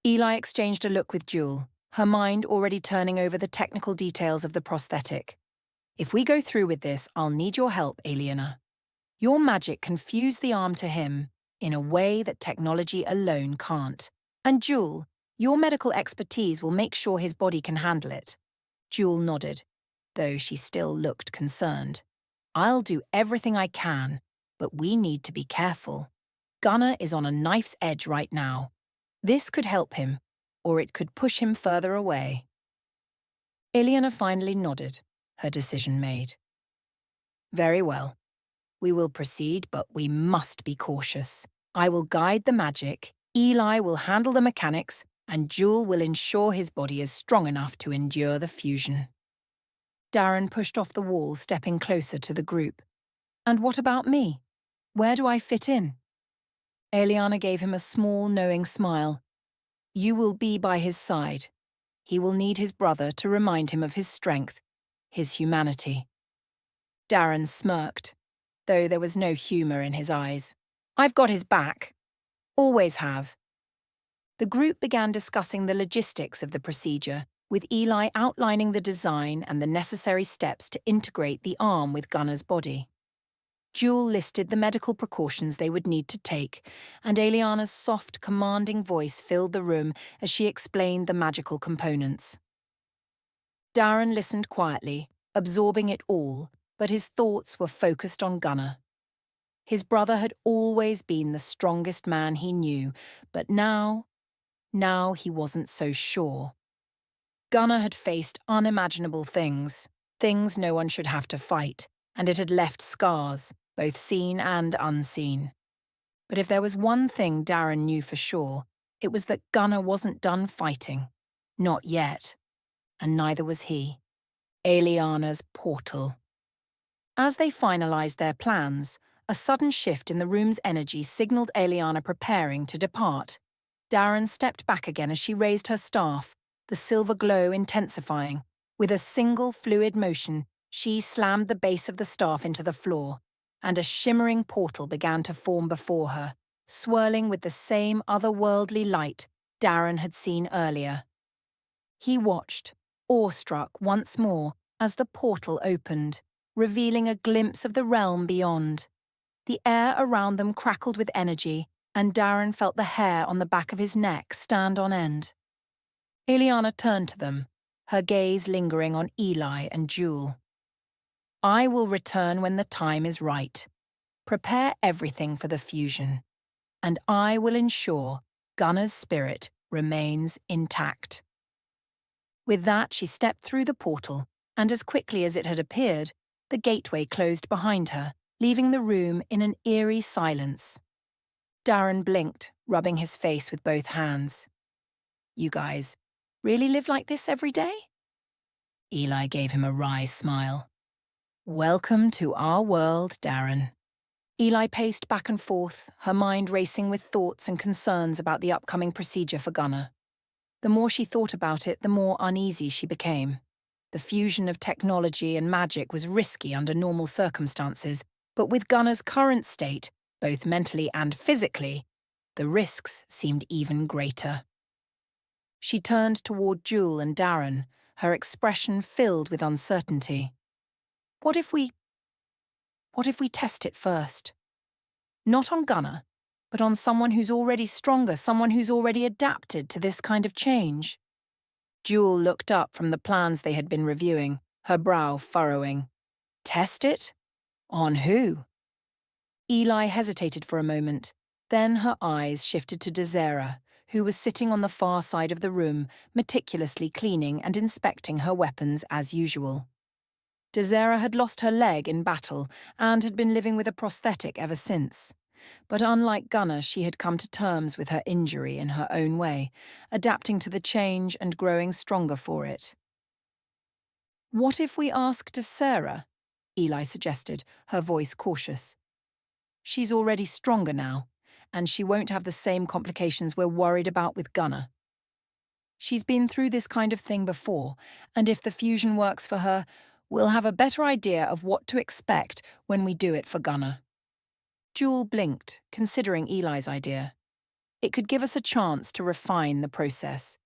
Eli exchanged a look with Jewel, her mind already turning over the technical details of the prosthetic. If we go through with this, I'll need your help, Aliena. Your magic can fuse the arm to him in a way that technology alone can't. And Jewel, your medical expertise will make sure his body can handle it. Jewel nodded, though she still looked concerned. I'll do everything I can, but we need to be careful. Gunnar is on a knife's edge right now. This could help him, or it could push him further away. Aliena finally nodded, her decision made. Very well. We will proceed, but we must be cautious. I will guide the magic, Eli will handle the mechanics, and Jewel will ensure his body is strong enough to endure the fusion. Darren pushed off the wall, stepping closer to the group. And what about me? Where do I fit in? Aliena gave him a small, knowing smile. You will be by his side. He will need his brother to remind him of his strength, his humanity. Darren smirked, though there was no humour in his eyes. I've got his back. Always have. The group began discussing the logistics of the procedure, with Eli outlining the design and the necessary steps to integrate the arm with Gunnar's body. Jewel listed the medical precautions they would need to take, and Aliena's soft, commanding voice filled the room as she explained the magical components. Darren listened quietly, absorbing it all, but his thoughts were focused on Gunnar. His brother had always been the strongest man he knew, but now he wasn't so sure. Gunnar had faced unimaginable things no one should have to fight, and it had left scars, both seen and unseen. But if there was one thing Darren knew for sure, it was that Gunnar wasn't done fighting. Not yet. And neither was he. Aliena's portal. As they finalized their plans, a sudden shift in the room's energy signaled Aliena preparing to depart. Darren stepped back again as she raised her staff, the silver glow intensifying. With a single fluid motion, she slammed the base of the staff into the floor, and a shimmering portal began to form before her, swirling with the same otherworldly light Darren had seen earlier. He watched, awestruck once more, as the portal opened, revealing a glimpse of the realm beyond. The air around them crackled with energy, and Darren felt the hair on the back of his neck stand on end. Aliena turned to them, her gaze lingering on Eli and Jewel. I will return when the time is right. Prepare everything for the fusion, and I will ensure Gunnar's spirit remains intact. With that, she stepped through the portal, and as quickly as it had appeared, the gateway closed behind her, leaving the room in an eerie silence. Darren blinked, rubbing his face with both hands. You guys really live like this every day? Eli gave him a wry smile. Welcome to our world, Darren. Eli paced back and forth, her mind racing with thoughts and concerns about the upcoming procedure for Gunnar. The more she thought about it, the more uneasy she became. The fusion of technology and magic was risky under normal circumstances, but with Gunnar's current state, both mentally and physically, the risks seemed even greater. She turned toward Jewel and Darren, her expression filled with uncertainty. What if we test it first? Not on Gunnar, but on someone who's already stronger, someone who's already adapted to this kind of change. Jewel looked up from the plans they had been reviewing, her brow furrowing. Test it? On who? Eli hesitated for a moment, then her eyes shifted to Desera, who was sitting on the far side of the room, meticulously cleaning and inspecting her weapons as usual. Desera had lost her leg in battle and had been living with a prosthetic ever since. But unlike Gunnar, she had come to terms with her injury in her own way, adapting to the change and growing stronger for it. What if we ask Desera? Eli suggested, her voice cautious. She's already stronger now, and she won't have the same complications we're worried about with Gunnar. She's been through this kind of thing before, and if the fusion works for her, we'll have a better idea of what to expect when we do it for Gunnar. Jewel blinked, considering Eli's idea. It could give us a chance to refine the process,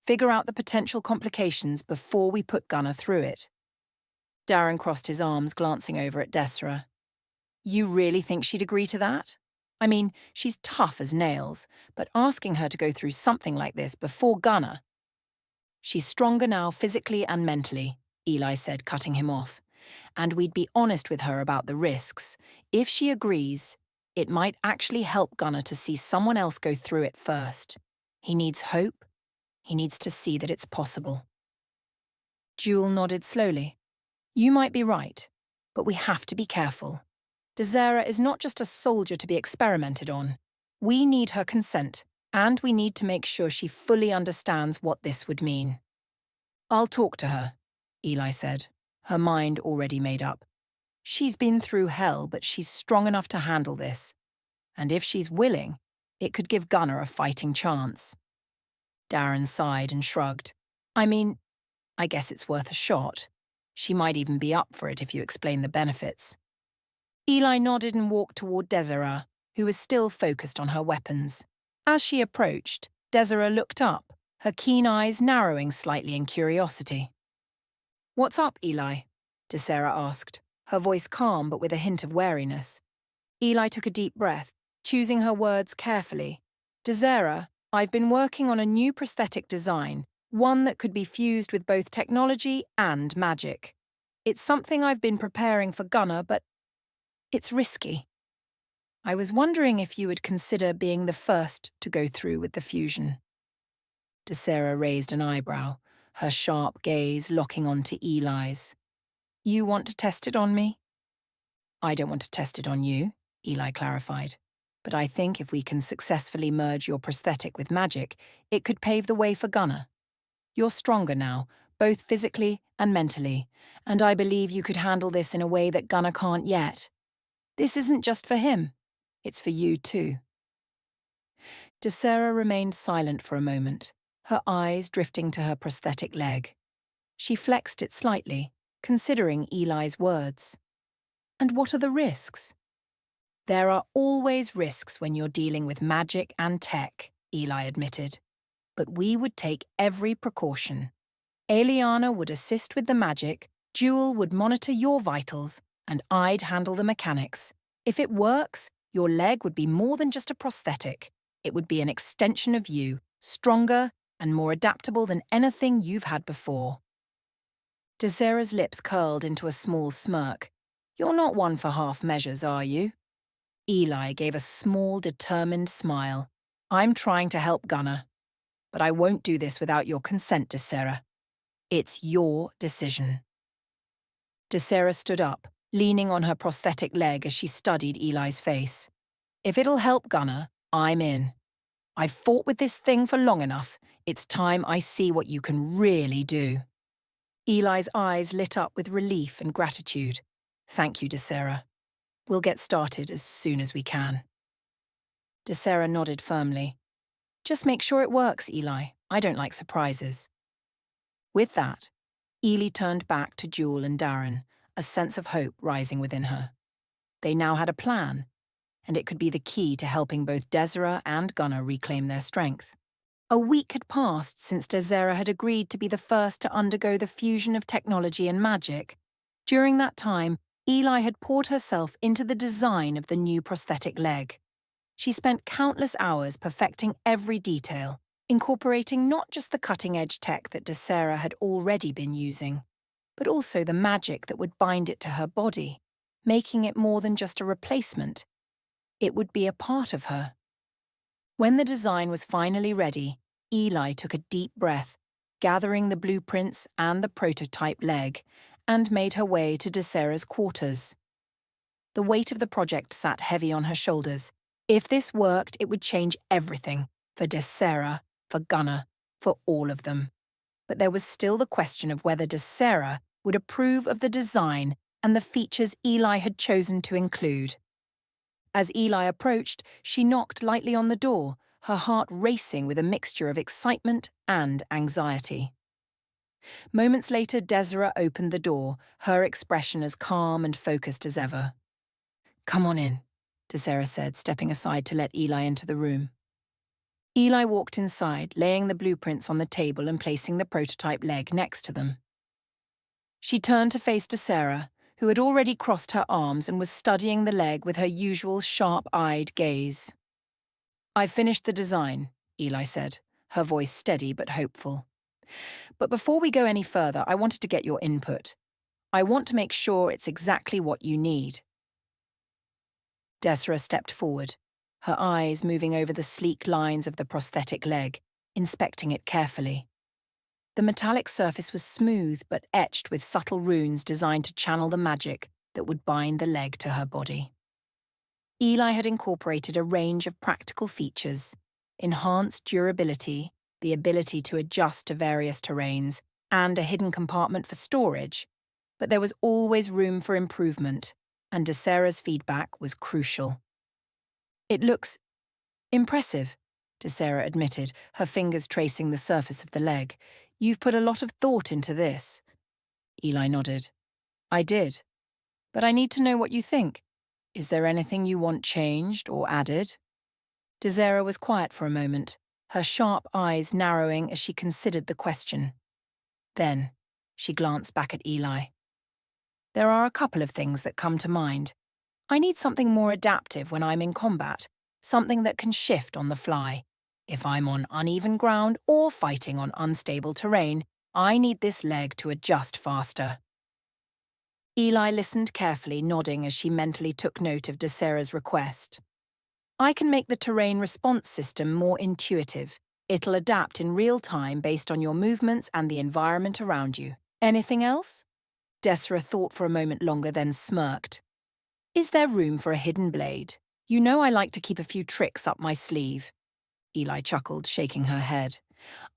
figure out the potential complications before we put Gunnar through it. Darren crossed his arms, glancing over at Desra. You really think she'd agree to that? I mean, she's tough as nails, but asking her to go through something like this before Gunnar. She's stronger now physically and mentally, Eli said, cutting him off. And we'd be honest with her about the risks. If she agrees, it might actually help Gunnar to see someone else go through it first. He needs hope. He needs to see that it's possible. Jewel nodded slowly. You might be right, but we have to be careful. Desera is not just a soldier to be experimented on. We need her consent, and we need to make sure she fully understands what this would mean. I'll talk to her, Eli said, her mind already made up. She's been through hell, but she's strong enough to handle this. And if she's willing, it could give Gunnar a fighting chance. Darren sighed and shrugged. I mean, I guess it's worth a shot. She might even be up for it if you explain the benefits. Eli nodded and walked toward Desera, who was still focused on her weapons. As she approached, Desera looked up, her keen eyes narrowing slightly in curiosity. What's up, Eli? Desera asked, her voice calm but with a hint of wariness. Eli took a deep breath, choosing her words carefully. Desera, I've been working on a new prosthetic design, one that could be fused with both technology and magic. It's something I've been preparing for Gunnar, but it's risky. I was wondering if you would consider being the first to go through with the fusion. Desera raised an eyebrow, her sharp gaze locking onto Eli's. You want to test it on me? I don't want to test it on you, Eli clarified. But I think if we can successfully merge your prosthetic with magic, it could pave the way for Gunnar. You're stronger now, both physically and mentally, and I believe you could handle this in a way that Gunnar can't yet. This isn't just for him. It's for you too. Desera remained silent for a moment, her eyes drifting to her prosthetic leg. She flexed it slightly, considering Eli's words. And what are the risks? There are always risks when you're dealing with magic and tech, Eli admitted. But we would take every precaution. Eliana would assist with the magic, Jewel would monitor your vitals, and I'd handle the mechanics. If it works, your leg would be more than just a prosthetic. It would be an extension of you, stronger and more adaptable than anything you've had before. Desera's lips curled into a small smirk. You're not one for half measures, are you? Eli gave a small, determined smile. I'm trying to help Gunnar. But I won't do this without your consent, Desera. It's your decision. Desera stood up, leaning on her prosthetic leg as she studied Eli's face. If it'll help Gunnar, I'm in. I've fought with this thing for long enough. It's time I see what you can really do. Eli's eyes lit up with relief and gratitude. Thank you, Desera. We'll get started as soon as we can. Desera nodded firmly. Just make sure it works, Eli. I don't like surprises. With that, Eli turned back to Jewel and Darren, a sense of hope rising within her. They now had a plan, and it could be the key to helping both Desera and Gunnar reclaim their strength. A week had passed since Desera had agreed to be the first to undergo the fusion of technology and magic. During that time, Eli had poured herself into the design of the new prosthetic leg. She spent countless hours perfecting every detail, incorporating not just the cutting-edge tech that Desera had already been using, but also the magic that would bind it to her body, making it more than just a replacement. It would be a part of her. When the design was finally ready, Eli took a deep breath, gathering the blueprints and the prototype leg, and made her way to Desera's quarters. The weight of the project sat heavy on her shoulders. If this worked, it would change everything, for Desera, for Gunnar, for all of them. But there was still the question of whether Desera would approve of the design and the features Eli had chosen to include. As Eli approached, she knocked lightly on the door, her heart racing with a mixture of excitement and anxiety. Moments later, Desera opened the door, her expression as calm and focused as ever. Come on in, Desera said, stepping aside to let Eli into the room. Eli walked inside, laying the blueprints on the table and placing the prototype leg next to them. She turned to face Desera, who had already crossed her arms and was studying the leg with her usual sharp-eyed gaze. "I've finished the design," Eli said, her voice steady but hopeful. "But before we go any further, I wanted to get your input. I want to make sure it's exactly what you need." Desera stepped forward, her eyes moving over the sleek lines of the prosthetic leg, inspecting it carefully. The metallic surface was smooth but etched with subtle runes designed to channel the magic that would bind the leg to her body. Eli had incorporated a range of practical features: enhanced durability, the ability to adjust to various terrains, and a hidden compartment for storage. But there was always room for improvement, and Desera's feedback was crucial. "It looks impressive," Desera admitted, her fingers tracing the surface of the leg. "You've put a lot of thought into this." Eli nodded. "I did. But I need to know what you think. Is there anything you want changed or added?" Desera was quiet for a moment, her sharp eyes narrowing as she considered the question. Then, she glanced back at Eli. "There are a couple of things that come to mind. I need something more adaptive when I'm in combat, something that can shift on the fly. If I'm on uneven ground or fighting on unstable terrain, I need this leg to adjust faster." Eli listened carefully, nodding as she mentally took note of Desera's request. "I can make the terrain response system more intuitive. It'll adapt in real time based on your movements and the environment around you. Anything else?" Desera thought for a moment longer, then smirked. "Is there room for a hidden blade? You know I like to keep a few tricks up my sleeve." Eli chuckled, shaking her head.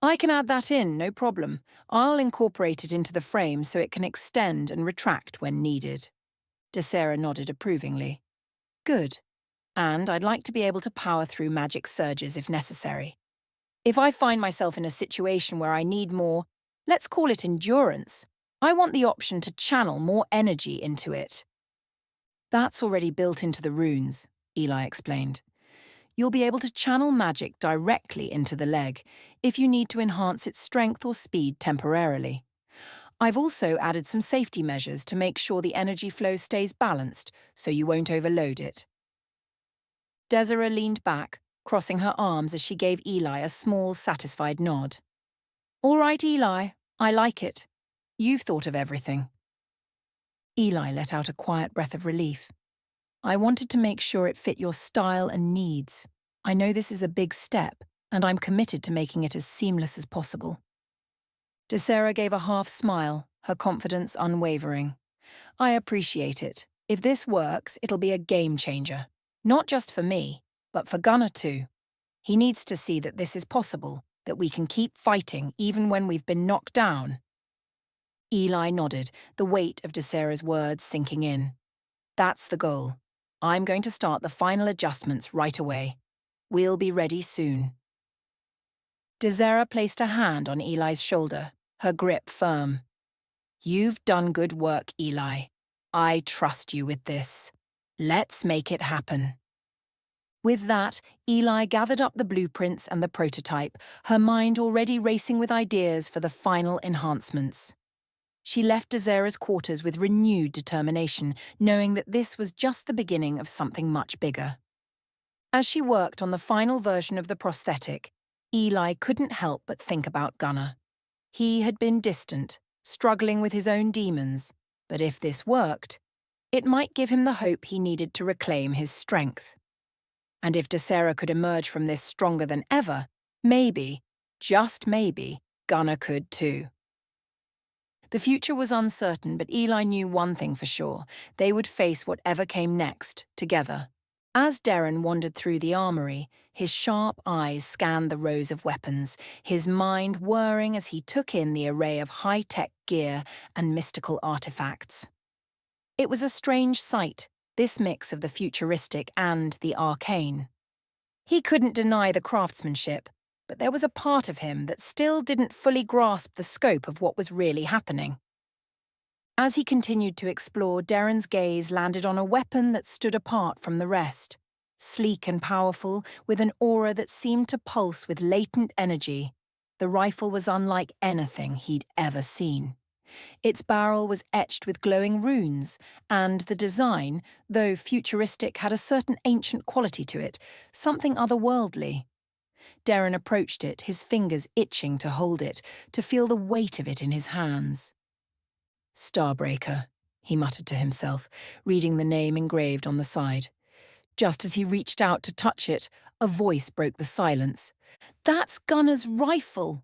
"I can add that in, no problem. I'll incorporate it into the frame so it can extend and retract when needed." Desera nodded approvingly. "Good. And I'd like to be able to power through magic surges if necessary. If I find myself in a situation where I need more, let's call it endurance, I want the option to channel more energy into it." "That's already built into the runes," Eli explained. "You'll be able to channel magic directly into the leg if you need to enhance its strength or speed temporarily. I've also added some safety measures to make sure the energy flow stays balanced so you won't overload it." Desera leaned back, crossing her arms as she gave Eli a small, satisfied nod. "All right, Eli, I like it. You've thought of everything." Eli let out a quiet breath of relief. "I wanted to make sure it fit your style and needs. I know this is a big step, and I'm committed to making it as seamless as possible." Desera gave a half smile, her confidence unwavering. "I appreciate it. If this works, it'll be a game changer. Not just for me, but for Gunnar too. He needs to see that this is possible, that we can keep fighting even when we've been knocked down." Eli nodded, the weight of Desera's words sinking in. "That's the goal. I'm going to start the final adjustments right away. We'll be ready soon." Desera placed a hand on Eli's shoulder, her grip firm. "You've done good work, Eli. I trust you with this. Let's make it happen." With that, Eli gathered up the blueprints and the prototype, her mind already racing with ideas for the final enhancements. She left Desera's quarters with renewed determination, knowing that this was just the beginning of something much bigger. As she worked on the final version of the prosthetic, Eli couldn't help but think about Gunnar. He had been distant, struggling with his own demons, but if this worked, it might give him the hope he needed to reclaim his strength. And if Desera could emerge from this stronger than ever, maybe, just maybe, Gunnar could too. The future was uncertain, but Eli knew one thing for sure: they would face whatever came next, together. As Darren wandered through the armory, his sharp eyes scanned the rows of weapons, his mind whirring as he took in the array of high-tech gear and mystical artifacts. It was a strange sight, this mix of the futuristic and the arcane. He couldn't deny the craftsmanship, but there was a part of him that still didn't fully grasp the scope of what was really happening. As he continued to explore, Darren's gaze landed on a weapon that stood apart from the rest, Sleek and powerful, with an aura that seemed to pulse with latent energy, the rifle was unlike anything he'd ever seen. Its barrel was etched with glowing runes, and the design, though futuristic, had a certain ancient quality to it, something otherworldly. Darren approached it, his fingers itching to hold it, to feel the weight of it in his hands. Starbreaker, he muttered to himself, reading the name engraved on the side. Just as he reached out to touch it, a voice broke the silence. "That's Gunner's rifle!"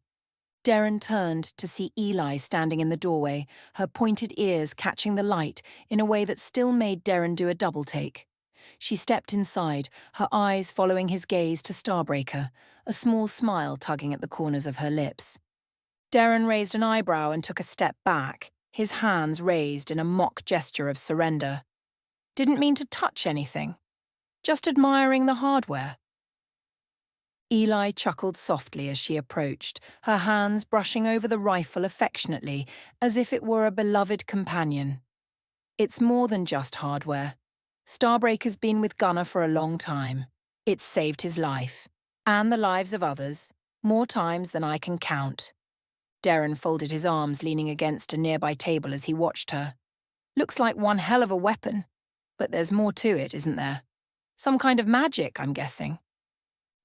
Darren turned to see Eli standing in the doorway, her pointed ears catching the light in a way that still made Darren do a double-take. She stepped inside, her eyes following his gaze to Starbreaker, a small smile tugging at the corners of her lips. Darren raised an eyebrow and took a step back, his hands raised in a mock gesture of surrender. Didn't mean to touch anything. Just admiring the hardware. Eli chuckled softly as she approached, her hands brushing over the rifle affectionately, as if it were a beloved companion. It's more than just hardware. Starbreaker's been with Gunner for a long time. It's saved his life, and the lives of others, more times than I can count. Darren folded his arms, leaning against a nearby table as he watched her. Looks like one hell of a weapon, but there's more to it, isn't there? Some kind of magic, I'm guessing.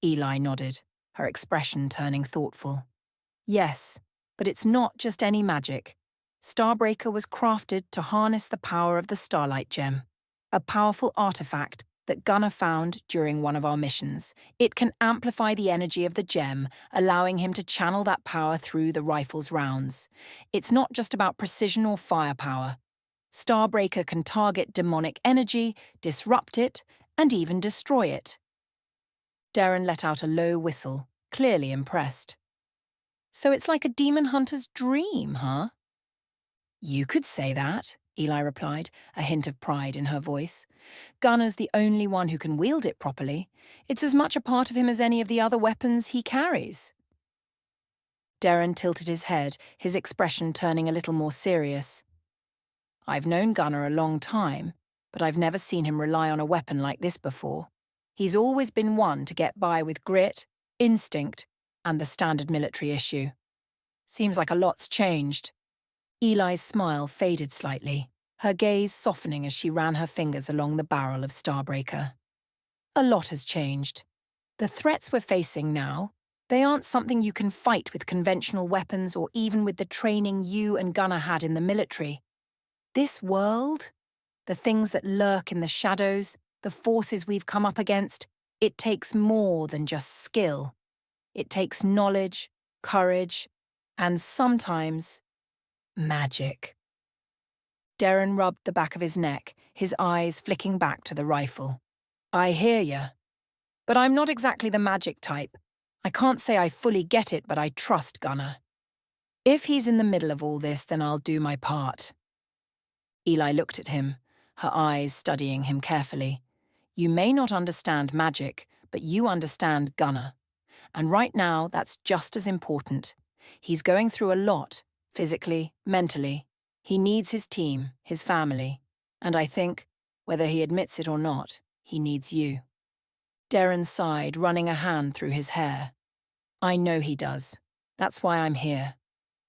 Eli nodded, her expression turning thoughtful. Yes, but it's not just any magic. Starbreaker was crafted to harness the power of the Starlight Gem, a powerful artifact that Gunner found during one of our missions. It can amplify the energy of the gem, allowing him to channel that power through the rifle's rounds. It's not just about precision or firepower. Starbreaker can target demonic energy, disrupt it, and even destroy it. Darren let out a low whistle, clearly impressed. So it's like a demon hunter's dream, huh? You could say that, Eli replied, a hint of pride in her voice. Gunner's the only one who can wield it properly. It's as much a part of him as any of the other weapons he carries. Darren tilted his head, his expression turning a little more serious. I've known Gunner a long time, but I've never seen him rely on a weapon like this before. He's always been one to get by with grit, instinct, and the standard military issue. Seems like a lot's changed. Eli's smile faded slightly, her gaze softening as she ran her fingers along the barrel of Starbreaker. A lot has changed. The threats we're facing now, they aren't something you can fight with conventional weapons or even with the training you and Gunner had in the military. This world, the things that lurk in the shadows, the forces we've come up against, it takes more than just skill. It takes knowledge, courage, and sometimes magic. Darren rubbed the back of his neck, his eyes flicking back to the rifle. I hear ya. But I'm not exactly the magic type. I can't say I fully get it, but I trust Gunner. If he's in the middle of all this, then I'll do my part. Eli looked at him, her eyes studying him carefully. You may not understand magic, but you understand Gunner. And right now, that's just as important. He's going through a lot, physically, mentally. He needs his team, his family. And I think, whether he admits it or not, he needs you. Darren sighed, running a hand through his hair. I know he does. That's why I'm here.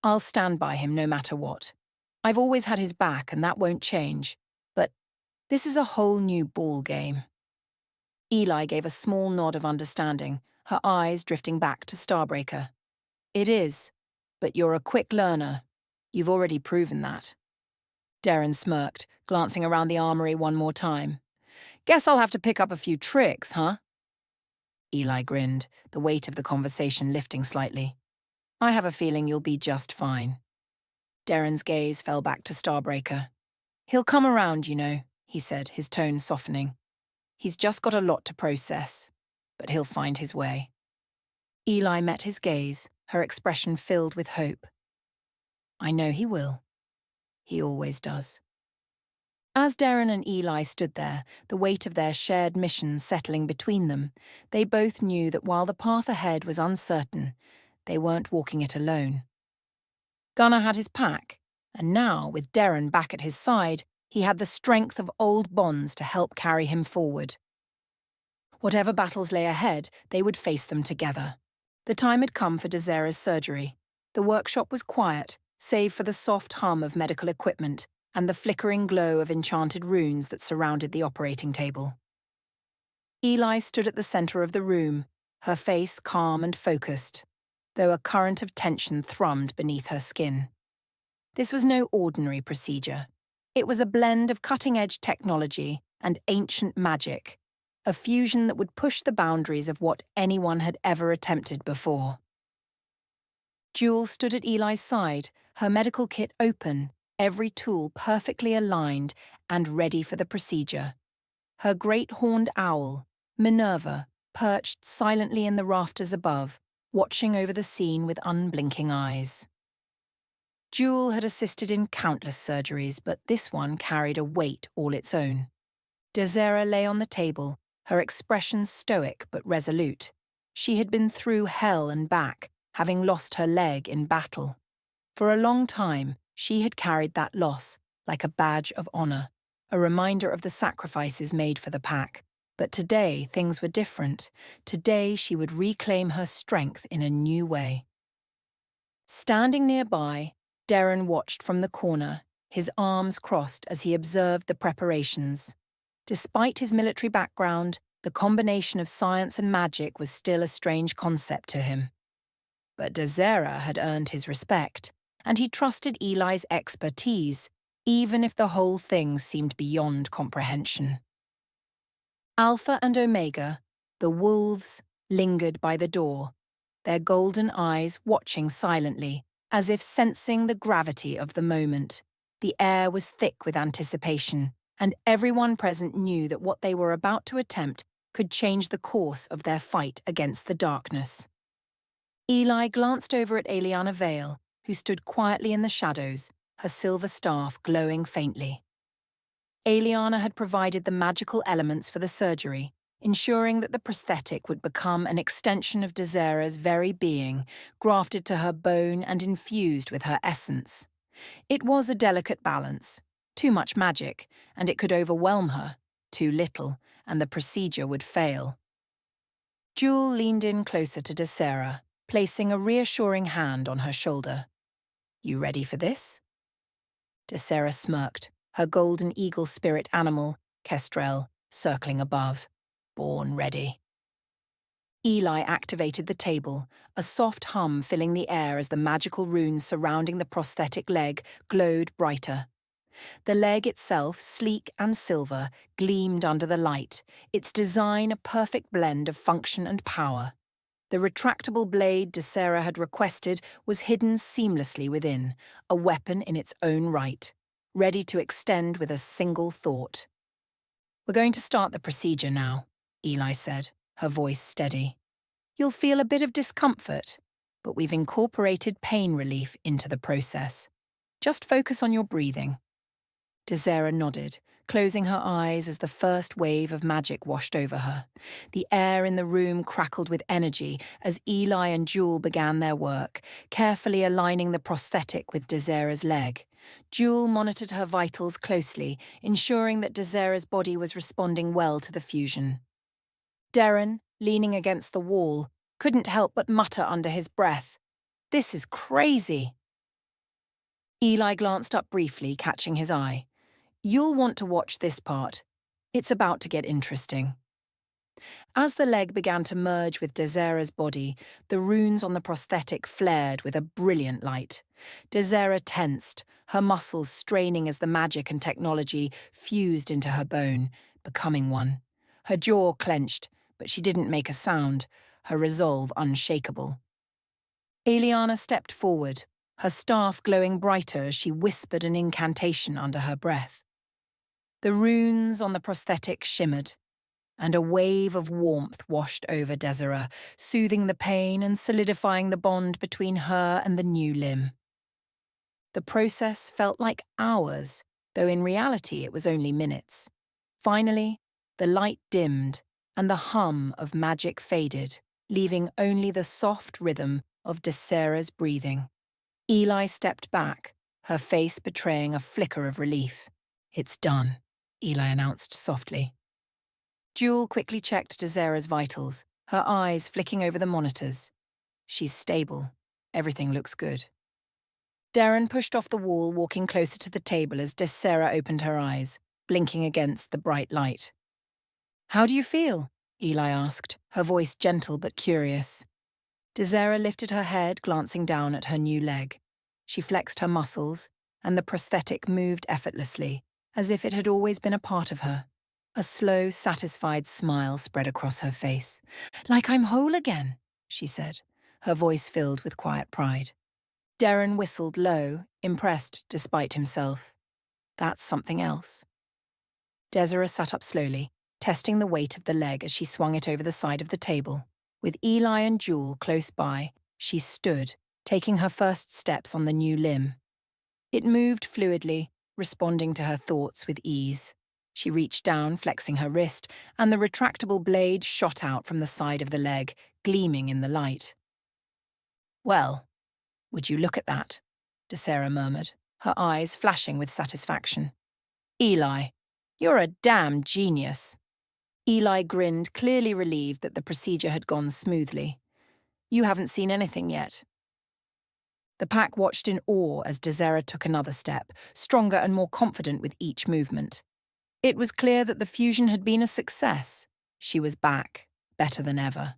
I'll stand by him no matter what. I've always had his back, and that won't change. But this is a whole new ball game. Eli gave a small nod of understanding, her eyes drifting back to Starbreaker. It is, but you're a quick learner. You've already proven that. Darren smirked, glancing around the armory one more time. Guess I'll have to pick up a few tricks, huh? Eli grinned, the weight of the conversation lifting slightly. I have a feeling you'll be just fine. Darren's gaze fell back to Starbreaker. He'll come around, you know, he said, his tone softening. He's just got a lot to process, but he'll find his way. Eli met his gaze, her expression filled with hope. I know he will. He always does. As Darren and Eli stood there, the weight of their shared mission settling between them, they both knew that while the path ahead was uncertain, they weren't walking it alone. Gunner had his pack, and now, with Darren back at his side, he had the strength of old bonds to help carry him forward. Whatever battles lay ahead, they would face them together. The time had come for Desera's surgery. The workshop was quiet, save for the soft hum of medical equipment and the flickering glow of enchanted runes that surrounded the operating table. Eli stood at the center of the room, her face calm and focused, though a current of tension thrummed beneath her skin. This was no ordinary procedure. It was a blend of cutting-edge technology and ancient magic, a fusion that would push the boundaries of what anyone had ever attempted before. Jewel stood at Eli's side, her medical kit open, every tool perfectly aligned and ready for the procedure. Her great horned owl, Minerva, perched silently in the rafters above, watching over the scene with unblinking eyes. Jewel had assisted in countless surgeries, but this one carried a weight all its own. Desera lay on the table, her expression stoic but resolute. She had been through hell and back, having lost her leg in battle. For a long time, she had carried that loss like a badge of honor, a reminder of the sacrifices made for the pack. But today, things were different. Today, she would reclaim her strength in a new way. Standing nearby, Darren watched from the corner, his arms crossed as he observed the preparations. Despite his military background, the combination of science and magic was still a strange concept to him. But Desera had earned his respect, and he trusted Eli's expertise, even if the whole thing seemed beyond comprehension. Alpha and Omega, the wolves, lingered by the door, their golden eyes watching silently, as if sensing the gravity of the moment. The air was thick with anticipation, and everyone present knew that what they were about to attempt could change the course of their fight against the darkness. Eli glanced over at Eliana Vale, who stood quietly in the shadows, her silver staff glowing faintly. Eliana had provided the magical elements for the surgery, ensuring that the prosthetic would become an extension of Desera's very being, grafted to her bone and infused with her essence. It was a delicate balance. Too much magic, and it could overwhelm her. Too little, and the procedure would fail. Jewel leaned in closer to Desera, placing a reassuring hand on her shoulder. "You ready for this?" Desera smirked, her golden eagle spirit animal, Kestrel, circling above. Born ready. Eli activated the table, a soft hum filling the air as the magical runes surrounding the prosthetic leg glowed brighter. The leg itself, sleek and silver, gleamed under the light, its design a perfect blend of function and power. The retractable blade Desera had requested was hidden seamlessly within, a weapon in its own right, ready to extend with a single thought. "We're going to start the procedure now," Eli said, her voice steady. "You'll feel a bit of discomfort, but we've incorporated pain relief into the process. Just focus on your breathing." Desera nodded, closing her eyes as the first wave of magic washed over her. The air in the room crackled with energy as Eli and Jewel began their work, carefully aligning the prosthetic with Desera's leg. Jewel monitored her vitals closely, ensuring that Desera's body was responding well to the fusion. Darren, leaning against the wall, couldn't help but mutter under his breath, "This is crazy." Eli glanced up briefly, catching his eye. "You'll want to watch this part. It's about to get interesting." As the leg began to merge with Desera's body, the runes on the prosthetic flared with a brilliant light. Desera tensed, her muscles straining as the magic and technology fused into her bone, becoming one. Her jaw clenched, but she didn't make a sound, her resolve unshakable. Eliana stepped forward, her staff glowing brighter as she whispered an incantation under her breath. The runes on the prosthetic shimmered, and a wave of warmth washed over Desera, soothing the pain and solidifying the bond between her and the new limb. The process felt like hours, though in reality it was only minutes. Finally, the light dimmed, and the hum of magic faded, leaving only the soft rhythm of Desera's breathing. Eli stepped back, her face betraying a flicker of relief. "It's done," Eli announced softly. Jewel quickly checked Desera's vitals, her eyes flicking over the monitors. She's stable. Everything looks good. Darren pushed off the wall, walking closer to the table as Desera opened her eyes, blinking against the bright light. "How do you feel?" Eli asked, her voice gentle but curious. Desera lifted her head, glancing down at her new leg. She flexed her muscles, and the prosthetic moved effortlessly, as if it had always been a part of her. A slow, satisfied smile spread across her face. "Like I'm whole again," she said, her voice filled with quiet pride. Darren whistled low, impressed despite himself. "That's something else." Desera sat up slowly, testing the weight of the leg as she swung it over the side of the table. With Eli and Jewel close by, she stood, taking her first steps on the new limb. It moved fluidly, responding to her thoughts with ease. She reached down, flexing her wrist, and the retractable blade shot out from the side of the leg, gleaming in the light. "Well, would you look at that?" Desera murmured, her eyes flashing with satisfaction. "Eli, you're a damn genius." Eli grinned, clearly relieved that the procedure had gone smoothly. "You haven't seen anything yet." The pack watched in awe as Desera took another step, stronger and more confident with each movement. It was clear that the fusion had been a success. She was back, better than ever.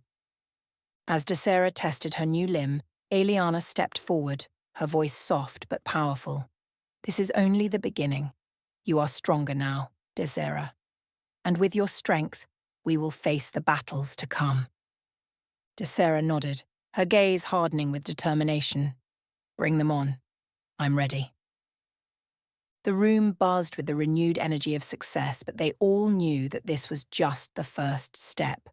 As Desera tested her new limb, Eliana stepped forward, her voice soft but powerful. "This is only the beginning. You are stronger now, Desera. And with your strength, we will face the battles to come." Desera nodded, her gaze hardening with determination. "Bring them on. I'm ready." The room buzzed with the renewed energy of success, but they all knew that this was just the first step.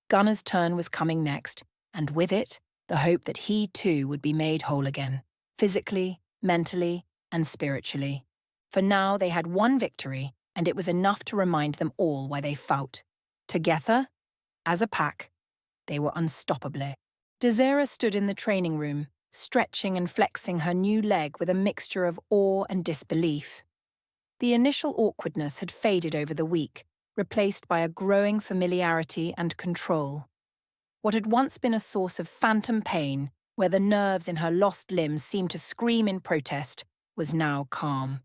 Gunner's turn was coming next, and with it, the hope that he too would be made whole again, physically, mentally, and spiritually. For now they had one victory, and it was enough to remind them all why they fought. Together, as a pack, they were unstoppable. Desera stood in the training room, stretching and flexing her new leg with a mixture of awe and disbelief. The initial awkwardness had faded over the week, replaced by a growing familiarity and control. What had once been a source of phantom pain, where the nerves in her lost limbs seemed to scream in protest, was now calm.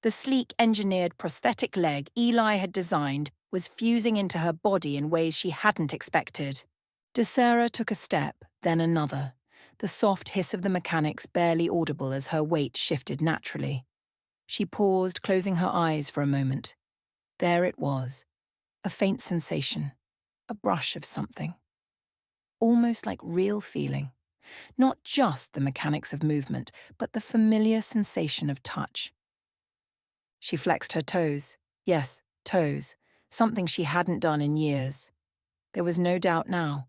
The sleek, engineered prosthetic leg Eli had designed was fusing into her body in ways she hadn't expected. Desera took a step, then another, the soft hiss of the mechanics barely audible as her weight shifted naturally. She paused, closing her eyes for a moment. There it was, a faint sensation, a brush of something. Almost like real feeling. Not just the mechanics of movement, but the familiar sensation of touch. She flexed her toes. Yes, toes. Something she hadn't done in years. There was no doubt now.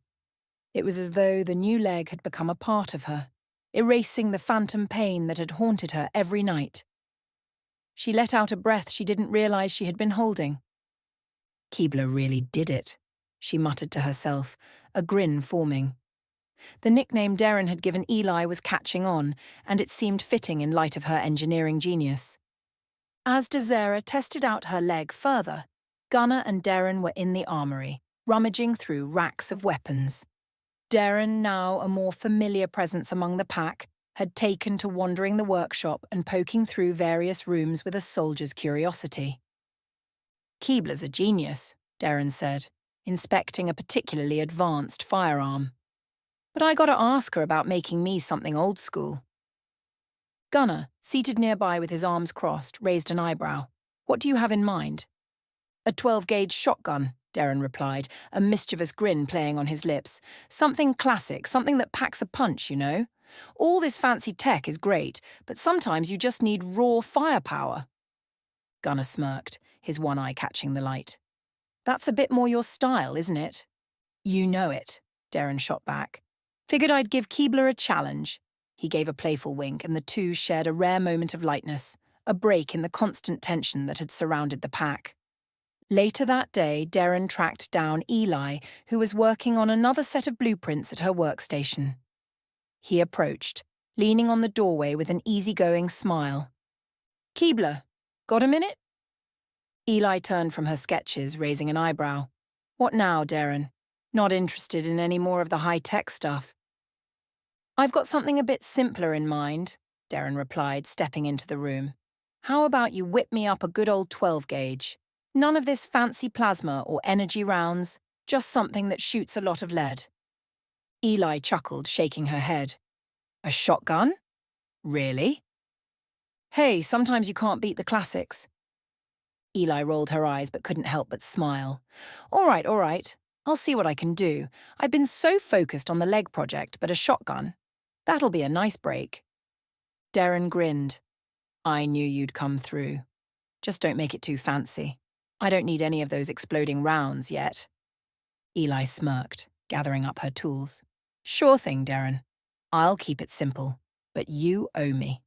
It was as though the new leg had become a part of her, erasing the phantom pain that had haunted her every night. She let out a breath she didn't realize she had been holding. "Keebler really did it," she muttered to herself, a grin forming. The nickname Darren had given Eli was catching on, and it seemed fitting in light of her engineering genius. As Desera tested out her leg further, Gunner and Darren were in the armory, rummaging through racks of weapons. Darren, now a more familiar presence among the pack, had taken to wandering the workshop and poking through various rooms with a soldier's curiosity. "Keebler's a genius," Darren said, inspecting a particularly advanced firearm. "But I gotta ask her about making me something old school." Gunner, seated nearby with his arms crossed, raised an eyebrow. "What do you have in mind?" "A 12-gauge shotgun," Darren replied, a mischievous grin playing on his lips. "Something classic, something that packs a punch, you know? All this fancy tech is great, but sometimes you just need raw firepower." Gunner smirked, his one eye catching the light. "That's a bit more your style, isn't it?" "You know it," Darren shot back. "Figured I'd give Keebler a challenge." He gave a playful wink, and the two shared a rare moment of lightness, a break in the constant tension that had surrounded the pack. Later that day, Darren tracked down Eli, who was working on another set of blueprints at her workstation. He approached, leaning on the doorway with an easygoing smile. "Keebler, got a minute?" Eli turned from her sketches, raising an eyebrow. What now, Darren? Not interested in any more of the high-tech stuff. I've got something a bit simpler in mind, Darren replied, stepping into the room. How about you whip me up a good old 12-gauge? None of this fancy plasma or energy rounds, just something that shoots a lot of lead. Eli chuckled, shaking her head. A shotgun? Really? Hey, sometimes you can't beat the classics. Eli rolled her eyes but couldn't help but smile. All right. I'll see what I can do. I've been so focused on the leg project, but a shotgun. That'll be a nice break. Darren grinned. I knew you'd come through. Just don't make it too fancy. I don't need any of those exploding rounds yet. Eli smirked, gathering up her tools. Sure thing, Darren. I'll keep it simple, but you owe me.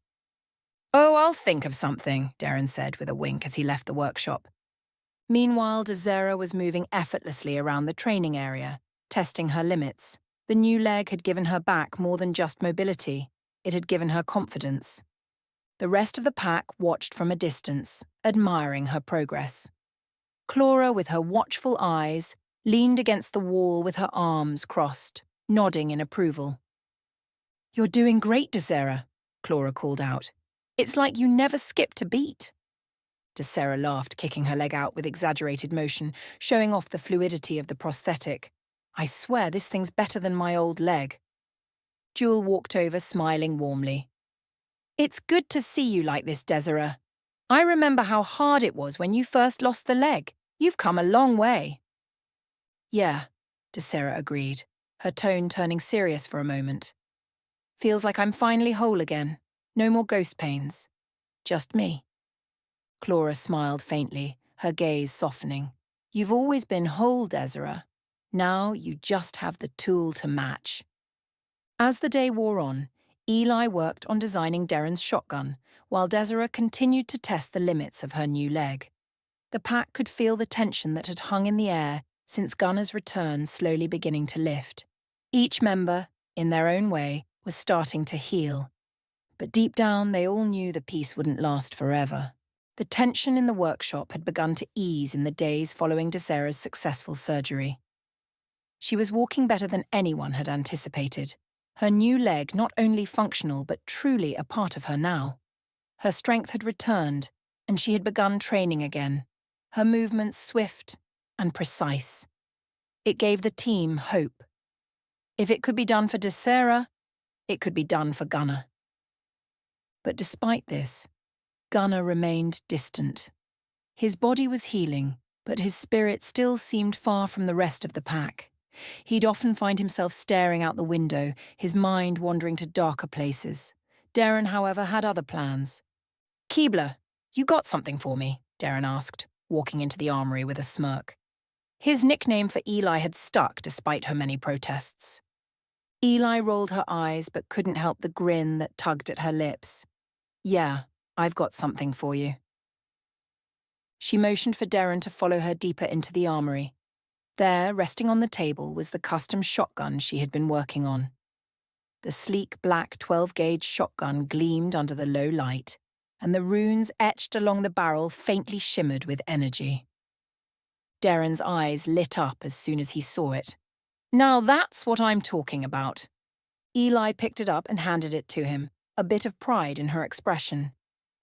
Oh, I'll think of something, Darren said with a wink as he left the workshop. Meanwhile, Desera was moving effortlessly around the training area, testing her limits. The new leg had given her back more than just mobility. It had given her confidence. The rest of the pack watched from a distance, admiring her progress. Clara, with her watchful eyes, leaned against the wall with her arms crossed, nodding in approval. You're doing great, Desera, Clara called out. It's like you never skipped a beat. Desera laughed, kicking her leg out with exaggerated motion, showing off the fluidity of the prosthetic. I swear this thing's better than my old leg. Jewel walked over, smiling warmly. It's good to see you like this, Desera. I remember how hard it was when you first lost the leg. You've come a long way. Yeah, Desera agreed, her tone turning serious for a moment. Feels like I'm finally whole again. No more ghost pains. Just me. Clara smiled faintly, her gaze softening. You've always been whole, Desera. Now you just have the tool to match. As the day wore on, Eli worked on designing Darren's shotgun, while Desera continued to test the limits of her new leg. The pack could feel the tension that had hung in the air since Gunner's return slowly beginning to lift. Each member, in their own way, was starting to heal. But deep down, they all knew the peace wouldn't last forever. The tension in the workshop had begun to ease in the days following Desera's successful surgery. She was walking better than anyone had anticipated. Her new leg not only functional but truly a part of her now. Her strength had returned, and she had begun training again, her movements swift and precise. It gave the team hope. If it could be done for Desera, it could be done for Gunner. But despite this, Gunner remained distant. His body was healing, but his spirit still seemed far from the rest of the pack. He'd often find himself staring out the window, his mind wandering to darker places. Darren, however, had other plans. Keebler, you got something for me? Darren asked, walking into the armory with a smirk. His nickname for Eli had stuck despite her many protests. Eli rolled her eyes but couldn't help the grin that tugged at her lips. Yeah, I've got something for you. She motioned for Darren to follow her deeper into the armory. There, resting on the table, was the custom shotgun she had been working on. The sleek black 12-gauge shotgun gleamed under the low light, and the runes etched along the barrel faintly shimmered with energy. Darren's eyes lit up as soon as he saw it. Now that's what I'm talking about. Eli picked it up and handed it to him, a bit of pride in her expression.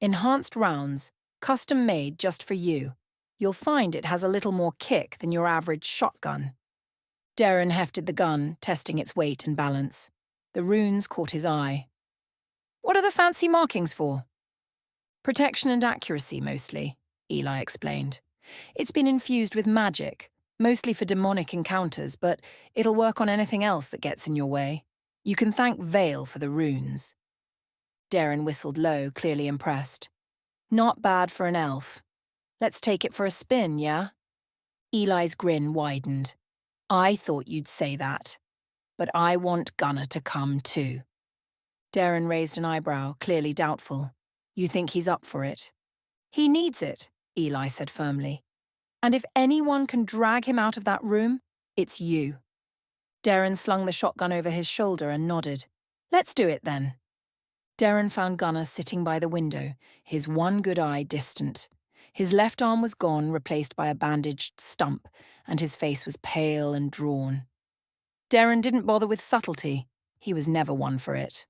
Enhanced rounds, custom made just for you. You'll find it has a little more kick than your average shotgun. Darren hefted the gun, testing its weight and balance. The runes caught his eye. What are the fancy markings for? Protection and accuracy, mostly, Eli explained. It's been infused with magic, mostly for demonic encounters, but it'll work on anything else that gets in your way. You can thank Vale for the runes. Darren whistled low, clearly impressed. Not bad for an elf. Let's take it for a spin, yeah? Eli's grin widened. I thought you'd say that. But I want Gunner to come too. Darren raised an eyebrow, clearly doubtful. You think he's up for it? He needs it, Eli said firmly. And if anyone can drag him out of that room, it's you. Darren slung the shotgun over his shoulder and nodded. Let's do it then. Darren found Gunner sitting by the window, his one good eye distant. His left arm was gone, replaced by a bandaged stump, and his face was pale and drawn. Darren didn't bother with subtlety. He was never one for it.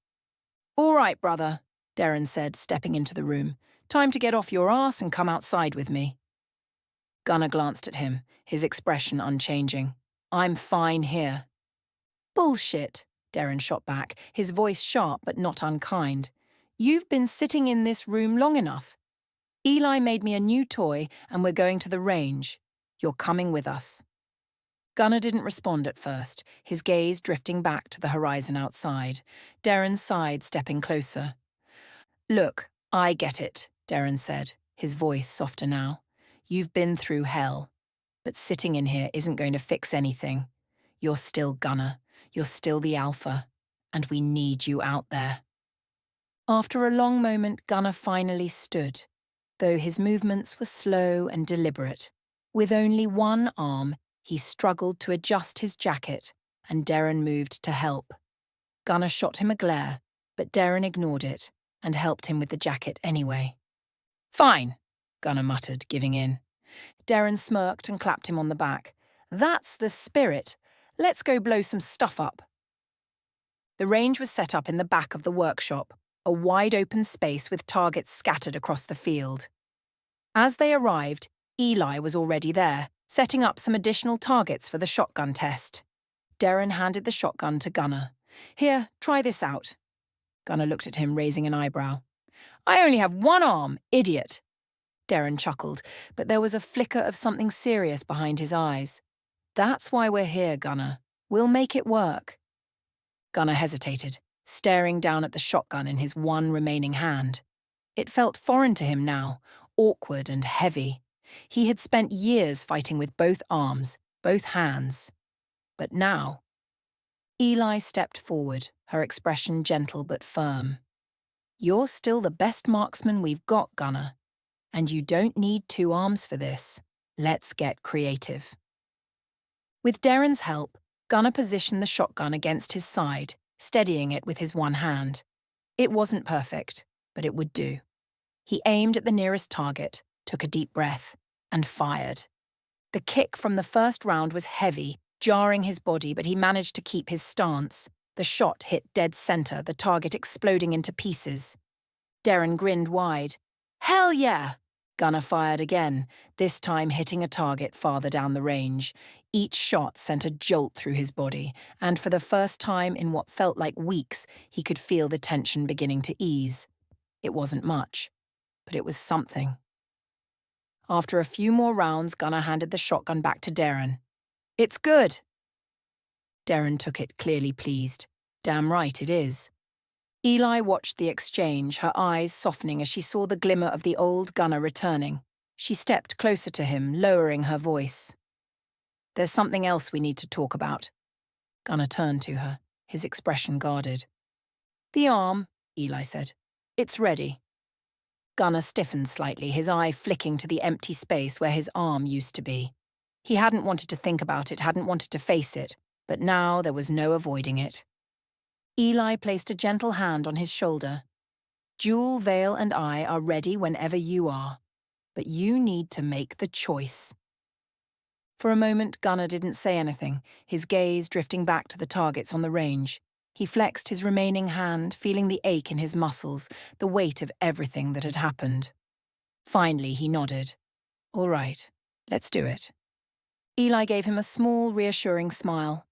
"All right, brother," Darren said, stepping into the room. "Time to get off your arse and come outside with me." Gunnar glanced at him, his expression unchanging. "I'm fine here." "Bullshit," Darren shot back, his voice sharp but not unkind. "You've been sitting in this room long enough. Eli made me a new toy and we're going to the range. You're coming with us." Gunnar didn't respond at first, his gaze drifting back to the horizon outside. Darren sighed, stepping closer. "Look, I get it," Darren said, his voice softer now. "You've been through hell, but sitting in here isn't going to fix anything. You're still Gunnar, you're still the Alpha, and we need you out there." After a long moment, Gunnar finally stood, though his movements were slow and deliberate. With only one arm, he struggled to adjust his jacket, and Darren moved to help. Gunnar shot him a glare, but Darren ignored it and helped him with the jacket anyway. "Fine," Gunnar muttered, giving in. Darren smirked and clapped him on the back. "That's the spirit. Let's go blow some stuff up." The range was set up in the back of the workshop, a wide-open space with targets scattered across the field. As they arrived, Eli was already there, setting up some additional targets for the shotgun test. Darren handed the shotgun to Gunnar. "Here, try this out." Gunnar looked at him, raising an eyebrow. "I only have one arm, idiot." Darren chuckled, but there was a flicker of something serious behind his eyes. "That's why we're here, Gunnar. We'll make it work." Gunnar hesitated, staring down at the shotgun in his one remaining hand. It felt foreign to him now, awkward and heavy. He had spent years fighting with both arms, both hands. But now... Eli stepped forward, her expression gentle but firm. "You're still the best marksman we've got, Gunnar. And you don't need two arms for this. Let's get creative." With Darren's help, Gunnar positioned the shotgun against his side, steadying it with his one hand. It wasn't perfect, but it would do. He aimed at the nearest target, took a deep breath, and fired. The kick from the first round was heavy, jarring his body, but he managed to keep his stance. The shot hit dead center, the target exploding into pieces. Darren grinned wide. "Hell yeah!" Gunnar fired again, this time hitting a target farther down the range. Each shot sent a jolt through his body, and for the first time in what felt like weeks, he could feel the tension beginning to ease. It wasn't much, but it was something. After a few more rounds, Gunnar handed the shotgun back to Darren. "It's good." Darren took it, clearly pleased. "Damn right it is." Eli watched the exchange, her eyes softening as she saw the glimmer of the old Gunnar returning. She stepped closer to him, lowering her voice. "There's something else we need to talk about." Gunnar turned to her, his expression guarded. "The arm," Eli said. "It's ready." Gunnar stiffened slightly, his eye flicking to the empty space where his arm used to be. He hadn't wanted to think about it, hadn't wanted to face it, but now there was no avoiding it. Eli placed a gentle hand on his shoulder. "Jewel, Vale, and I are ready whenever you are, but you need to make the choice." For a moment, Gunnar didn't say anything, his gaze drifting back to the targets on the range. He flexed his remaining hand, feeling the ache in his muscles, the weight of everything that had happened. Finally, he nodded. "All right, let's do it." Eli gave him a small, reassuring smile.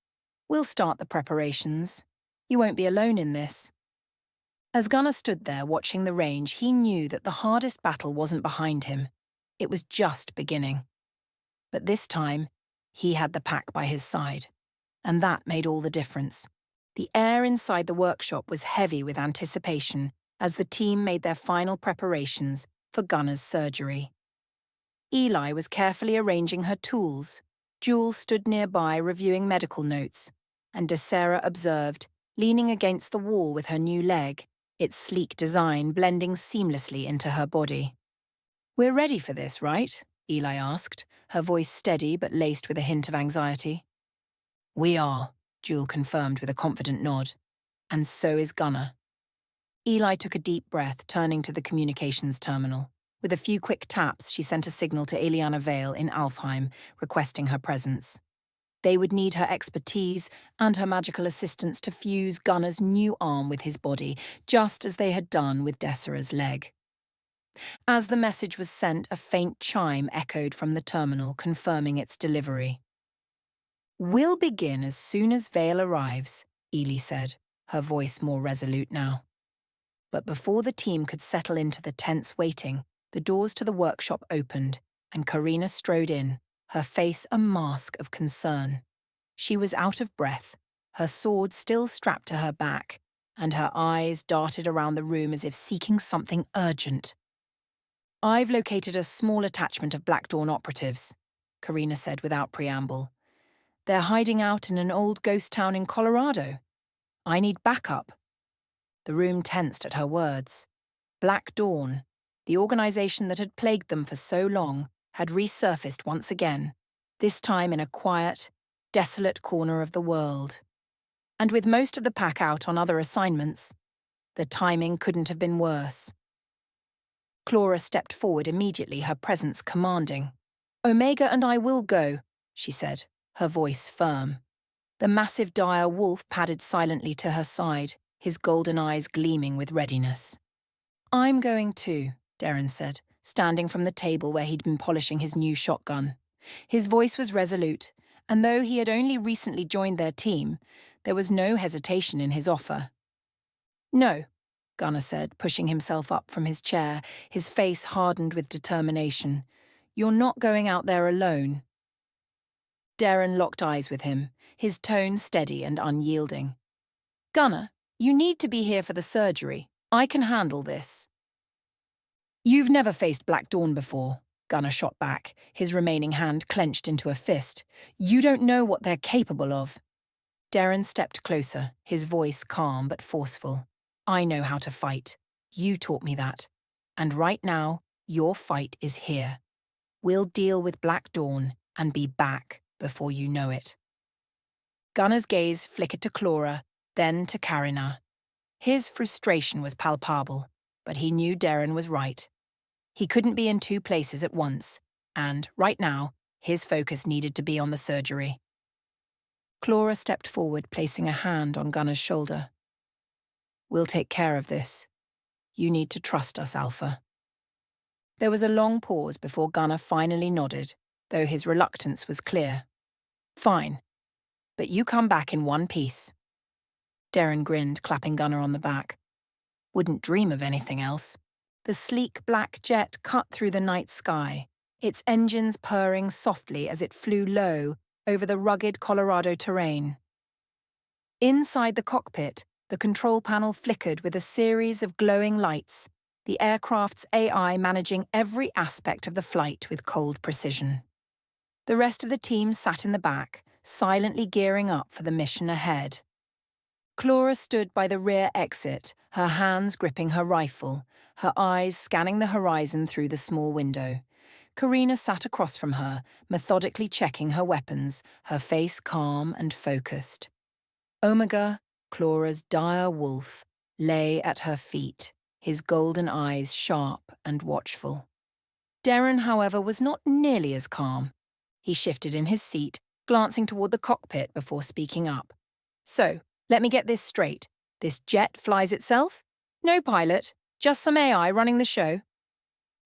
"We'll start the preparations. You won't be alone in this." As Gunnar stood there watching the range, he knew that the hardest battle wasn't behind him. It was just beginning. But this time, he had the pack by his side. And that made all the difference. The air inside the workshop was heavy with anticipation as the team made their final preparations for Gunnar's surgery. Eli was carefully arranging her tools. Jewel stood nearby reviewing medical notes, and DeSarah observed, leaning against the wall with her new leg, its sleek design blending seamlessly into her body. "We're ready for this, right?" Eli asked, her voice steady but laced with a hint of anxiety. "We are," Jewel confirmed with a confident nod. "And so is Gunnar." Eli took a deep breath, turning to the communications terminal. With a few quick taps, she sent a signal to Eliana Vale in Alfheim, requesting her presence. They would need her expertise and her magical assistance to fuse Gunner's new arm with his body, just as they had done with Dessera's leg. As the message was sent, a faint chime echoed from the terminal, confirming its delivery. "We'll begin as soon as Vale arrives," Ely said, her voice more resolute now. But before the team could settle into the tense waiting, the doors to the workshop opened, and Karina strode in, her face a mask of concern. She was out of breath, her sword still strapped to her back, and her eyes darted around the room as if seeking something urgent. "I've located a small attachment of Black Dawn operatives," Karina said without preamble. "They're hiding out in an old ghost town in Colorado. I need backup." The room tensed at her words. Black Dawn, the organization that had plagued them for so long, had resurfaced once again, this time in a quiet, desolate corner of the world. And with most of the pack out on other assignments, the timing couldn't have been worse. Clara stepped forward immediately, her presence commanding. "Omega and I will go," she said, her voice firm. The massive dire wolf padded silently to her side, his golden eyes gleaming with readiness. "I'm going too," Darren said, standing from the table where he'd been polishing his new shotgun. His voice was resolute, and though he had only recently joined their team, there was no hesitation in his offer. "No," Gunner said, pushing himself up from his chair, his face hardened with determination. "You're not going out there alone." Darren locked eyes with him, his tone steady and unyielding. "Gunner, you need to be here for the surgery. I can handle this." "You've never faced Black Dawn before," Gunner shot back, his remaining hand clenched into a fist. "You don't know what they're capable of." Darren stepped closer, his voice calm but forceful. "I know how to fight. You taught me that. And right now, your fight is here. We'll deal with Black Dawn and be back before you know it." Gunner's gaze flickered to Clara, then to Karina. His frustration was palpable, but he knew Darren was right. He couldn't be in two places at once, and, right now, his focus needed to be on the surgery. Clara stepped forward, placing a hand on Gunner's shoulder. "We'll take care of this. You need to trust us, Alpha." There was a long pause before Gunner finally nodded, though his reluctance was clear. "Fine. But you come back in one piece." Darren grinned, clapping Gunner on the back. "Wouldn't dream of anything else." The sleek black jet cut through the night sky, its engines purring softly as it flew low over the rugged Colorado terrain. Inside the cockpit, the control panel flickered with a series of glowing lights, the aircraft's AI managing every aspect of the flight with cold precision. The rest of the team sat in the back, silently gearing up for the mission ahead. Clara stood by the rear exit, her hands gripping her rifle, her eyes scanning the horizon through the small window. Karina sat across from her, methodically checking her weapons, her face calm and focused. Omega, Clara's dire wolf, lay at her feet, his golden eyes sharp and watchful. Darren, however, was not nearly as calm. He shifted in his seat, glancing toward the cockpit before speaking up. "So, let me get this straight. This jet flies itself? No pilot, just some AI running the show?"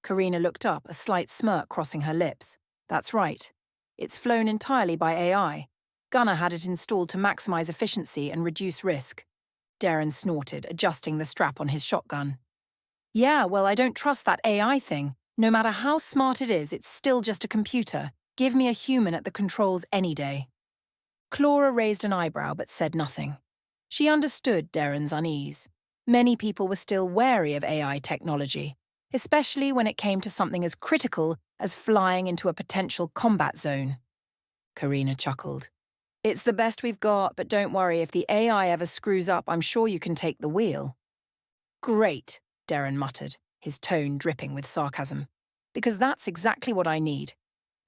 Karina looked up, a slight smirk crossing her lips. "That's right. It's flown entirely by AI. Gunner had it installed to maximize efficiency and reduce risk." Darren snorted, adjusting the strap on his shotgun. "Yeah, well, I don't trust that AI thing. No matter how smart it is, it's still just a computer. Give me a human at the controls any day." Clara raised an eyebrow but said nothing. She understood Darren's unease. Many people were still wary of AI technology, especially when it came to something as critical as flying into a potential combat zone. Karina chuckled. "It's the best we've got, but don't worry, if the AI ever screws up, I'm sure you can take the wheel." "Great," Darren muttered, his tone dripping with sarcasm. "Because that's exactly what I need.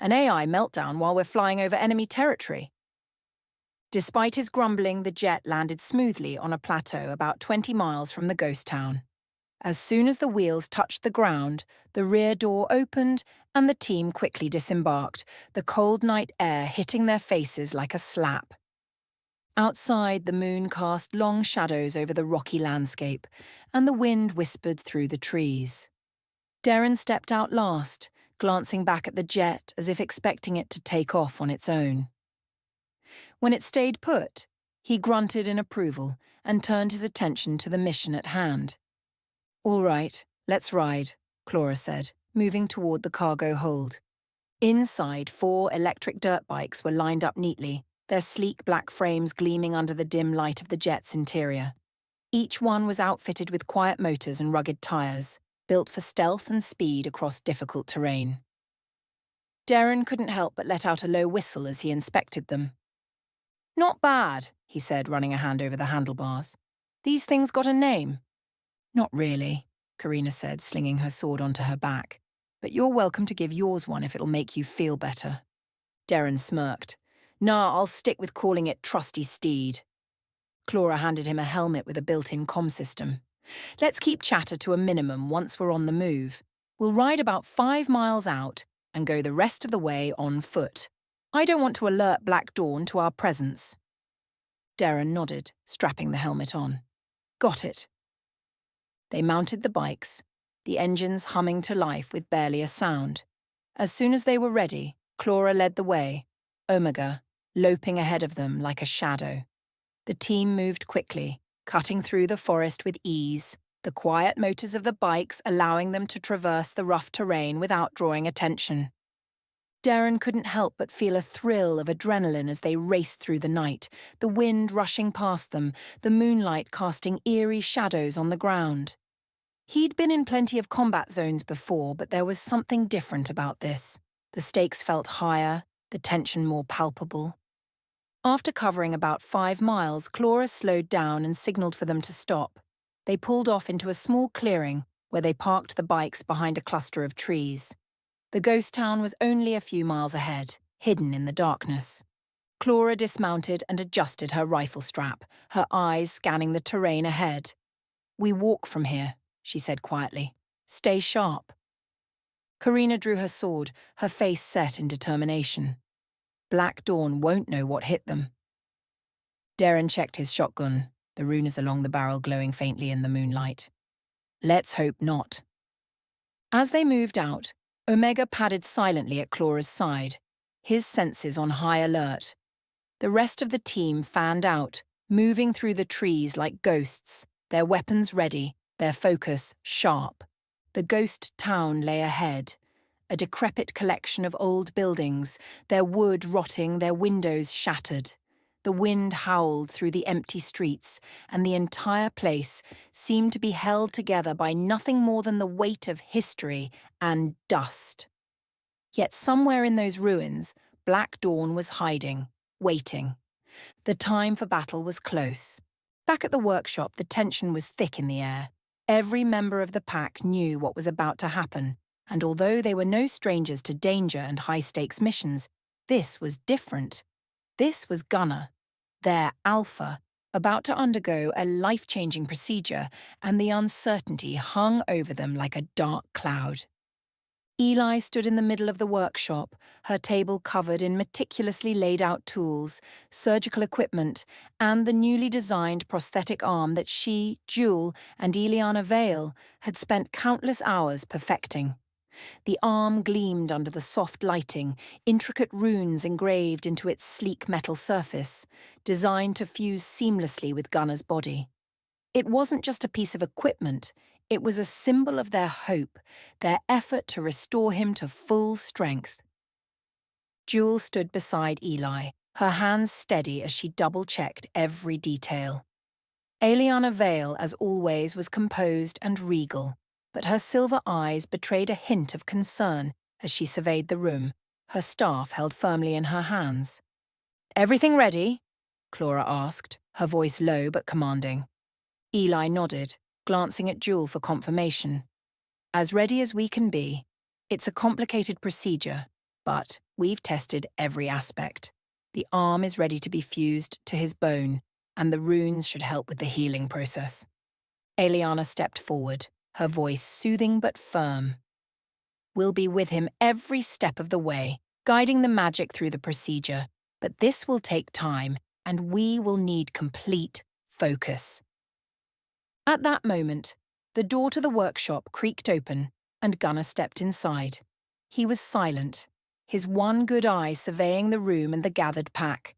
An AI meltdown while we're flying over enemy territory." Despite his grumbling, the jet landed smoothly on a plateau about 20 miles from the ghost town. As soon as the wheels touched the ground, the rear door opened and the team quickly disembarked, the cold night air hitting their faces like a slap. Outside, the moon cast long shadows over the rocky landscape, and the wind whispered through the trees. Darren stepped out last, glancing back at the jet as if expecting it to take off on its own. When it stayed put, he grunted in approval and turned his attention to the mission at hand. "All right, let's ride," Clara said, moving toward the cargo hold. Inside, 4 electric dirt bikes were lined up neatly, their sleek black frames gleaming under the dim light of the jet's interior. Each one was outfitted with quiet motors and rugged tires, built for stealth and speed across difficult terrain. Darren couldn't help but let out a low whistle as he inspected them. "Not bad," he said, running a hand over the handlebars. "These things got a name?" "Not really," Karina said, slinging her sword onto her back. "But you're welcome to give yours one if it'll make you feel better." Darren smirked. "Nah, I'll stick with calling it Trusty Steed." Clara handed him a helmet with a built-in comm system. "Let's keep chatter to a minimum once we're on the move. We'll ride about 5 miles out and go the rest of the way on foot. I don't want to alert Black Dawn to our presence." Darren nodded, strapping the helmet on. "Got it." They mounted the bikes, the engines humming to life with barely a sound. As soon as they were ready, Clara led the way, Omega loping ahead of them like a shadow. The team moved quickly, cutting through the forest with ease, the quiet motors of the bikes allowing them to traverse the rough terrain without drawing attention. Darren couldn't help but feel a thrill of adrenaline as they raced through the night, the wind rushing past them, the moonlight casting eerie shadows on the ground. He'd been in plenty of combat zones before, but there was something different about this. The stakes felt higher, the tension more palpable. After covering about 5 miles, Clara slowed down and signaled for them to stop. They pulled off into a small clearing where they parked the bikes behind a cluster of trees. The ghost town was only a few miles ahead, hidden in the darkness. Clara dismounted and adjusted her rifle strap, her eyes scanning the terrain ahead. "We walk from here," she said quietly. "Stay sharp." Karina drew her sword, her face set in determination. Black Dawn won't know what hit them. Darren checked his shotgun, the runes along the barrel glowing faintly in the moonlight. "Let's hope not." As they moved out, Omega padded silently at Clara's side, his senses on high alert. The rest of the team fanned out, moving through the trees like ghosts, their weapons ready, their focus sharp. The ghost town lay ahead, a decrepit collection of old buildings, their wood rotting, their windows shattered. The wind howled through the empty streets, and the entire place seemed to be held together by nothing more than the weight of history and dust. Yet somewhere in those ruins, Black Dawn was hiding, waiting. The time for battle was close. Back at the workshop, the tension was thick in the air. Every member of the pack knew what was about to happen, and although they were no strangers to danger and high-stakes missions, this was different. This was Gunnar, their alpha, about to undergo a life-changing procedure, and the uncertainty hung over them like a dark cloud. Eli stood in the middle of the workshop, her table covered in meticulously laid-out tools, surgical equipment, and the newly designed prosthetic arm that she, Jewel, and Eliana Vale had spent countless hours perfecting. The arm gleamed under the soft lighting, intricate runes engraved into its sleek metal surface, designed to fuse seamlessly with Gunnar's body. It wasn't just a piece of equipment, it was a symbol of their hope, their effort to restore him to full strength. Jewel stood beside Eli, her hands steady as she double-checked every detail. Eliana Vale, as always, was composed and regal, but her silver eyes betrayed a hint of concern as she surveyed the room, her staff held firmly in her hands. "Everything ready?" Clara asked, her voice low but commanding. Eli nodded, glancing at Jewel for confirmation. "As ready as we can be. It's a complicated procedure, but we've tested every aspect. The arm is ready to be fused to his bone, and the runes should help with the healing process." Eliana stepped forward, her voice soothing but firm. "We'll be with him every step of the way, guiding the magic through the procedure, but this will take time, and we will need complete focus." At that moment, the door to the workshop creaked open, and Gunnar stepped inside. He was silent, his one good eye surveying the room and the gathered pack.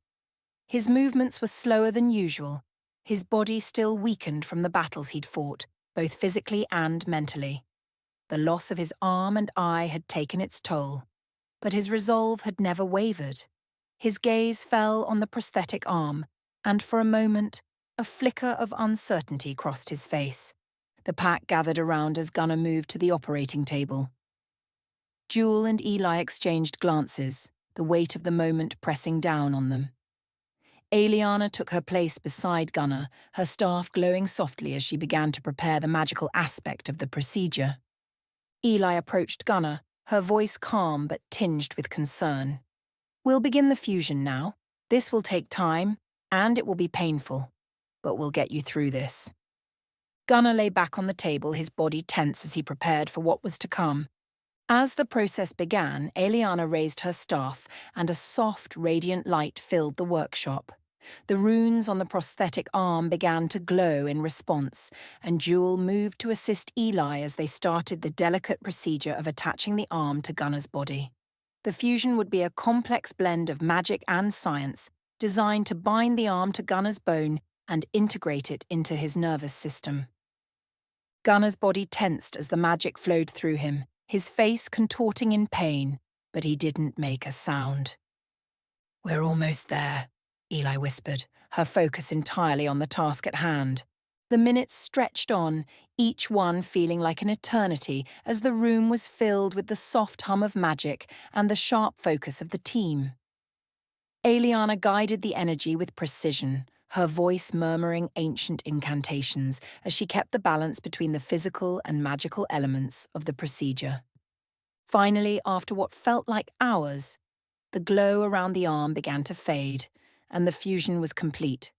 His movements were slower than usual, his body still weakened from the battles he'd fought, both physically and mentally. The loss of his arm and eye had taken its toll, but his resolve had never wavered. His gaze fell on the prosthetic arm, and for a moment, a flicker of uncertainty crossed his face. The pack gathered around as Gunnar moved to the operating table. Jewel and Eli exchanged glances, the weight of the moment pressing down on them. Eliana took her place beside Gunnar, her staff glowing softly as she began to prepare the magical aspect of the procedure. Eli approached Gunnar, her voice calm but tinged with concern. "We'll begin the fusion now. This will take time, and it will be painful, but we'll get you through this." Gunnar lay back on the table, his body tense as he prepared for what was to come. As the process began, Eliana raised her staff, and a soft, radiant light filled the workshop. The runes on the prosthetic arm began to glow in response, and Jewel moved to assist Eli as they started the delicate procedure of attaching the arm to Gunnar's body. The fusion would be a complex blend of magic and science, designed to bind the arm to Gunnar's bone and integrate it into his nervous system. Gunnar's body tensed as the magic flowed through him, his face contorting in pain, but he didn't make a sound. "We're almost there," Eli whispered, her focus entirely on the task at hand. The minutes stretched on, each one feeling like an eternity as the room was filled with the soft hum of magic and the sharp focus of the team. Eliana guided the energy with precision, her voice murmuring ancient incantations as she kept the balance between the physical and magical elements of the procedure. Finally, after what felt like hours, the glow around the arm began to fade, and the fusion was complete.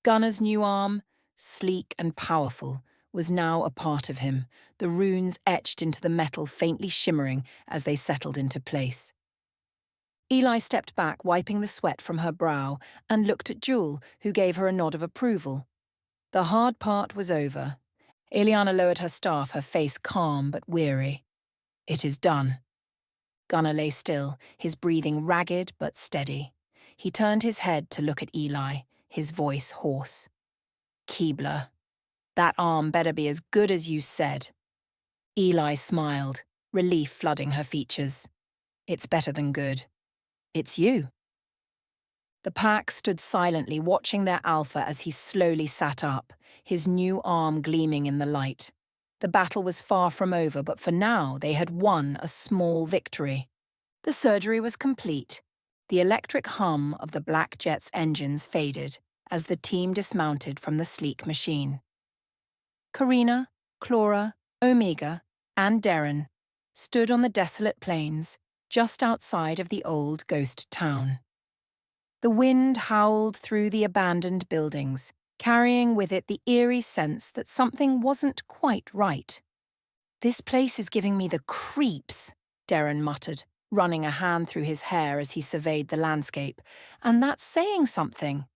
Gunnar's new arm, sleek and powerful, was now a part of him, the runes etched into the metal faintly shimmering as they settled into place. Eli stepped back, wiping the sweat from her brow, and looked at Jewel, who gave her a nod of approval. The hard part was over. Eliana lowered her staff, her face calm but weary. "It is done." Gunnar lay still, his breathing ragged but steady. He turned his head to look at Eli, his voice hoarse. "Keebler, that arm better be as good as you said." Eli smiled, relief flooding her features. "It's better than good. It's you." The pack stood silently watching their alpha as he slowly sat up, his new arm gleaming in the light. The battle was far from over, but for now they had won a small victory. The surgery was complete. The electric hum of the Black Jet's engines faded as the team dismounted from the sleek machine. Karina, Clara, Omega, and Darren stood on the desolate plains just outside of the old ghost town. The wind howled through the abandoned buildings, carrying with it the eerie sense that something wasn't quite right. "This place is giving me the creeps," Darren muttered, running a hand through his hair as he surveyed the landscape. "And that's saying something."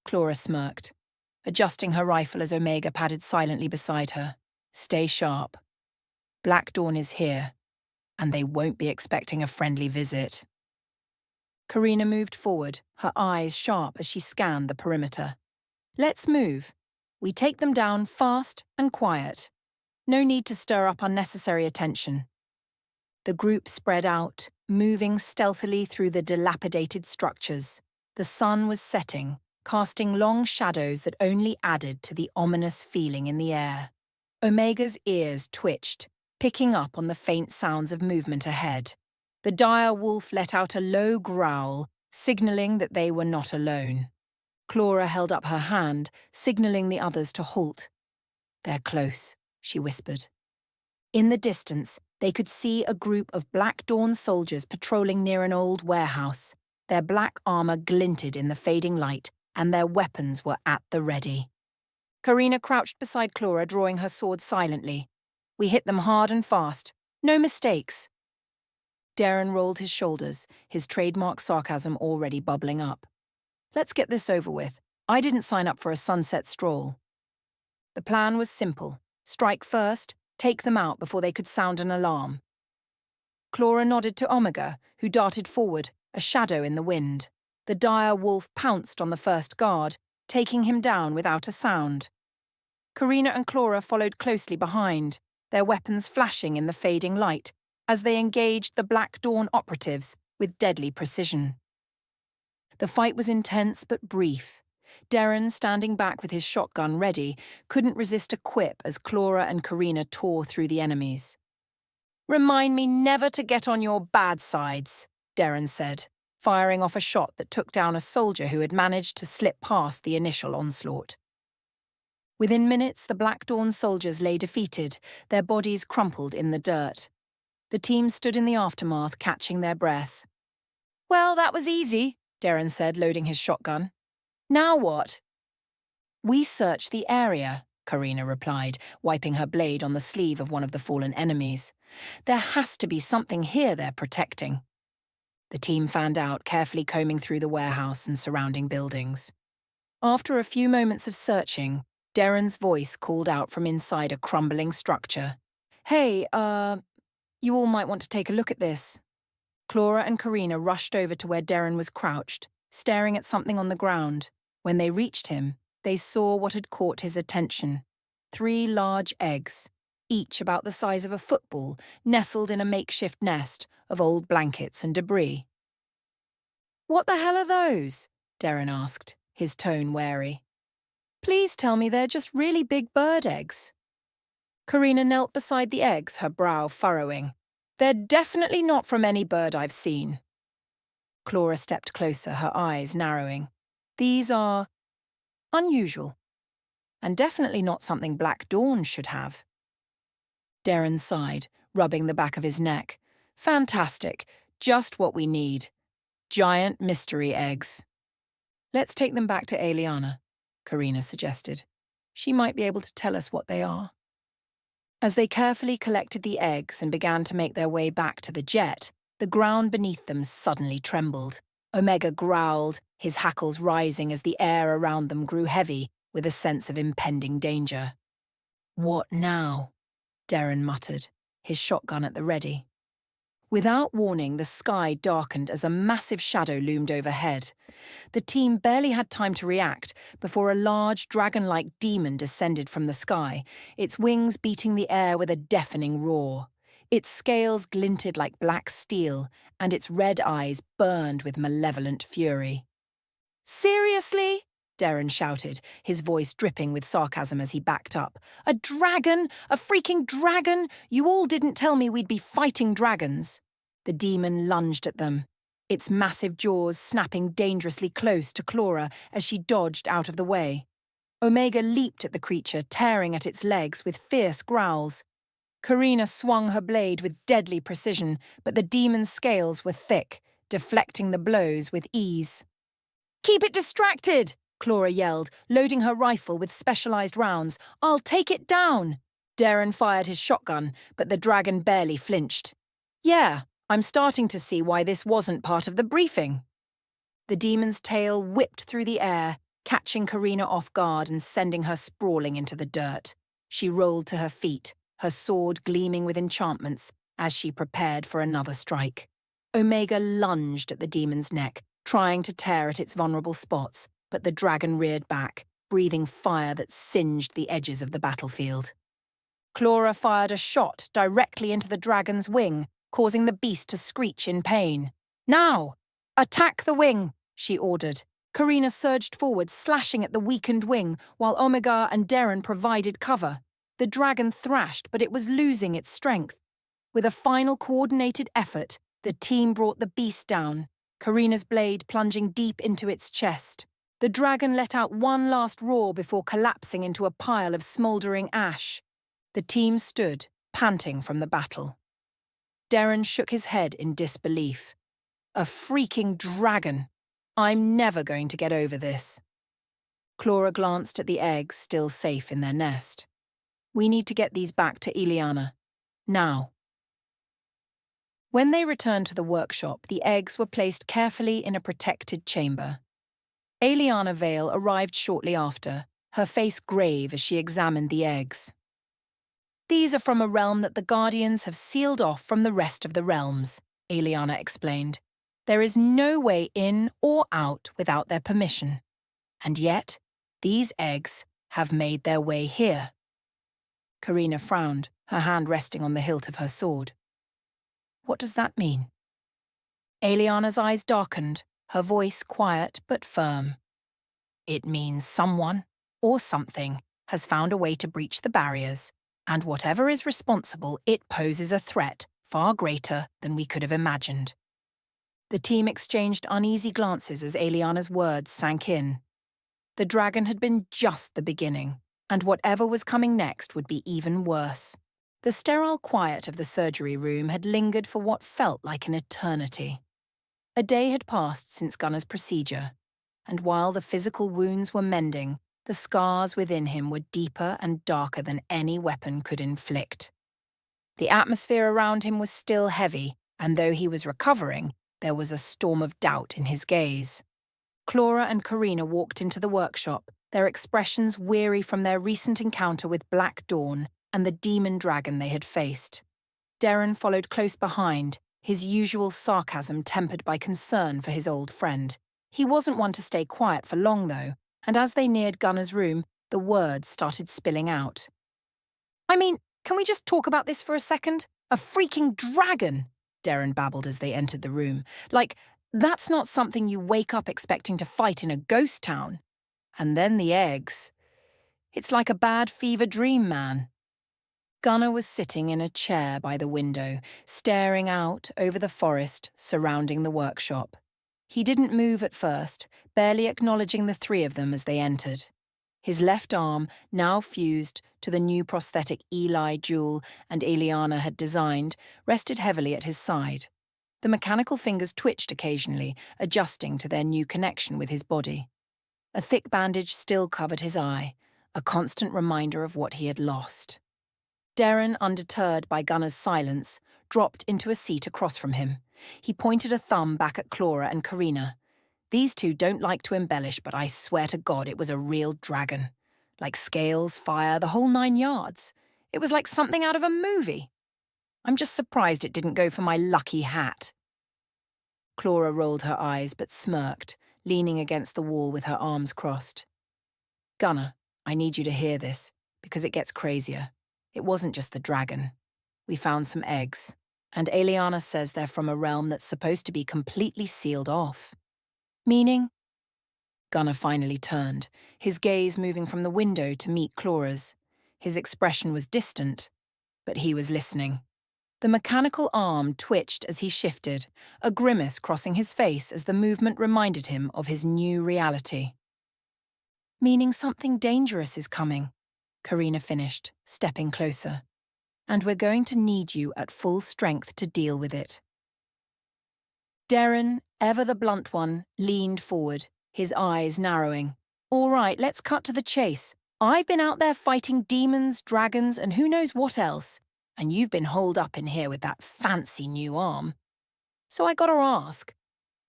Clara smirked, adjusting her rifle as Omega padded silently beside her. "Stay sharp. Black Dawn is here, and they won't be expecting a friendly visit." Karina moved forward, her eyes sharp as she scanned the perimeter. "Let's move. We take them down fast and quiet. No need to stir up unnecessary attention." The group spread out, moving stealthily through the dilapidated structures. The sun was setting, casting long shadows that only added to the ominous feeling in the air. Omega's ears twitched, picking up on the faint sounds of movement ahead. The dire wolf let out a low growl, signaling that they were not alone. Clara held up her hand, signaling the others to halt. "They're close," she whispered. In the distance, they could see a group of Black Dawn soldiers patrolling near an old warehouse. Their black armor glinted in the fading light, and their weapons were at the ready. Karina crouched beside Clara, drawing her sword silently. We hit them hard and fast. No mistakes. Darren rolled his shoulders, his trademark sarcasm already bubbling up. Let's get this over with. I didn't sign up for a sunset stroll. The plan was simple. Strike first, take them out before they could sound an alarm. Clara nodded to Omega, who darted forward, a shadow in the wind. The dire wolf pounced on the first guard, taking him down without a sound. Karina and Clara followed closely behind, their weapons flashing in the fading light, as they engaged the Black Dawn operatives with deadly precision. The fight was intense but brief. Darren, standing back with his shotgun ready, couldn't resist a quip as Clara and Karina tore through the enemies. "Remind me never to get on your bad sides," Darren said, firing off a shot that took down a soldier who had managed to slip past the initial onslaught. Within minutes, the Black Dawn soldiers lay defeated, their bodies crumpled in the dirt. The team stood in the aftermath, catching their breath. "Well, that was easy," Darren said, loading his shotgun. "Now what?" "We searched the area," Karina replied, wiping her blade on the sleeve of one of the fallen enemies. "There has to be something here they're protecting." The team fanned out, carefully combing through the warehouse and surrounding buildings. After a few moments of searching, Darren's voice called out from inside a crumbling structure. "Hey, you all might want to take a look at this." Clara and Karina rushed over to where Darren was crouched, staring at something on the ground. When they reached him, they saw what had caught his attention. 3 large eggs, each about the size of a football, nestled in a makeshift nest of old blankets and debris. "What the hell are those?" Darren asked, his tone wary. "Please tell me they're just really big bird eggs." Karina knelt beside the eggs, her brow furrowing. "They're definitely not from any bird I've seen." Clara stepped closer, her eyes narrowing. "These are unusual, and definitely not something Black Dawn should have." Darren sighed, rubbing the back of his neck. "Fantastic, just what we need. Giant mystery eggs." "Let's take them back to Eliana," Karina suggested. "She might be able to tell us what they are." As they carefully collected the eggs and began to make their way back to the jet, the ground beneath them suddenly trembled. Omega growled, his hackles rising as the air around them grew heavy with a sense of impending danger. "What now?" Darren muttered, his shotgun at the ready. Without warning, the sky darkened as a massive shadow loomed overhead. The team barely had time to react before a large, dragon-like demon descended from the sky, its wings beating the air with a deafening roar. Its scales glinted like black steel, and its red eyes burned with malevolent fury. "Seriously?" Darren shouted, his voice dripping with sarcasm as he backed up. "A dragon? A freaking dragon? You all didn't tell me we'd be fighting dragons." The demon lunged at them, its massive jaws snapping dangerously close to Clara as she dodged out of the way. Omega leaped at the creature, tearing at its legs with fierce growls. Karina swung her blade with deadly precision, but the demon's scales were thick, deflecting the blows with ease. "Keep it distracted!" Clara yelled, loading her rifle with specialized rounds. "I'll take it down!" Darren fired his shotgun, but the dragon barely flinched. "Yeah, I'm starting to see why this wasn't part of the briefing." The demon's tail whipped through the air, catching Karina off guard and sending her sprawling into the dirt. She rolled to her feet, her sword gleaming with enchantments as she prepared for another strike. Omega lunged at the demon's neck, trying to tear at its vulnerable spots, but the dragon reared back, breathing fire that singed the edges of the battlefield. Clara fired a shot directly into the dragon's wing, causing the beast to screech in pain. "Now! Attack the wing!" she ordered. Karina surged forward, slashing at the weakened wing, while Omega and Darren provided cover. The dragon thrashed, but it was losing its strength. With a final coordinated effort, the team brought the beast down, Karina's blade plunging deep into its chest. The dragon let out one last roar before collapsing into a pile of smouldering ash. The team stood, panting from the battle. Darren shook his head in disbelief. "A freaking dragon! I'm never going to get over this." Clara glanced at the eggs still safe in their nest. We need to get these back to Ileana. Now. When they returned to the workshop, the eggs were placed carefully in a protected chamber. Ileana Vale arrived shortly after, her face grave as she examined the eggs. These are from a realm that the Guardians have sealed off from the rest of the realms, Ileana explained. There is no way in or out without their permission. And yet, these eggs have made their way here. Karina frowned, her hand resting on the hilt of her sword. What does that mean? Ileana's eyes darkened, her voice quiet but firm. It means someone, or something, has found a way to breach the barriers, and whatever is responsible, it poses a threat far greater than we could have imagined. The team exchanged uneasy glances as Ileana's words sank in. The dragon had been just the beginning, and whatever was coming next would be even worse. The sterile quiet of the surgery room had lingered for what felt like an eternity. A day had passed since Gunner's procedure, and while the physical wounds were mending, the scars within him were deeper and darker than any weapon could inflict. The atmosphere around him was still heavy, and though he was recovering, there was a storm of doubt in his gaze. Clara and Karina walked into the workshop, their expressions weary from their recent encounter with Black Dawn and the demon dragon they had faced. Darren followed close behind, his usual sarcasm tempered by concern for his old friend. He wasn't one to stay quiet for long, though, and as they neared Gunner's room, the words started spilling out. I mean, can we just talk about this for a second? A freaking dragon, Darren babbled as they entered the room. Like, that's not something you wake up expecting to fight in a ghost town. And then the eggs. It's like a bad fever dream, man. Gunner was sitting in a chair by the window, staring out over the forest surrounding the workshop. He didn't move at first, barely acknowledging the three of them as they entered. His left arm, now fused to the new prosthetic Eli Jewel and Ileana had designed, rested heavily at his side. The mechanical fingers twitched occasionally, adjusting to their new connection with his body. A thick bandage still covered his eye, a constant reminder of what he had lost. Darren, undeterred by Gunner's silence, dropped into a seat across from him. He pointed a thumb back at Clara and Karina. These two don't like to embellish, but I swear to God it was a real dragon. Like scales, fire, the whole 9 yards. It was like something out of a movie. I'm just surprised it didn't go for my lucky hat. Clara rolled her eyes but smirked, leaning against the wall with her arms crossed. Gunner, I need you to hear this, because it gets crazier. It wasn't just the dragon. We found some eggs, and Ileana says they're from a realm that's supposed to be completely sealed off. Meaning? Gunner finally turned, his gaze moving from the window to meet Clara's. His expression was distant, but he was listening. The mechanical arm twitched as he shifted, a grimace crossing his face as the movement reminded him of his new reality. Meaning something dangerous is coming, Karina finished, stepping closer. And we're going to need you at full strength to deal with it. Darren, ever the blunt one, leaned forward, his eyes narrowing. All right, let's cut to the chase. I've been out there fighting demons, dragons, and who knows what else. And you've been holed up in here with that fancy new arm. So I gotta ask,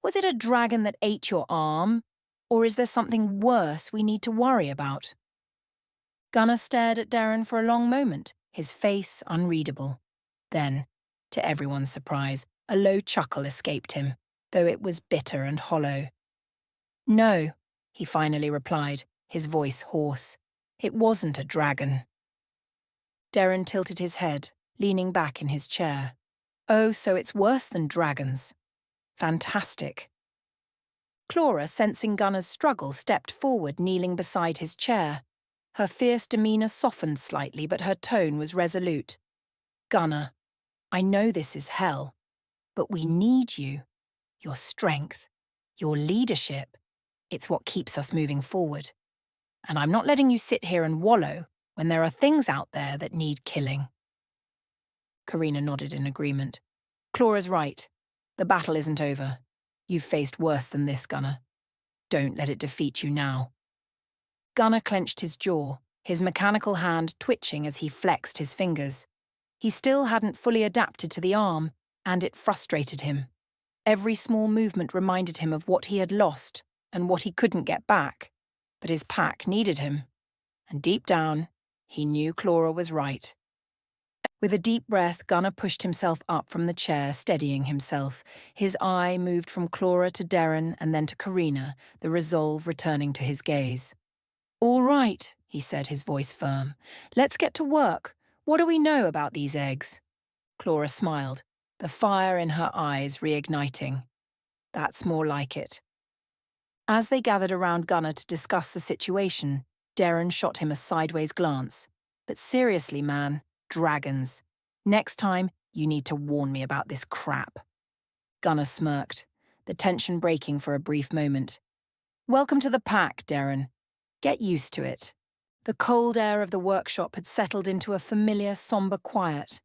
was it a dragon that ate your arm? Or is there something worse we need to worry about? Gunner stared at Darren for a long moment, his face unreadable. Then, to everyone's surprise, a low chuckle escaped him, though it was bitter and hollow. No, he finally replied, his voice hoarse. It wasn't a dragon. Darren tilted his head, leaning back in his chair. Oh, so it's worse than dragons. Fantastic. Clara, sensing Gunner's struggle, stepped forward, kneeling beside his chair. Her fierce demeanour softened slightly, but her tone was resolute. Gunner, I know this is hell, but we need you. Your strength, your leadership. It's what keeps us moving forward. And I'm not letting you sit here and wallow when there are things out there that need killing. Karina nodded in agreement. Clara's right. The battle isn't over. You've faced worse than this, Gunner. Don't let it defeat you now. Gunner clenched his jaw, his mechanical hand twitching as he flexed his fingers. He still hadn't fully adapted to the arm, and it frustrated him. Every small movement reminded him of what he had lost and what he couldn't get back. But his pack needed him. And deep down, he knew Clara was right. With a deep breath, Gunnar pushed himself up from the chair, steadying himself. His eye moved from Clara to Darren and then to Karina, the resolve returning to his gaze. "All right," he said, his voice firm. "Let's get to work. What do we know about these eggs?" Clara smiled, the fire in her eyes reigniting. "That's more like it." As they gathered around Gunnar to discuss the situation, Darren shot him a sideways glance. "But seriously, man, dragons. Next time, you need to warn me about this crap." Gunnar smirked, the tension breaking for a brief moment. "Welcome to the pack, Darren. Get used to it." The cold air of the workshop had settled into a familiar, somber quiet.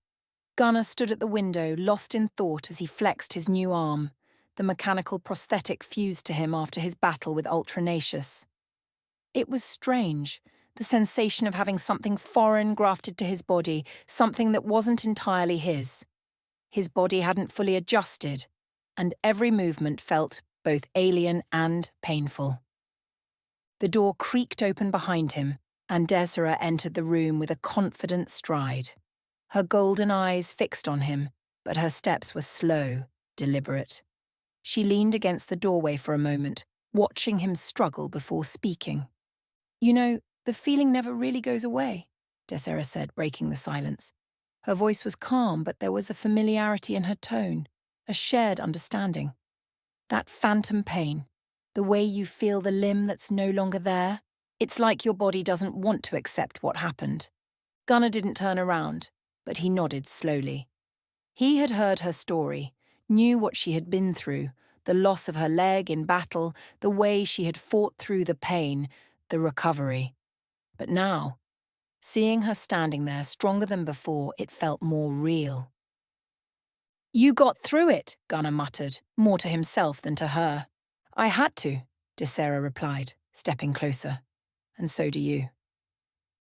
Gunnar stood at the window, lost in thought as he flexed his new arm. The mechanical prosthetic fused to him after his battle with Ultranacious. It was strange, the sensation of having something foreign grafted to his body, something that wasn't entirely his. His body hadn't fully adjusted, and every movement felt both alien and painful. The door creaked open behind him, and Desiree entered the room with a confident stride. Her golden eyes fixed on him, but her steps were slow, deliberate. She leaned against the doorway for a moment, watching him struggle before speaking. "You know, the feeling never really goes away," Desiree said, breaking the silence. Her voice was calm, but there was a familiarity in her tone, a shared understanding. "That phantom pain, the way you feel the limb that's no longer there, it's like your body doesn't want to accept what happened." Gunnar didn't turn around, but he nodded slowly. He had heard her story, knew what she had been through, the loss of her leg in battle, the way she had fought through the pain, the recovery. But now, seeing her standing there stronger than before, it felt more real. "You got through it," Gunnar muttered, more to himself than to her. "I had to," Desiree replied, stepping closer. "And so do you."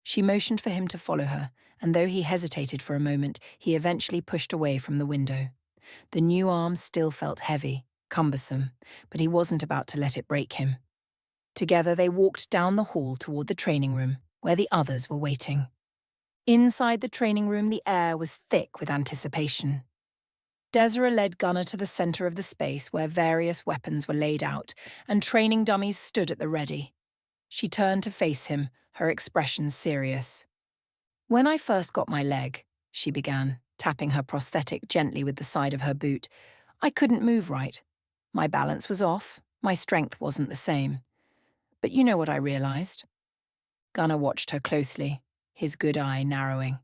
She motioned for him to follow her, and though he hesitated for a moment, he eventually pushed away from the window. The new arm still felt heavy, cumbersome, but he wasn't about to let it break him. Together they walked down the hall toward the training room, where the others were waiting. Inside the training room, the air was thick with anticipation. Desiree led Gunnar to the center of the space where various weapons were laid out, and training dummies stood at the ready. She turned to face him, her expression serious. "When I first got my leg," she began, tapping her prosthetic gently with the side of her boot, "I couldn't move right. My balance was off, my strength wasn't the same. But you know what I realized?" Gunnar watched her closely, his good eye narrowing.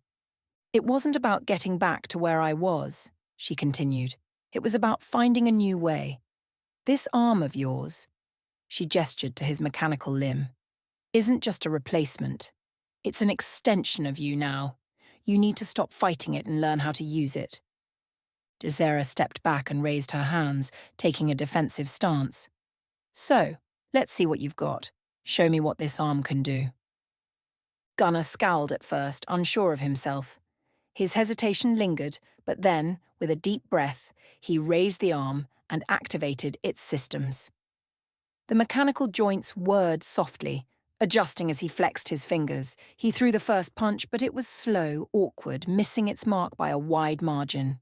"It wasn't about getting back to where I was," she continued. "It was about finding a new way. This arm of yours," she gestured to his mechanical limb, "isn't just a replacement. It's an extension of you now. You need to stop fighting it and learn how to use it." Desiree stepped back and raised her hands, taking a defensive stance. "So, let's see what you've got. Show me what this arm can do." Gunnar scowled at first, unsure of himself. His hesitation lingered, but then, with a deep breath, he raised the arm and activated its systems. The mechanical joints whirred softly, adjusting as he flexed his fingers. He threw the first punch, but it was slow, awkward, missing its mark by a wide margin.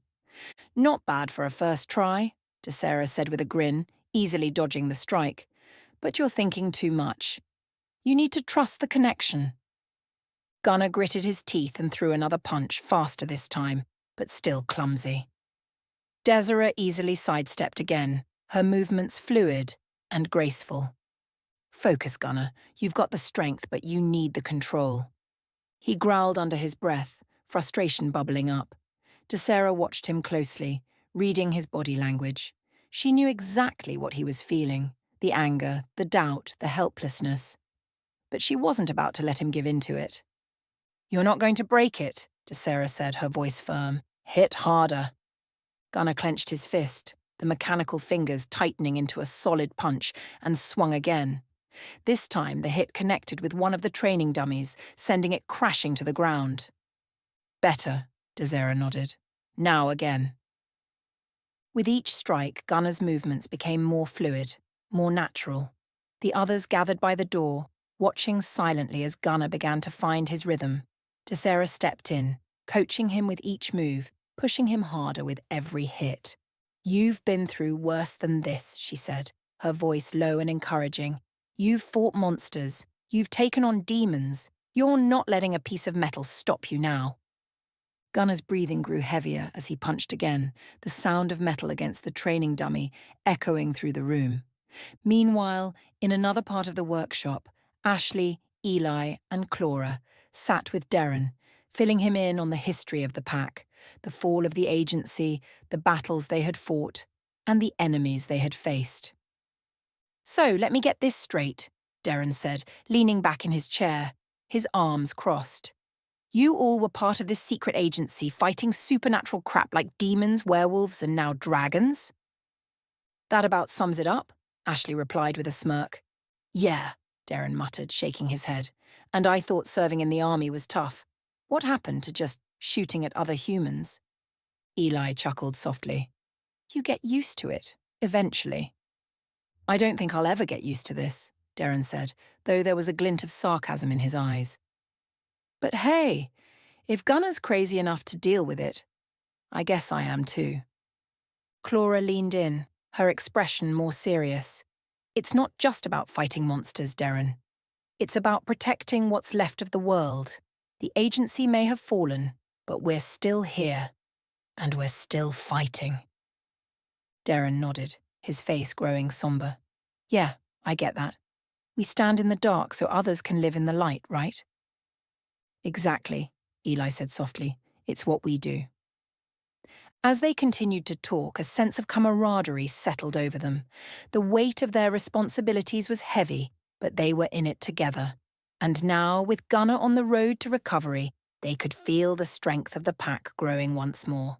"Not bad for a first try," Desiree said with a grin, easily dodging the strike. "But you're thinking too much. You need to trust the connection." Gunnar gritted his teeth and threw another punch, faster this time, but still clumsy. Desiree easily sidestepped again, her movements fluid and graceful. "Focus, Gunnar. You've got the strength, but you need the control." He growled under his breath, frustration bubbling up. Desiree watched him closely, reading his body language. She knew exactly what he was feeling, the anger, the doubt, the helplessness. But she wasn't about to let him give in to it. "You're not going to break it," Desiree said, her voice firm. "Hit harder." Gunnar clenched his fist, the mechanical fingers tightening into a solid punch, and swung again. This time, the hit connected with one of the training dummies, sending it crashing to the ground. Better, Dezera nodded. Now again. With each strike, Gunner's movements became more fluid, more natural. The others gathered by the door, watching silently as Gunner began to find his rhythm. Dezera stepped in, coaching him with each move, pushing him harder with every hit. "You've been through worse than this," she said, her voice low and encouraging. "You've fought monsters. You've taken on demons. You're not letting a piece of metal stop you now." Gunner's breathing grew heavier as he punched again, the sound of metal against the training dummy echoing through the room. Meanwhile, in another part of the workshop, Ashley, Eli, and Clara sat with Darren, filling him in on the history of the pack, the fall of the agency, the battles they had fought, and the enemies they had faced. "So, let me get this straight," Darren said, leaning back in his chair, his arms crossed. "You all were part of this secret agency fighting supernatural crap like demons, werewolves, and now dragons?" "That about sums it up," Ashley replied with a smirk. "Yeah," Darren muttered, shaking his head. "And I thought serving in the army was tough. What happened to just shooting at other humans?" Eli chuckled softly. "You get used to it, eventually." "I don't think I'll ever get used to this," Darren said, though there was a glint of sarcasm in his eyes. "But hey, if Gunner's crazy enough to deal with it, I guess I am too." Clara leaned in, her expression more serious. "It's not just about fighting monsters, Darren. It's about protecting what's left of the world. The agency may have fallen, but we're still here. And we're still fighting." Darren nodded, his face growing somber. "Yeah, I get that. We stand in the dark so others can live in the light, right?" "Exactly," Eli said softly. "It's what we do." As they continued to talk, a sense of camaraderie settled over them. The weight of their responsibilities was heavy, but they were in it together. And now, with Gunner on the road to recovery, they could feel the strength of the pack growing once more.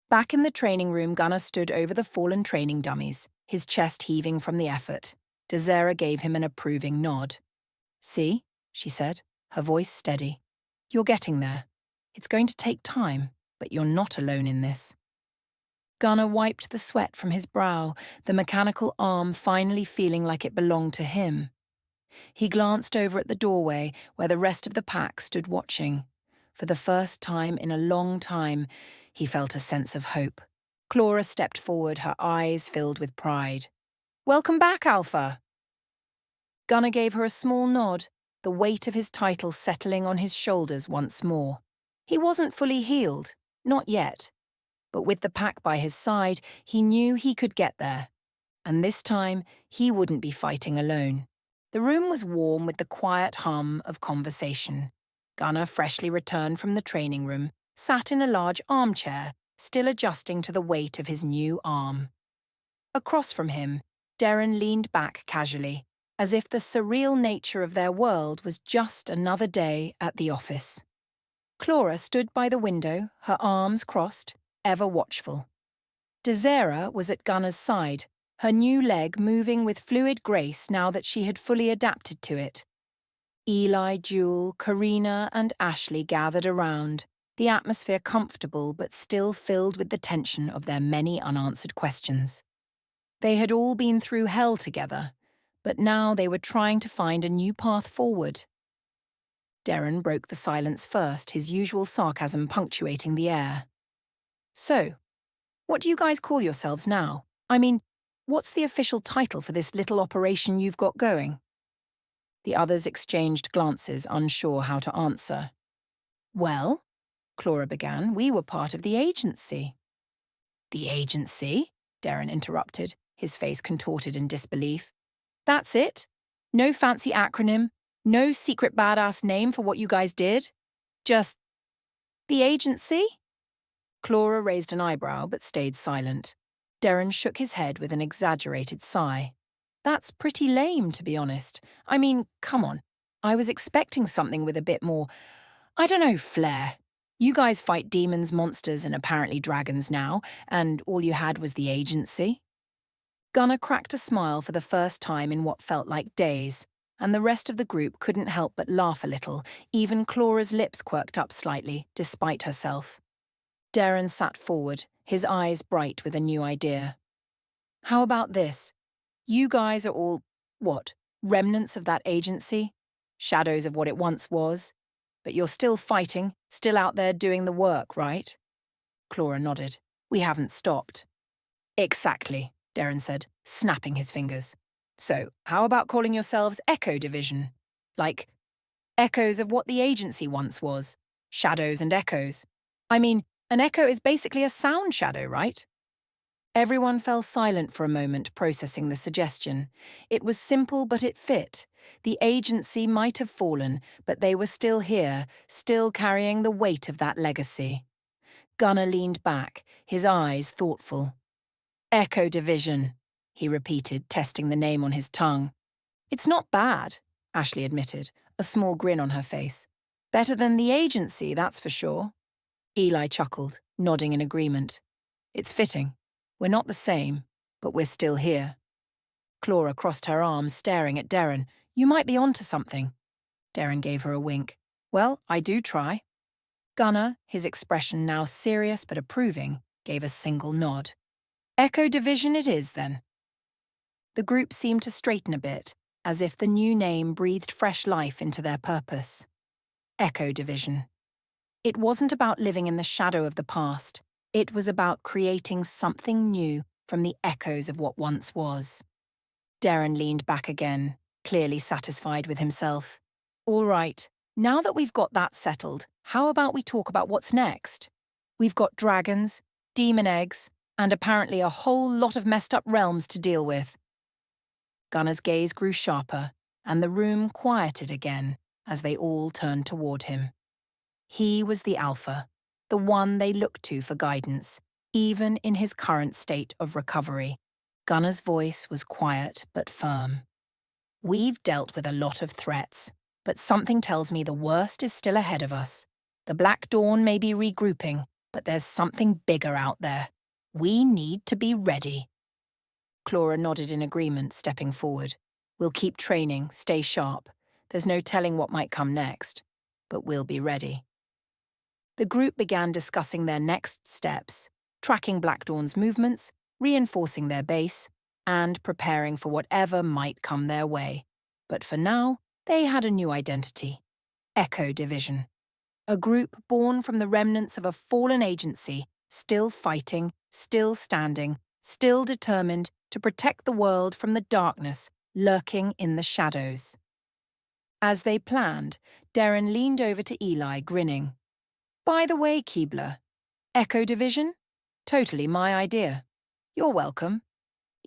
Back in the training room, Gunner stood over the fallen training dummies, his chest heaving from the effort. Dezera gave him an approving nod. "See," she said, her voice steady. "You're getting there. It's going to take time, but you're not alone in this." Gunner wiped the sweat from his brow, the mechanical arm finally feeling like it belonged to him. He glanced over at the doorway where the rest of the pack stood watching. For the first time in a long time, he felt a sense of hope. Clara stepped forward, her eyes filled with pride. "Welcome back, Alpha." Gunner gave her a small nod, the weight of his title settling on his shoulders once more. He wasn't fully healed, not yet. But with the pack by his side, he knew he could get there. And this time, he wouldn't be fighting alone. The room was warm with the quiet hum of conversation. Gunner, freshly returned from the training room, sat in a large armchair, still adjusting to the weight of his new arm. Across from him, Darren leaned back casually, as if the surreal nature of their world was just another day at the office. Clara stood by the window, her arms crossed, ever watchful. Dezera was at Gunner's side, her new leg moving with fluid grace now that she had fully adapted to it. Eli, Jewel, Karina, and Ashley gathered around, the atmosphere comfortable but still filled with the tension of their many unanswered questions. They had all been through hell together, but now they were trying to find a new path forward. Darren broke the silence first, his usual sarcasm punctuating the air. "So, what do you guys call yourselves now? I mean, what's the official title for this little operation you've got going?" The others exchanged glances, unsure how to answer. "Well," Clara began, "we were part of the agency." "The agency?" Darren interrupted, his face contorted in disbelief. "That's it. No fancy acronym, no secret badass name for what you guys did. Just the agency?" Clara raised an eyebrow but stayed silent. Darren shook his head with an exaggerated sigh. "That's pretty lame, to be honest. I mean, come on. I was expecting something with a bit more, I don't know, flair. You guys fight demons, monsters, and apparently dragons now, and all you had was the agency." Gunnar cracked a smile for the first time in what felt like days, and the rest of the group couldn't help but laugh a little. Even Clara's lips quirked up slightly, despite herself. Darren sat forward, his eyes bright with a new idea. How about this? You guys are all, what, remnants of that agency? Shadows of what it once was? But you're still fighting, still out there doing the work, right? Clara nodded. We haven't stopped. Exactly, Darren said, snapping his fingers. So, how about calling yourselves Echo Division? Like, echoes of what the agency once was. Shadows and echoes. I mean, an echo is basically a sound shadow, right? Everyone fell silent for a moment, processing the suggestion. It was simple, but it fit. The agency might have fallen, but they were still here, still carrying the weight of that legacy. Gunnar leaned back, his eyes thoughtful. Echo Division, he repeated, testing the name on his tongue. It's not bad, Ashley admitted, a small grin on her face. Better than the agency, that's for sure. Eli chuckled, nodding in agreement. It's fitting. We're not the same, but we're still here. Clara crossed her arms, staring at Darren. You might be onto something. Darren gave her a wink. Well, I do try. Gunnar, his expression now serious but approving, gave a single nod. Echo Division it is, then. The group seemed to straighten a bit, as if the new name breathed fresh life into their purpose. Echo Division. It wasn't about living in the shadow of the past. It was about creating something new from the echoes of what once was. Darren leaned back again, clearly satisfied with himself. All right, now that we've got that settled, how about we talk about what's next? We've got dragons, demon eggs, and apparently a whole lot of messed up realms to deal with. Gunnar's gaze grew sharper, and the room quieted again as they all turned toward him. He was the Alpha, the one they looked to for guidance, even in his current state of recovery. Gunnar's voice was quiet but firm. We've dealt with a lot of threats, but something tells me the worst is still ahead of us. The Black Dawn may be regrouping, but there's something bigger out there. We need to be ready. Clara nodded in agreement, stepping forward. We'll keep training, stay sharp. There's no telling what might come next, but we'll be ready. The group began discussing their next steps, tracking Black Dawn's movements, reinforcing their base, and preparing for whatever might come their way. But for now, they had a new identity. Echo Division. A group born from the remnants of a fallen agency, still fighting, still standing, still determined to protect the world from the darkness lurking in the shadows. As they planned, Darren leaned over to Eli, grinning. By the way, Keebler, Echo Division? Totally my idea. You're welcome.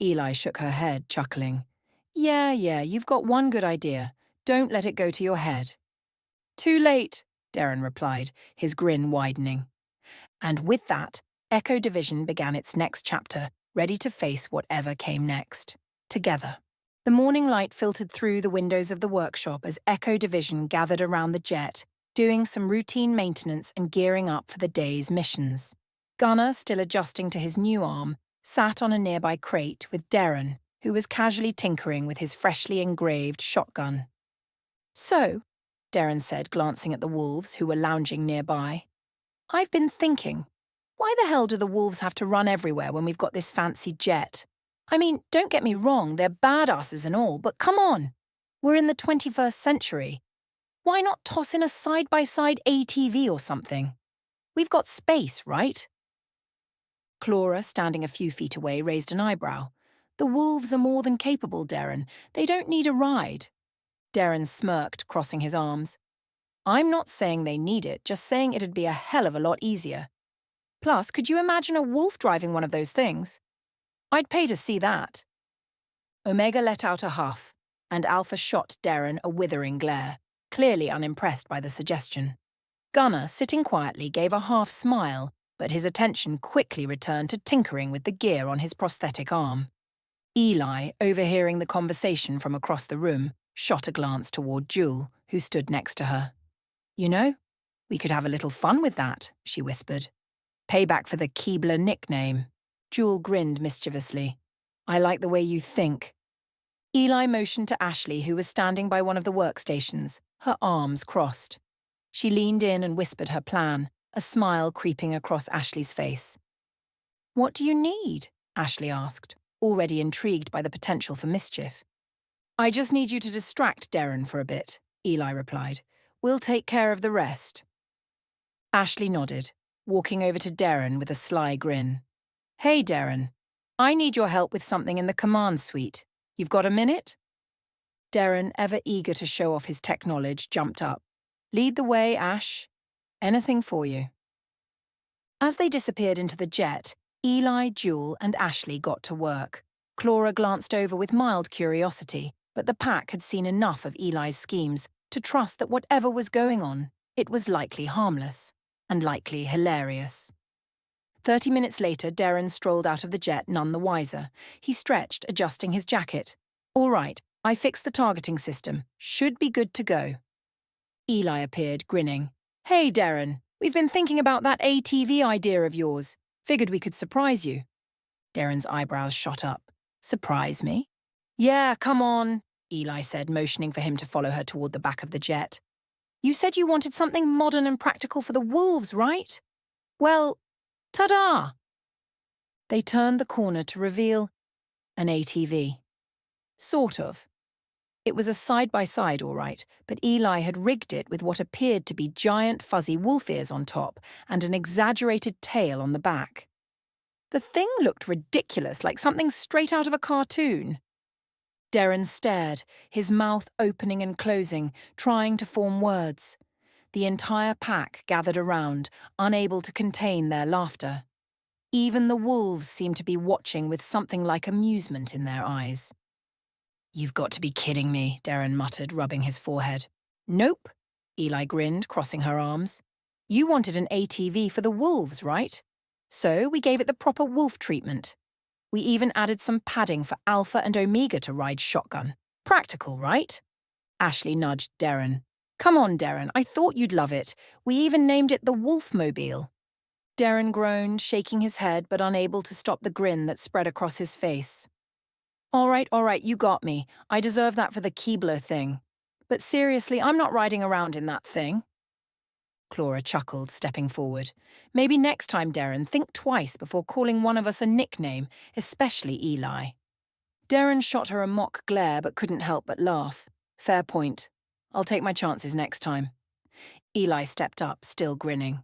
Eli shook her head, chuckling. Yeah, you've got one good idea. Don't let it go to your head. Too late, Darren replied, his grin widening. And with that, Echo Division began its next chapter, ready to face whatever came next. Together. The morning light filtered through the windows of the workshop as Echo Division gathered around the jet, doing some routine maintenance and gearing up for the day's missions. Gunnar, still adjusting to his new arm, sat on a nearby crate with Darren, who was casually tinkering with his freshly engraved shotgun. So, Darren said, glancing at the wolves who were lounging nearby, I've been thinking, why the hell do the wolves have to run everywhere when we've got this fancy jet? I mean, don't get me wrong, they're badasses and all, but come on. We're in the 21st century. Why not toss in a side-by-side ATV or something? We've got space, right? Clara, standing a few feet away, raised an eyebrow. The wolves are more than capable, Darren. They don't need a ride. Darren smirked, crossing his arms. I'm not saying they need it, just saying it'd be a hell of a lot easier. Plus, could you imagine a wolf driving one of those things? I'd pay to see that. Omega let out a huff, and Alpha shot Darren a withering glare, clearly unimpressed by the suggestion. Gunnar, sitting quietly, gave a half smile, but his attention quickly returned to tinkering with the gear on his prosthetic arm. Eli, overhearing the conversation from across the room, shot a glance toward Jewel, who stood next to her. You know, we could have a little fun with that, she whispered. Payback for the Keebler nickname. Jewel grinned mischievously. I like the way you think. Eli motioned to Ashley, who was standing by one of the workstations, her arms crossed. She leaned in and whispered her plan, a smile creeping across Ashley's face. What do you need? Ashley asked, already intrigued by the potential for mischief. I just need you to distract Darren for a bit, Eli replied. We'll take care of the rest. Ashley nodded, walking over to Darren with a sly grin. Hey, Darren. I need your help with something in the command suite. You've got a minute? Darren, ever eager to show off his tech knowledge, jumped up. Lead the way, Ash. Anything for you. As they disappeared into the jet, Eli, Jewel, and Ashley got to work. Clara glanced over with mild curiosity, but the pack had seen enough of Eli's schemes to trust that whatever was going on, it was likely harmless, and likely hilarious. 30 minutes later, Darren strolled out of the jet none the wiser. He stretched, adjusting his jacket. All right, I fixed the targeting system. Should be good to go. Eli appeared, grinning. Hey, Darren, we've been thinking about that ATV idea of yours. Figured we could surprise you. Darren's eyebrows shot up. Surprise me? Yeah, come on, Eli said, motioning for him to follow her toward the back of the jet. You said you wanted something modern and practical for the Wolves, right? Well, ta-da! They turned the corner to reveal an ATV. Sort of. It was a side-by-side, all right, but Eli had rigged it with what appeared to be giant fuzzy wolf ears on top and an exaggerated tail on the back. The thing looked ridiculous, like something straight out of a cartoon. Darren stared, his mouth opening and closing, trying to form words. The entire pack gathered around, unable to contain their laughter. Even the wolves seemed to be watching with something like amusement in their eyes. You've got to be kidding me, Darren muttered, rubbing his forehead. Nope, Eli grinned, crossing her arms. You wanted an ATV for the wolves, right? So we gave it the proper wolf treatment. We even added some padding for Alpha and Omega to ride shotgun. Practical, right? Ashley nudged Darren. Come on, Darren, I thought you'd love it. We even named it the Wolfmobile. Darren groaned, shaking his head but unable to stop the grin that spread across his face. All right, you got me. I deserve that for the Keebler thing. But seriously, I'm not riding around in that thing. Clara chuckled, stepping forward. Maybe next time, Darren, think twice before calling one of us a nickname, especially Eli. Darren shot her a mock glare but couldn't help but laugh. Fair point. I'll take my chances next time. Eli stepped up, still grinning.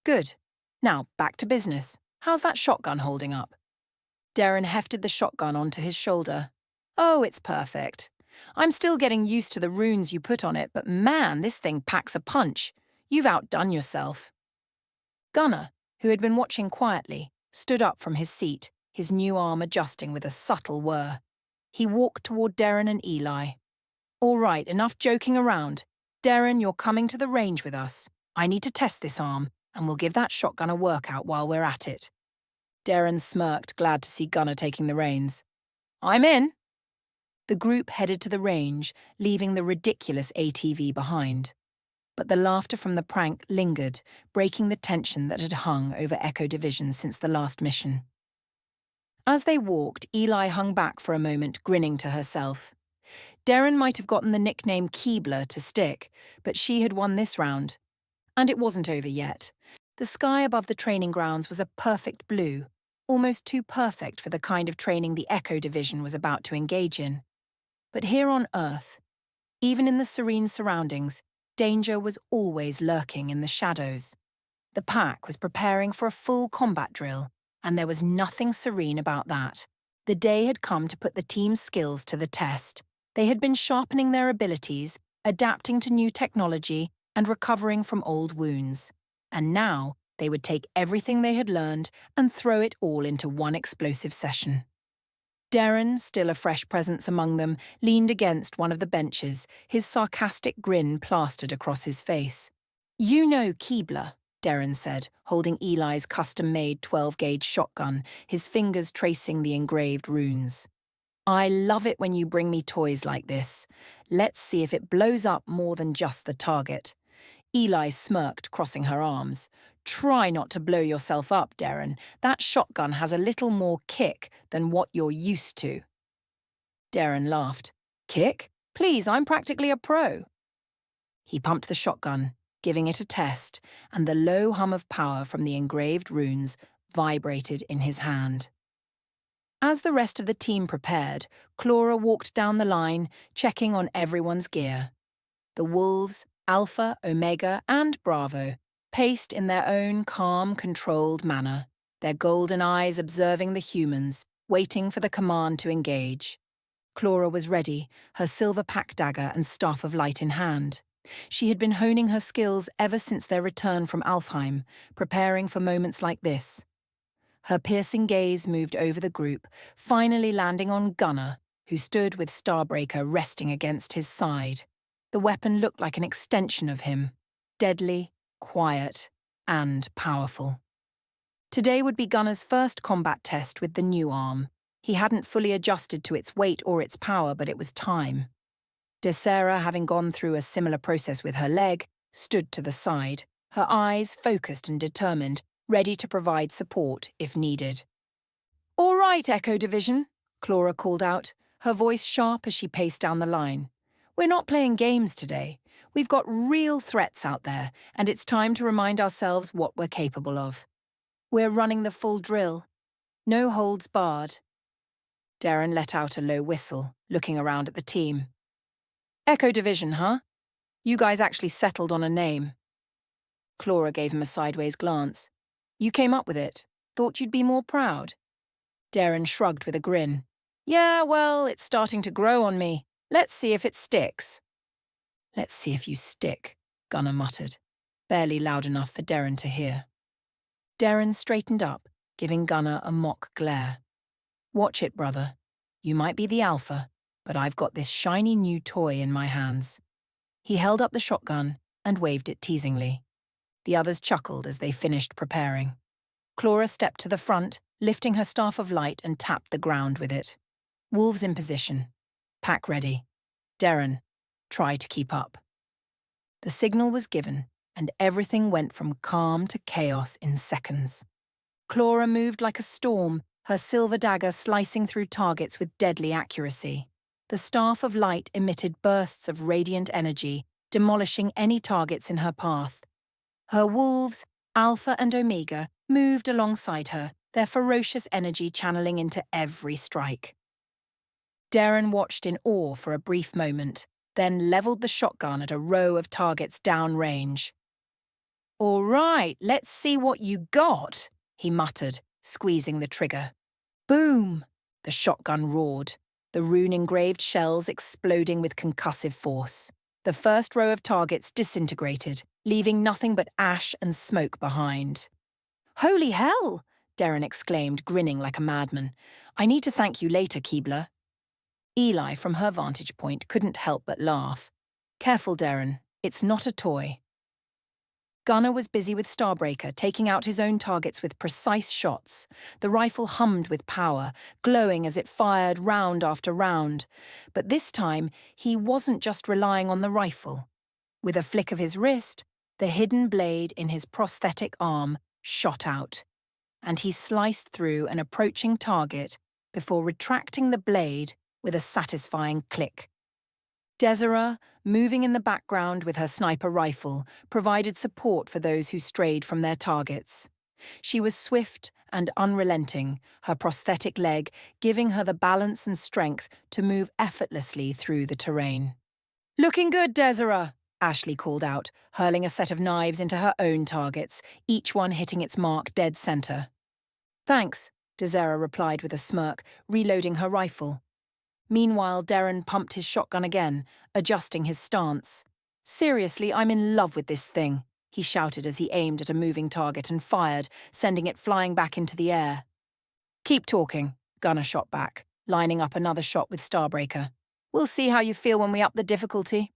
Good. Now, back to business. How's that shotgun holding up? Darren hefted the shotgun onto his shoulder. Oh, it's perfect. I'm still getting used to the runes you put on it, but man, this thing packs a punch. You've outdone yourself. Gunnar, who had been watching quietly, stood up from his seat, his new arm adjusting with a subtle whir. He walked toward Darren and Eli. All right, enough joking around. Darren, you're coming to the range with us. I need to test this arm, and we'll give that shotgun a workout while we're at it. Darren smirked, glad to see Gunnar taking the reins. I'm in. The group headed to the range, leaving the ridiculous ATV behind. But the laughter from the prank lingered, breaking the tension that had hung over Echo Division since the last mission. As they walked, Eli hung back for a moment, grinning to herself. Darren might have gotten the nickname Keebler to stick, but she had won this round. And it wasn't over yet. The sky above the training grounds was a perfect blue, almost too perfect for the kind of training the Echo Division was about to engage in. But here on Earth, even in the serene surroundings, danger was always lurking in the shadows. The pack was preparing for a full combat drill, and there was nothing serene about that. The day had come to put the team's skills to the test. They had been sharpening their abilities, adapting to new technology, and recovering from old wounds. And now they would take everything they had learned and throw it all into one explosive session. Darren, still a fresh presence among them, leaned against one of the benches, his sarcastic grin plastered across his face. You know Keebler, Darren said, holding Eli's custom-made 12-gauge shotgun, his fingers tracing the engraved runes. I love it when you bring me toys like this. Let's see if it blows up more than just the target. Eli smirked, crossing her arms. Try not to blow yourself up, Darren. That shotgun has a little more kick than what you're used to. Darren laughed. Kick? Please, I'm practically a pro. He pumped the shotgun, giving it a test, and the low hum of power from the engraved runes vibrated in his hand. As the rest of the team prepared, Clara walked down the line, checking on everyone's gear. The Wolves, Alpha, Omega, and Bravo paced in their own calm, controlled manner, their golden eyes observing the humans, waiting for the command to engage. Clara was ready, her silver pack dagger and staff of light in hand. She had been honing her skills ever since their return from Alfheim, preparing for moments like this. Her piercing gaze moved over the group, finally landing on Gunnar, who stood with Starbreaker resting against his side. The weapon looked like an extension of him, deadly, quiet, and powerful. Today would be Gunnar's first combat test with the new arm. He hadn't fully adjusted to its weight or its power, but it was time. Desera, having gone through a similar process with her leg, stood to the side, her eyes focused and determined, ready to provide support if needed. "All right, Echo Division," Clara called out, her voice sharp as she paced down the line. "We're not playing games today. We've got real threats out there, and it's time to remind ourselves what we're capable of. We're running the full drill. No holds barred." Darren let out a low whistle, looking around at the team. "Echo Division, huh? You guys actually settled on a name." Clara gave him a sideways glance. "You came up with it. Thought you'd be more proud." Darren shrugged with a grin. "Yeah, well, it's starting to grow on me. Let's see if it sticks." "Let's see if you stick," Gunnar muttered, barely loud enough for Darren to hear. Darren straightened up, giving Gunnar a mock glare. "Watch it, brother. You might be the alpha, but I've got this shiny new toy in my hands." He held up the shotgun and waved it teasingly. The others chuckled as they finished preparing. Clara stepped to the front, lifting her staff of light and tapped the ground with it. "Wolves in position. Pack ready. Darren, try to keep up." The signal was given, and everything went from calm to chaos in seconds. Clara moved like a storm, her silver dagger slicing through targets with deadly accuracy. The staff of light emitted bursts of radiant energy, demolishing any targets in her path. Her wolves, Alpha and Omega, moved alongside her, their ferocious energy channeling into every strike. Darren watched in awe for a brief moment, then leveled the shotgun at a row of targets downrange. "All right, let's see what you got," he muttered, squeezing the trigger. Boom! The shotgun roared, the rune-engraved shells exploding with concussive force. The first row of targets disintegrated, leaving nothing but ash and smoke behind. "Holy hell!" Darren exclaimed, grinning like a madman. "I need to thank you later, Keebler." Eli, from her vantage point, couldn't help but laugh. "Careful, Darren. It's not a toy." Gunnar was busy with Starbreaker, taking out his own targets with precise shots. The rifle hummed with power, glowing as it fired round after round. But this time, he wasn't just relying on the rifle. With a flick of his wrist, the hidden blade in his prosthetic arm shot out, and he sliced through an approaching target before retracting the blade with a satisfying click. Desera, moving in the background with her sniper rifle, provided support for those who strayed from their targets. She was swift and unrelenting, her prosthetic leg giving her the balance and strength to move effortlessly through the terrain. "Looking good, Desera," Ashley called out, hurling a set of knives into her own targets, each one hitting its mark dead center. "Thanks," Desera replied with a smirk, reloading her rifle. Meanwhile, Darren pumped his shotgun again, adjusting his stance. "Seriously, I'm in love with this thing," he shouted as he aimed at a moving target and fired, sending it flying back into the air. "Keep talking," Gunnar shot back, lining up another shot with Starbreaker. "We'll see how you feel when we up the difficulty."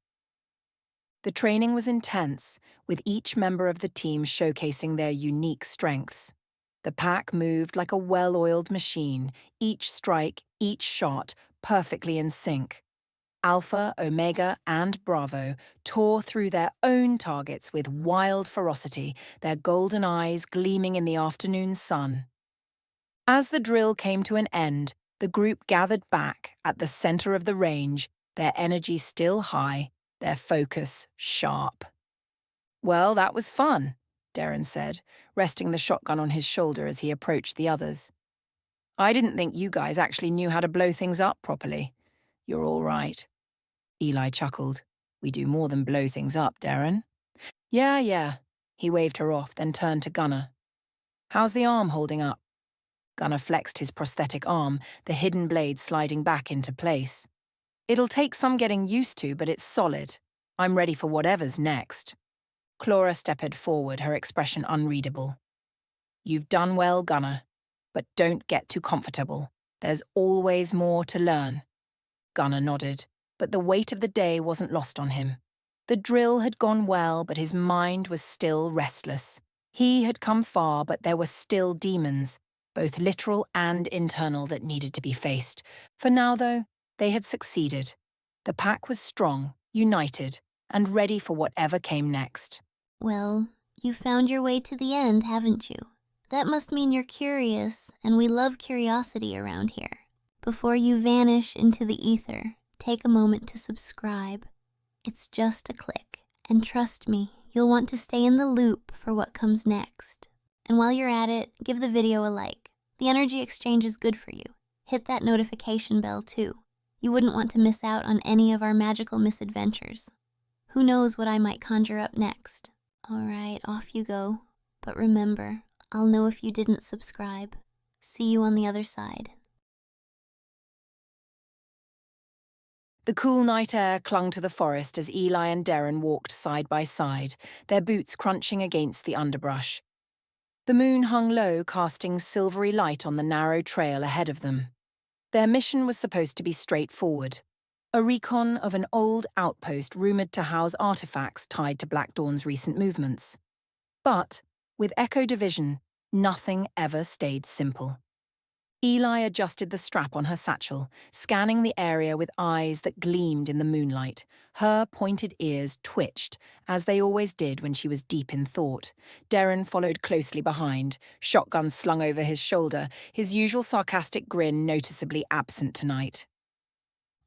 The training was intense, with each member of the team showcasing their unique strengths. The pack moved like a well-oiled machine, each strike, each shot, perfectly in sync. Alpha, Omega, and Bravo tore through their own targets with wild ferocity, their golden eyes gleaming in the afternoon sun. As the drill came to an end, the group gathered back at the center of the range, their energy still high, their focus sharp. "Well, that was fun," Darren said, resting the shotgun on his shoulder as he approached the others. "I didn't think you guys actually knew how to blow things up properly." "You're all right." Eli chuckled. "We do more than blow things up, Darren." Yeah, yeah." He waved her off, then turned to Gunnar. "How's the arm holding up?" Gunnar flexed his prosthetic arm, the hidden blade sliding back into place. "It'll take some getting used to, but it's solid. I'm ready for whatever's next." Clara stepped forward, her expression unreadable. "You've done well, Gunnar, but don't get too comfortable. There's always more to learn." Gunnar nodded, but the weight of the day wasn't lost on him. The drill had gone well, but his mind was still restless. He had come far, but there were still demons, both literal and internal, that needed to be faced. For now, though, they had succeeded. The pack was strong, united, and ready for whatever came next. Well, you found your way to the end, haven't you? That must mean you're curious, and we love curiosity around here. Before you vanish into the ether, take a moment to subscribe. It's just a click, and trust me, you'll want to stay in the loop for what comes next. And while you're at it, give the video a like. The energy exchange is good for you. Hit that notification bell too. You wouldn't want to miss out on any of our magical misadventures. Who knows what I might conjure up next? Alright, off you go. But remember, I'll know if you didn't subscribe. See you on the other side. The cool night air clung to the forest as Eli and Darren walked side by side, their boots crunching against the underbrush. The moon hung low, casting silvery light on the narrow trail ahead of them. Their mission was supposed to be straightforward: a recon of an old outpost rumoured to house artifacts tied to Black Dawn's recent movements. But, with Echo Division, nothing ever stayed simple. Eli adjusted the strap on her satchel, scanning the area with eyes that gleamed in the moonlight. Her pointed ears twitched, as they always did when she was deep in thought. Darren followed closely behind, shotgun slung over his shoulder, his usual sarcastic grin noticeably absent tonight.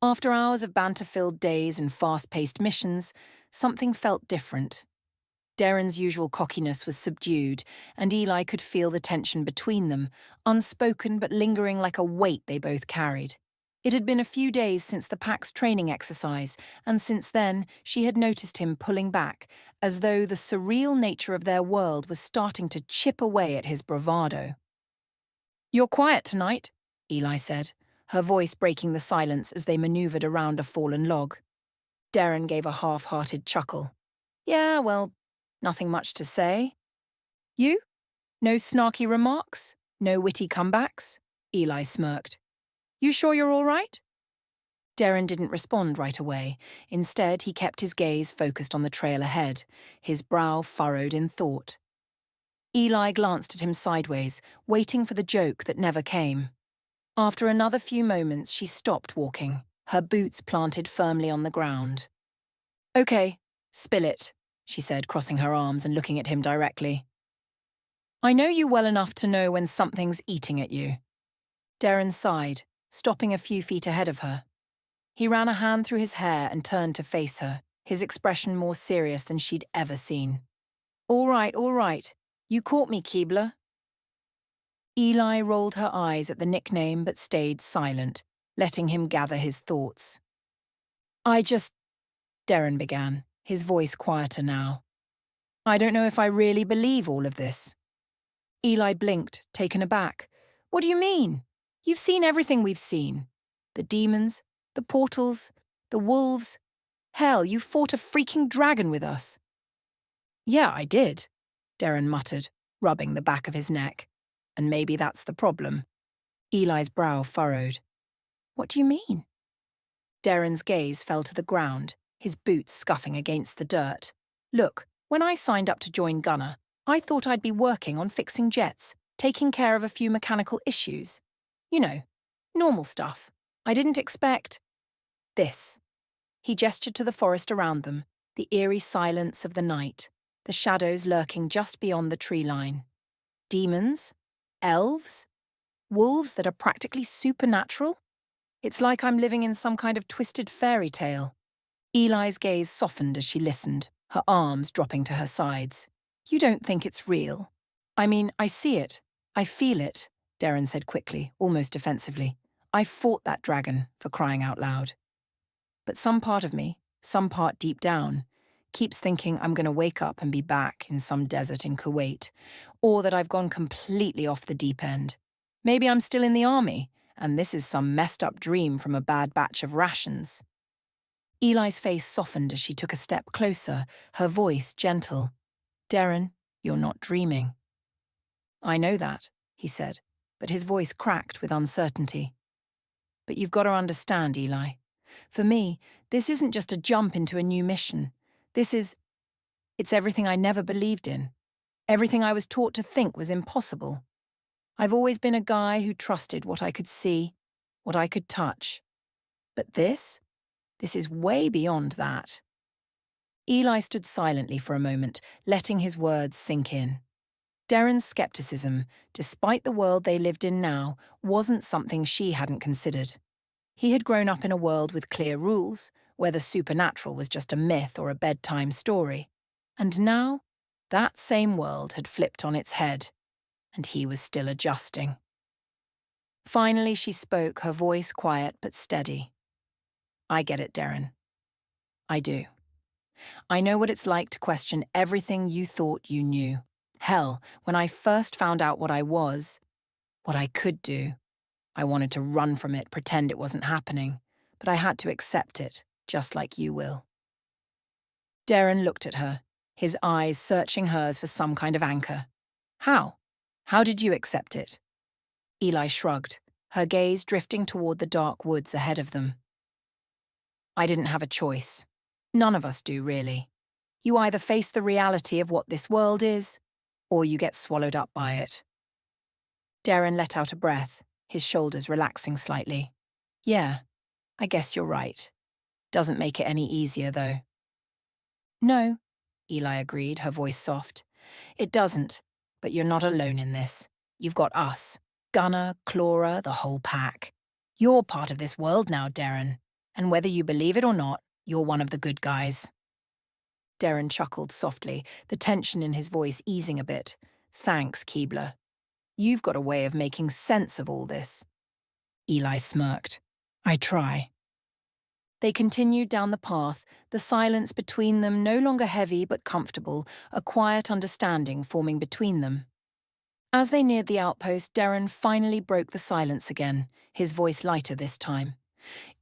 After hours of banter-filled days and fast-paced missions, something felt different. Darren's usual cockiness was subdued, and Eli could feel the tension between them, unspoken but lingering like a weight they both carried. It had been a few days since the pack's training exercise, and since then she had noticed him pulling back, as though the surreal nature of their world was starting to chip away at his bravado. "You're quiet tonight," Eli said, her voice breaking the silence as they maneuvered around a fallen log. Darren gave a half-hearted chuckle. "Yeah, well, nothing much to say." "You? No snarky remarks? No witty comebacks?" Eli smirked. "You sure you're all right?" Darren didn't respond right away. Instead, he kept his gaze focused on the trail ahead, his brow furrowed in thought. Eli glanced at him sideways, waiting for the joke that never came. After another few moments, she stopped walking, her boots planted firmly on the ground. "Okay, spill it," she said, crossing her arms and looking at him directly. "I know you well enough to know when something's eating at you." Darren sighed, stopping a few feet ahead of her. He ran a hand through his hair and turned to face her, his expression more serious than she'd ever seen. All right. You caught me, Keebler." Eli rolled her eyes at the nickname but stayed silent, letting him gather his thoughts. Darren began, his voice quieter now. "I don't know if I really believe all of this." Eli blinked, taken aback. "What do you mean? You've seen everything we've seen. The demons, the portals, the wolves. Hell, you fought a freaking dragon with us." "Yeah, I did," Darren muttered, rubbing the back of his neck. "And maybe that's the problem." Eli's brow furrowed. "What do you mean?" Darren's gaze fell to the ground, his boots scuffing against the dirt. "Look, when I signed up to join Gunnar, I thought I'd be working on fixing jets, taking care of a few mechanical issues. You know, normal stuff. I didn't expect this." He gestured to the forest around them, the eerie silence of the night, the shadows lurking just beyond the tree line. Demons? Elves? Wolves that are practically supernatural? It's like I'm living in some kind of twisted fairy tale. Eli's gaze softened as she listened, her arms dropping to her sides. You don't think it's real? I mean, I see it. I feel it, Darren said quickly, almost defensively. I fought that dragon, for crying out loud. But some part of me, some part deep down, keeps thinking I'm going to wake up and be back in some desert in Kuwait, or that I've gone completely off the deep end. Maybe I'm still in the army, and this is some messed up dream from a bad batch of rations. Eli's face softened as she took a step closer, her voice gentle. Darren, you're not dreaming. I know that, he said, but his voice cracked with uncertainty. But you've got to understand, Eli. For me, this isn't just a jump into a new mission. It's everything I never believed in. Everything I was taught to think was impossible. I've always been a guy who trusted what I could see, what I could touch. But this is way beyond that. Eli stood silently for a moment, letting his words sink in. Darren's skepticism, despite the world they lived in now, wasn't something she hadn't considered. He had grown up in a world with clear rules, where the supernatural was just a myth or a bedtime story. And now, that same world had flipped on its head, and he was still adjusting. Finally, she spoke, her voice quiet but steady. I get it, Darren. I do. I know what it's like to question everything you thought you knew. Hell, when I first found out what I was, what I could do, I wanted to run from it, pretend it wasn't happening, but I had to accept it, just like you will. Darren looked at her, his eyes searching hers for some kind of anchor. How? How did you accept it? Eli shrugged, her gaze drifting toward the dark woods ahead of them. I didn't have a choice. None of us do, really. You either face the reality of what this world is, or you get swallowed up by it. Darren let out a breath, his shoulders relaxing slightly. Yeah, I guess you're right. Doesn't make it any easier, though. No, Eli agreed, her voice soft. It doesn't, but you're not alone in this. You've got us, Gunnar, Clara, the whole pack. You're part of this world now, Darren, and whether you believe it or not, you're one of the good guys. Darren chuckled softly, the tension in his voice easing a bit. Thanks, Keebler. You've got a way of making sense of all this. Eli smirked. I try. They continued down the path, the silence between them no longer heavy but comfortable, a quiet understanding forming between them. As they neared the outpost, Darren finally broke the silence again, his voice lighter this time.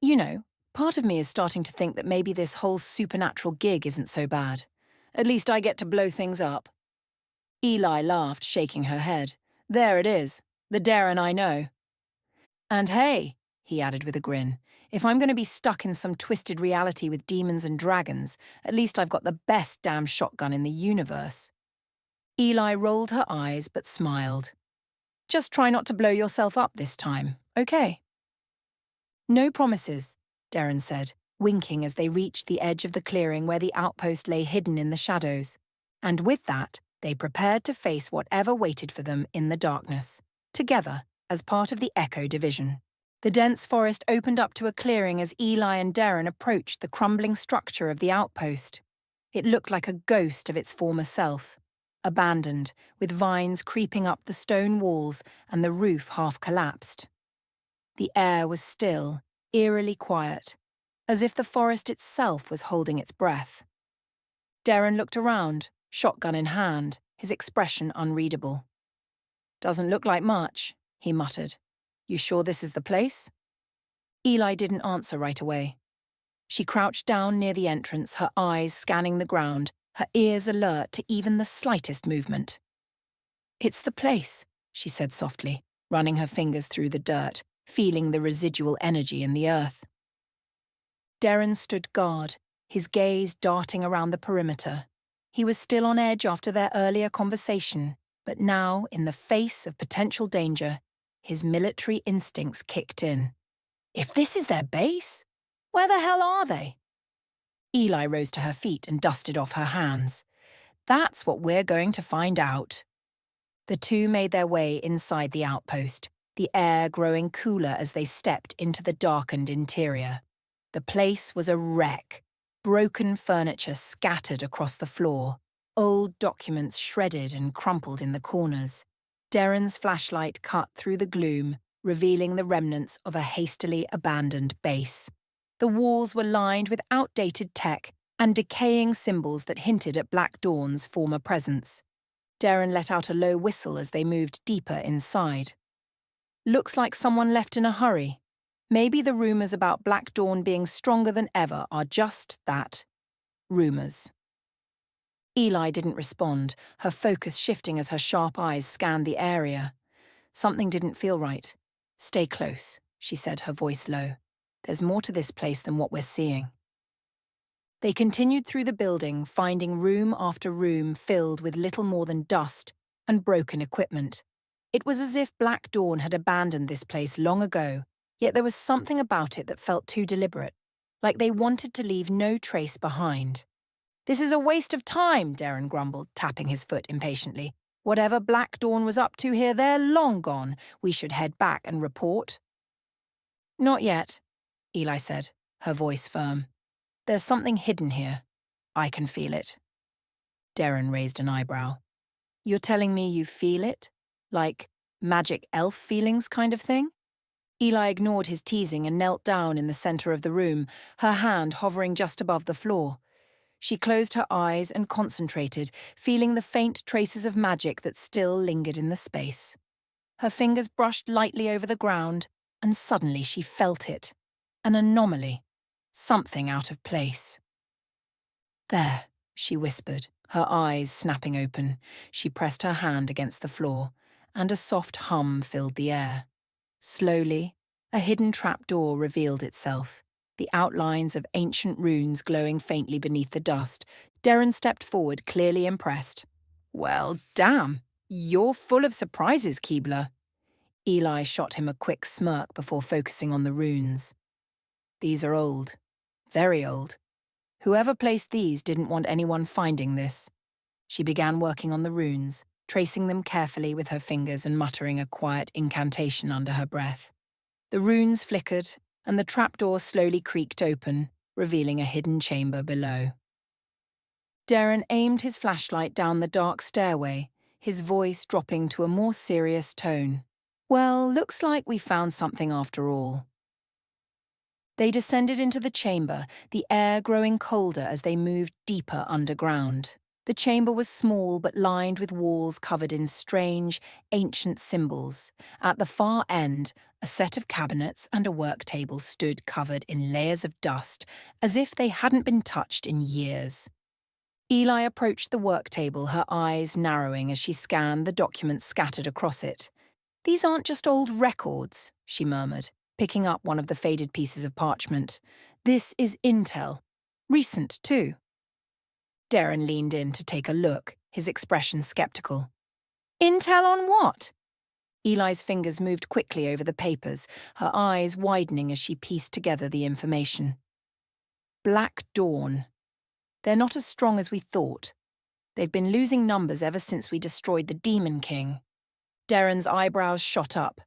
You know, part of me is starting to think that maybe this whole supernatural gig isn't so bad. At least I get to blow things up. Eli laughed, shaking her head. There it is, the Darren I know. And hey, he added with a grin, if I'm going to be stuck in some twisted reality with demons and dragons, at least I've got the best damn shotgun in the universe. Eli rolled her eyes but smiled. Just try not to blow yourself up this time, okay? No promises, Darren said, winking as they reached the edge of the clearing where the outpost lay hidden in the shadows. And with that, they prepared to face whatever waited for them in the darkness, together as part of the Echo Division. The dense forest opened up to a clearing as Eli and Darren approached the crumbling structure of the outpost. It looked like a ghost of its former self, abandoned, with vines creeping up the stone walls and the roof half collapsed. The air was still, eerily quiet, as if the forest itself was holding its breath. Darren looked around, shotgun in hand, his expression unreadable. Doesn't look like much, he muttered. You sure this is the place? Eli didn't answer right away. She crouched down near the entrance, her eyes scanning the ground, her ears alert to even the slightest movement. It's the place, she said softly, running her fingers through the dirt, feeling the residual energy in the earth. Darren stood guard, his gaze darting around the perimeter. He was still on edge after their earlier conversation, but now, in the face of potential danger, his military instincts kicked in. If this is their base, where the hell are they? Eli rose to her feet and dusted off her hands. That's what we're going to find out. The two made their way inside the outpost, the air growing cooler as they stepped into the darkened interior. The place was a wreck, broken furniture scattered across the floor, old documents shredded and crumpled in the corners. Darren's flashlight cut through the gloom, revealing the remnants of a hastily abandoned base. The walls were lined with outdated tech and decaying symbols that hinted at Black Dawn's former presence. Darren let out a low whistle as they moved deeper inside. Looks like someone left in a hurry. Maybe the rumors about Black Dawn being stronger than ever are just that. Rumors. Eli didn't respond, her focus shifting as her sharp eyes scanned the area. Something didn't feel right. Stay close, she said, her voice low. There's more to this place than what we're seeing. They continued through the building, finding room after room filled with little more than dust and broken equipment. It was as if Black Dawn had abandoned this place long ago, yet there was something about it that felt too deliberate, like they wanted to leave no trace behind. This is a waste of time, Darren grumbled, tapping his foot impatiently. Whatever Black Dawn was up to here, they're long gone. We should head back and report. Not yet, Eli said, her voice firm. There's something hidden here. I can feel it. Darren raised an eyebrow. You're telling me you feel it? Like magic elf feelings kind of thing? Eli ignored his teasing and knelt down in the center of the room, her hand hovering just above the floor. She closed her eyes and concentrated, feeling the faint traces of magic that still lingered in the space. Her fingers brushed lightly over the ground, and suddenly she felt it. An anomaly. Something out of place. There, she whispered, her eyes snapping open. She pressed her hand against the floor, and a soft hum filled the air. Slowly, a hidden trapdoor revealed itself, the outlines of ancient runes glowing faintly beneath the dust. Darren stepped forward, clearly impressed. Well, damn, you're full of surprises, Keebler. Eli shot him a quick smirk before focusing on the runes. These are old. Very old. Whoever placed these didn't want anyone finding this. She began working on the runes, tracing them carefully with her fingers and muttering a quiet incantation under her breath. The runes flickered, and the trapdoor slowly creaked open, revealing a hidden chamber below. Darren aimed his flashlight down the dark stairway, his voice dropping to a more serious tone. Well, looks like we found something after all. They descended into the chamber, the air growing colder as they moved deeper underground. The chamber was small but lined with walls covered in strange, ancient symbols. At the far end, a set of cabinets and a work table stood covered in layers of dust, as if they hadn't been touched in years. Eli approached the work table, her eyes narrowing as she scanned the documents scattered across it. These aren't just old records, she murmured, picking up one of the faded pieces of parchment. This is intel. Recent, too. Darren leaned in to take a look, his expression skeptical. Intel on what? Eli's fingers moved quickly over the papers, her eyes widening as she pieced together the information. Black Dawn. They're not as strong as we thought. They've been losing numbers ever since we destroyed the Demon King. Darren's eyebrows shot up.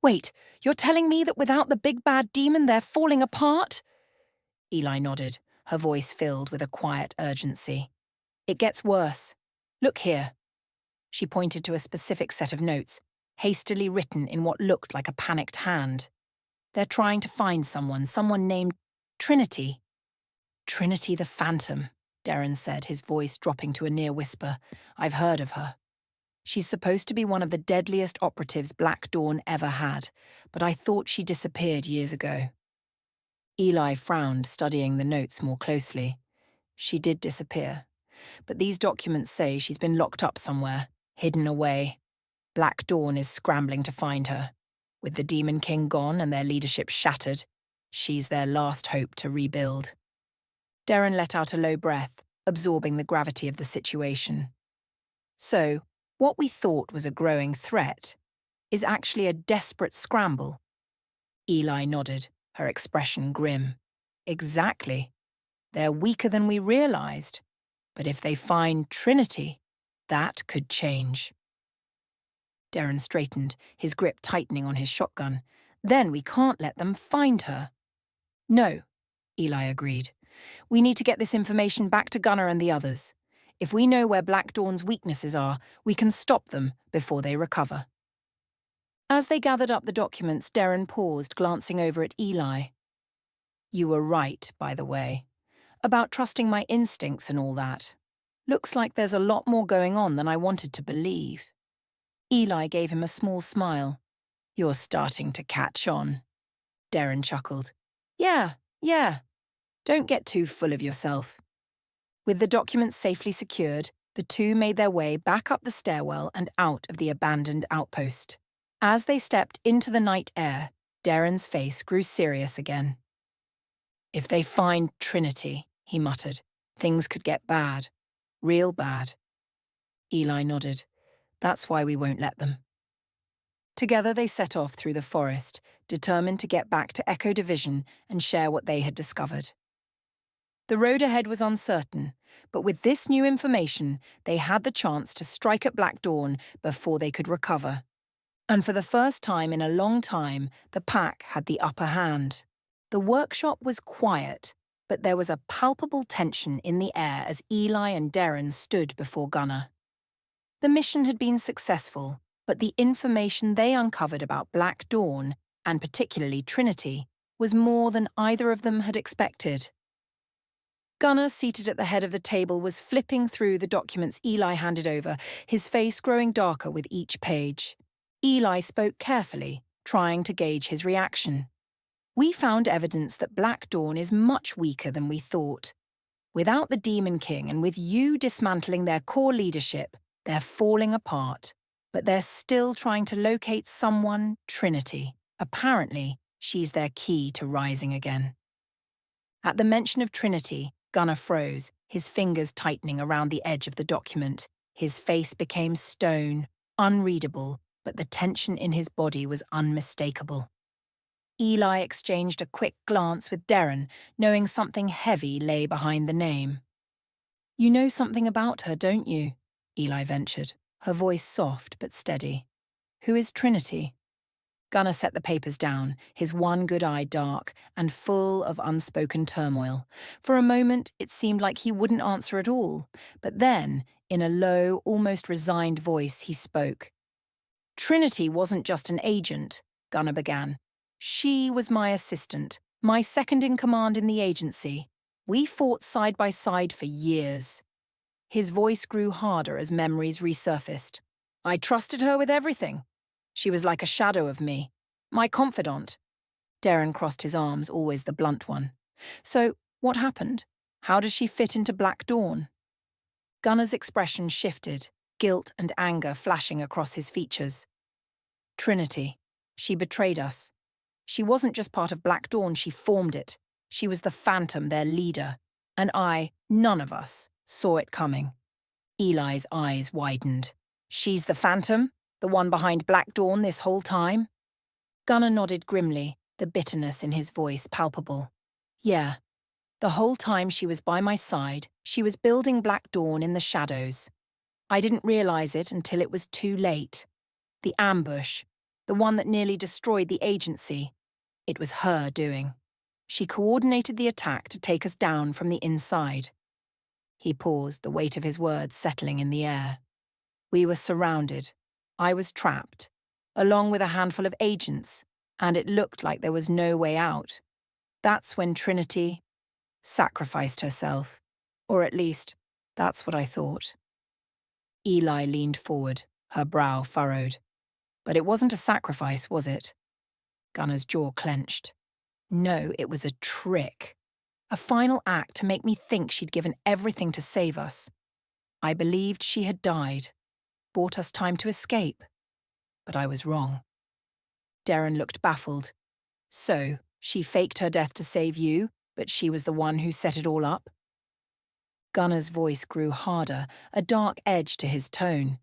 Wait, you're telling me that without the big bad demon they're falling apart? Eli nodded, her voice filled with a quiet urgency. It gets worse. Look here. She pointed to a specific set of notes, hastily written in what looked like a panicked hand. They're trying to find someone named Trinity. Trinity the Phantom, Darren said, his voice dropping to a near whisper. I've heard of her. She's supposed to be one of the deadliest operatives Black Dawn ever had, but I thought she disappeared years ago. Eli frowned, studying the notes more closely. She did disappear, but these documents say she's been locked up somewhere, hidden away. Black Dawn is scrambling to find her. With the Demon King gone and their leadership shattered, she's their last hope to rebuild. Darren let out a low breath, absorbing the gravity of the situation. So, what we thought was a growing threat is actually a desperate scramble. Eli nodded, her expression grim. Exactly. They're weaker than we realized. But if they find Trinity, that could change. Darren straightened, his grip tightening on his shotgun. Then we can't let them find her. No, Eli agreed. We need to get this information back to Gunnar and the others. If we know where Black Dawn's weaknesses are, we can stop them before they recover. As they gathered up the documents, Darren paused, glancing over at Eli. You were right, by the way, about trusting my instincts and all that. Looks like there's a lot more going on than I wanted to believe. Eli gave him a small smile. You're starting to catch on. Darren chuckled. Yeah. Don't get too full of yourself. With the documents safely secured, the two made their way back up the stairwell and out of the abandoned outpost. As they stepped into the night air, Darren's face grew serious again. If they find Trinity, he muttered, things could get bad. Real bad. Eli nodded. That's why we won't let them. Together they set off through the forest, determined to get back to Echo Division and share what they had discovered. The road ahead was uncertain, but with this new information, they had the chance to strike at Black Dawn before they could recover. And for the first time in a long time, the pack had the upper hand. The workshop was quiet, but there was a palpable tension in the air as Eli and Darren stood before Gunnar. The mission had been successful, but the information they uncovered about Black Dawn, and particularly Trinity, was more than either of them had expected. Gunnar, seated at the head of the table, was flipping through the documents Eli handed over, his face growing darker with each page. Eli spoke carefully, trying to gauge his reaction. We found evidence that Black Dawn is much weaker than we thought. Without the Demon King and with you dismantling their core leadership, they're falling apart. But they're still trying to locate someone, Trinity. Apparently, she's their key to rising again. At the mention of Trinity, Gunnar froze, his fingers tightening around the edge of the document. His face became stone, unreadable, but the tension in his body was unmistakable. Eli exchanged a quick glance with Darren, knowing something heavy lay behind the name. You know something about her, don't you? Eli ventured, her voice soft but steady. Who is Trinity? Gunnar set the papers down, his one good eye dark and full of unspoken turmoil. For a moment, it seemed like he wouldn't answer at all, but then, in a low, almost resigned voice, he spoke. Trinity wasn't just an agent, Gunnar began. She was my assistant, my second-in-command in the agency. We fought side by side for years. His voice grew harder as memories resurfaced. I trusted her with everything. She was like a shadow of me, my confidant. Darren crossed his arms, always the blunt one. So, what happened? How does she fit into Black Dawn? Gunnar's expression shifted, guilt and anger flashing across his features. Trinity. She betrayed us. She wasn't just part of Black Dawn, she formed it. She was the Phantom, their leader. And none of us, saw it coming. Eli's eyes widened. She's the Phantom? The one behind Black Dawn this whole time? Gunnar nodded grimly, the bitterness in his voice palpable. Yeah. The whole time she was by my side, she was building Black Dawn in the shadows. I didn't realize it until it was too late. The ambush, the one that nearly destroyed the agency, it was her doing. She coordinated the attack to take us down from the inside. He paused, the weight of his words settling in the air. We were surrounded. I was trapped, along with a handful of agents, and it looked like there was no way out. That's when Trinity sacrificed herself, or at least, that's what I thought. Eli leaned forward, her brow furrowed. But it wasn't a sacrifice, was it? Gunnar's jaw clenched. No, it was a trick. A final act to make me think she'd given everything to save us. I believed she had died, bought us time to escape. But I was wrong. Darren looked baffled. So, she faked her death to save you, but she was the one who set it all up? Gunnar's voice grew harder, a dark edge to his tone.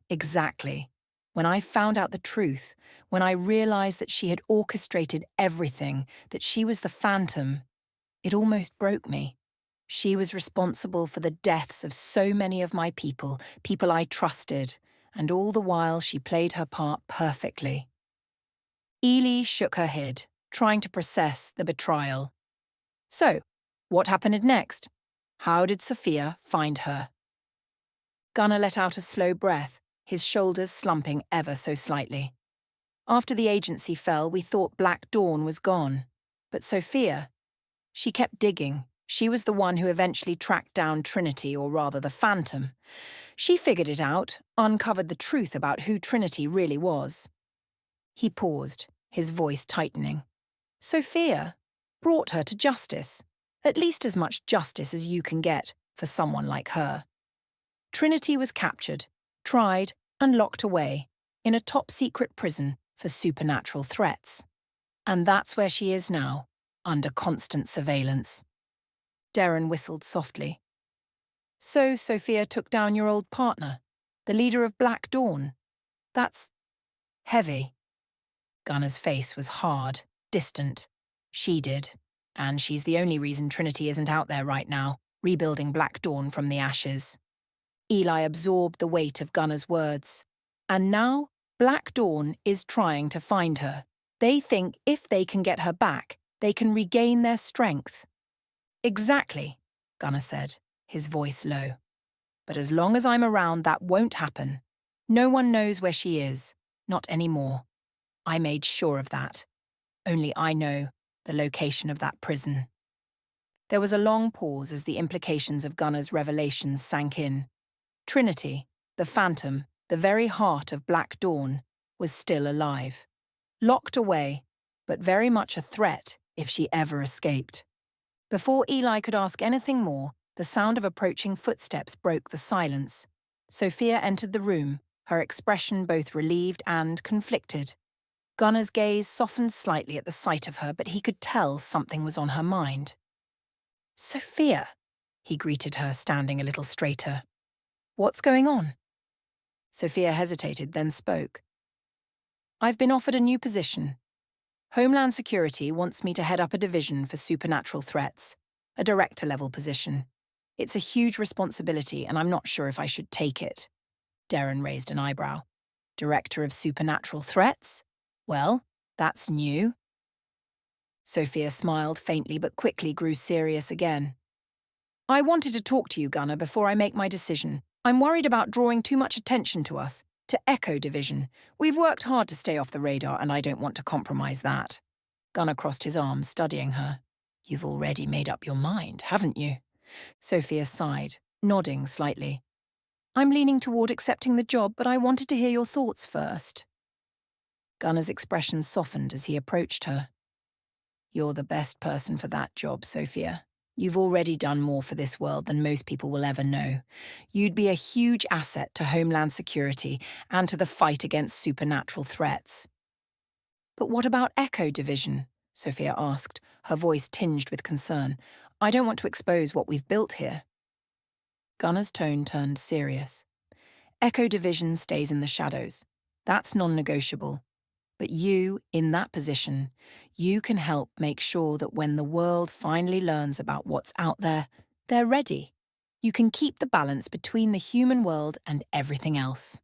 Exactly. When I found out the truth, when I realized that she had orchestrated everything, that she was the Phantom, it almost broke me. She was responsible for the deaths of so many of my people, people I trusted, and all the while she played her part perfectly. Ely shook her head, trying to process the betrayal. So, what happened next? How did Sophia find her? Gunnar let out a slow breath, his shoulders slumping ever so slightly. After the agency fell, we thought Black Dawn was gone. But Sophia, she kept digging. She was the one who eventually tracked down Trinity, or rather the Phantom. She figured it out, uncovered the truth about who Trinity really was. He paused, his voice tightening. Sophia brought her to justice, at least as much justice as you can get for someone like her. Trinity was captured, tried, and locked away in a top-secret prison for supernatural threats. And that's where she is now, under constant surveillance. Darren whistled softly. So Sophia took down your old partner, the leader of Black Dawn. That's heavy. Gunnar's face was hard, distant. She did, and she's the only reason Trinity isn't out there right now, rebuilding Black Dawn from the ashes. Ely absorbed the weight of Gunnar's words. And now, Black Dawn is trying to find her. They think if they can get her back, they can regain their strength. Exactly, Gunnar said, his voice low. But as long as I'm around, that won't happen. No one knows where she is, not anymore. I made sure of that. Only I know the location of that prison. There was a long pause as the implications of Gunnar's revelations sank in. Trinity, the Phantom, the very heart of Black Dawn, was still alive. Locked away, but very much a threat if she ever escaped. Before Ely could ask anything more, the sound of approaching footsteps broke the silence. Sophia entered the room, her expression both relieved and conflicted. Gunnar's gaze softened slightly at the sight of her, but he could tell something was on her mind. Sophia, he greeted her, standing a little straighter. What's going on? Sophia hesitated, then spoke. I've been offered a new position. Homeland Security wants me to head up a division for supernatural threats, a director-level position. It's a huge responsibility, and I'm not sure if I should take it. Darren raised an eyebrow. Director of Supernatural Threats? Well, that's new. Sophia smiled faintly but quickly grew serious again. I wanted to talk to you, Gunnar, before I make my decision. I'm worried about drawing too much attention to us, to Echo Division. We've worked hard to stay off the radar, and I don't want to compromise that. Gunnar crossed his arms, studying her. You've already made up your mind, haven't you? Sophia sighed, nodding slightly. I'm leaning toward accepting the job, but I wanted to hear your thoughts first. Gunnar's expression softened as he approached her. You're the best person for that job, Sophia. You've already done more for this world than most people will ever know. You'd be a huge asset to Homeland Security and to the fight against supernatural threats. But what about Echo Division? Sophia asked, her voice tinged with concern. I don't want to expose what we've built here. Gunnar's tone turned serious. Echo Division stays in the shadows. That's non-negotiable. But you, in that position, you can help make sure that when the world finally learns about what's out there, they're ready. You can keep the balance between the human world and everything else.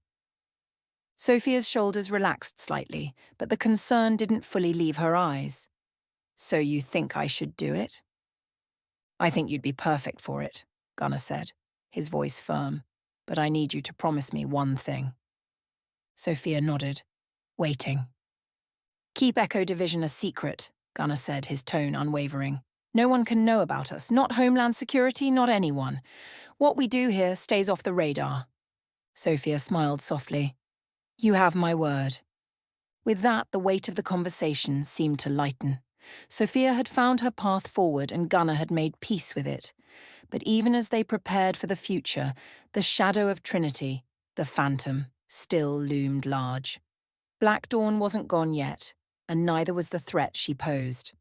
Sophia's shoulders relaxed slightly, but the concern didn't fully leave her eyes. So you think I should do it? I think you'd be perfect for it, Gunnar said, his voice firm. But I need you to promise me one thing. Sophia nodded, waiting. Keep Echo Division a secret, Gunnar said, his tone unwavering. No one can know about us, not Homeland Security, not anyone. What we do here stays off the radar. Sophia smiled softly. You have my word. With that, the weight of the conversation seemed to lighten. Sophia had found her path forward and Gunnar had made peace with it. But even as they prepared for the future, the shadow of Trinity, the Phantom, still loomed large. Black Dawn wasn't gone yet, and neither was the threat she posed.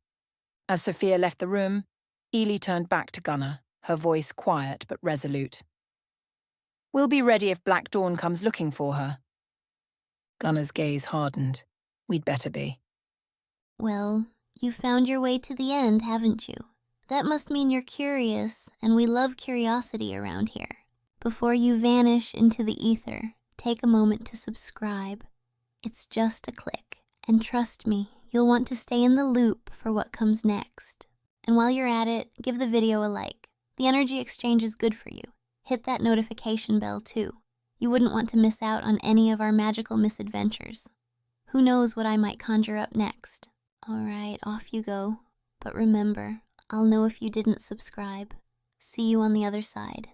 As Sophia left the room, Ely turned back to Gunnar, her voice quiet but resolute. We'll be ready if Black Dawn comes looking for her. Gunnar's gaze hardened. We'd better be. Well, you found your way to the end, haven't you? That must mean you're curious, and we love curiosity around here. Before you vanish into the ether, take a moment to subscribe. It's just a click, and trust me, you'll want to stay in the loop for what comes next. And while you're at it, give the video a like. The energy exchange is good for you. Hit that notification bell too. You wouldn't want to miss out on any of our magical misadventures. Who knows what I might conjure up next? Alright, off you go. But remember, I'll know if you didn't subscribe. See you on the other side.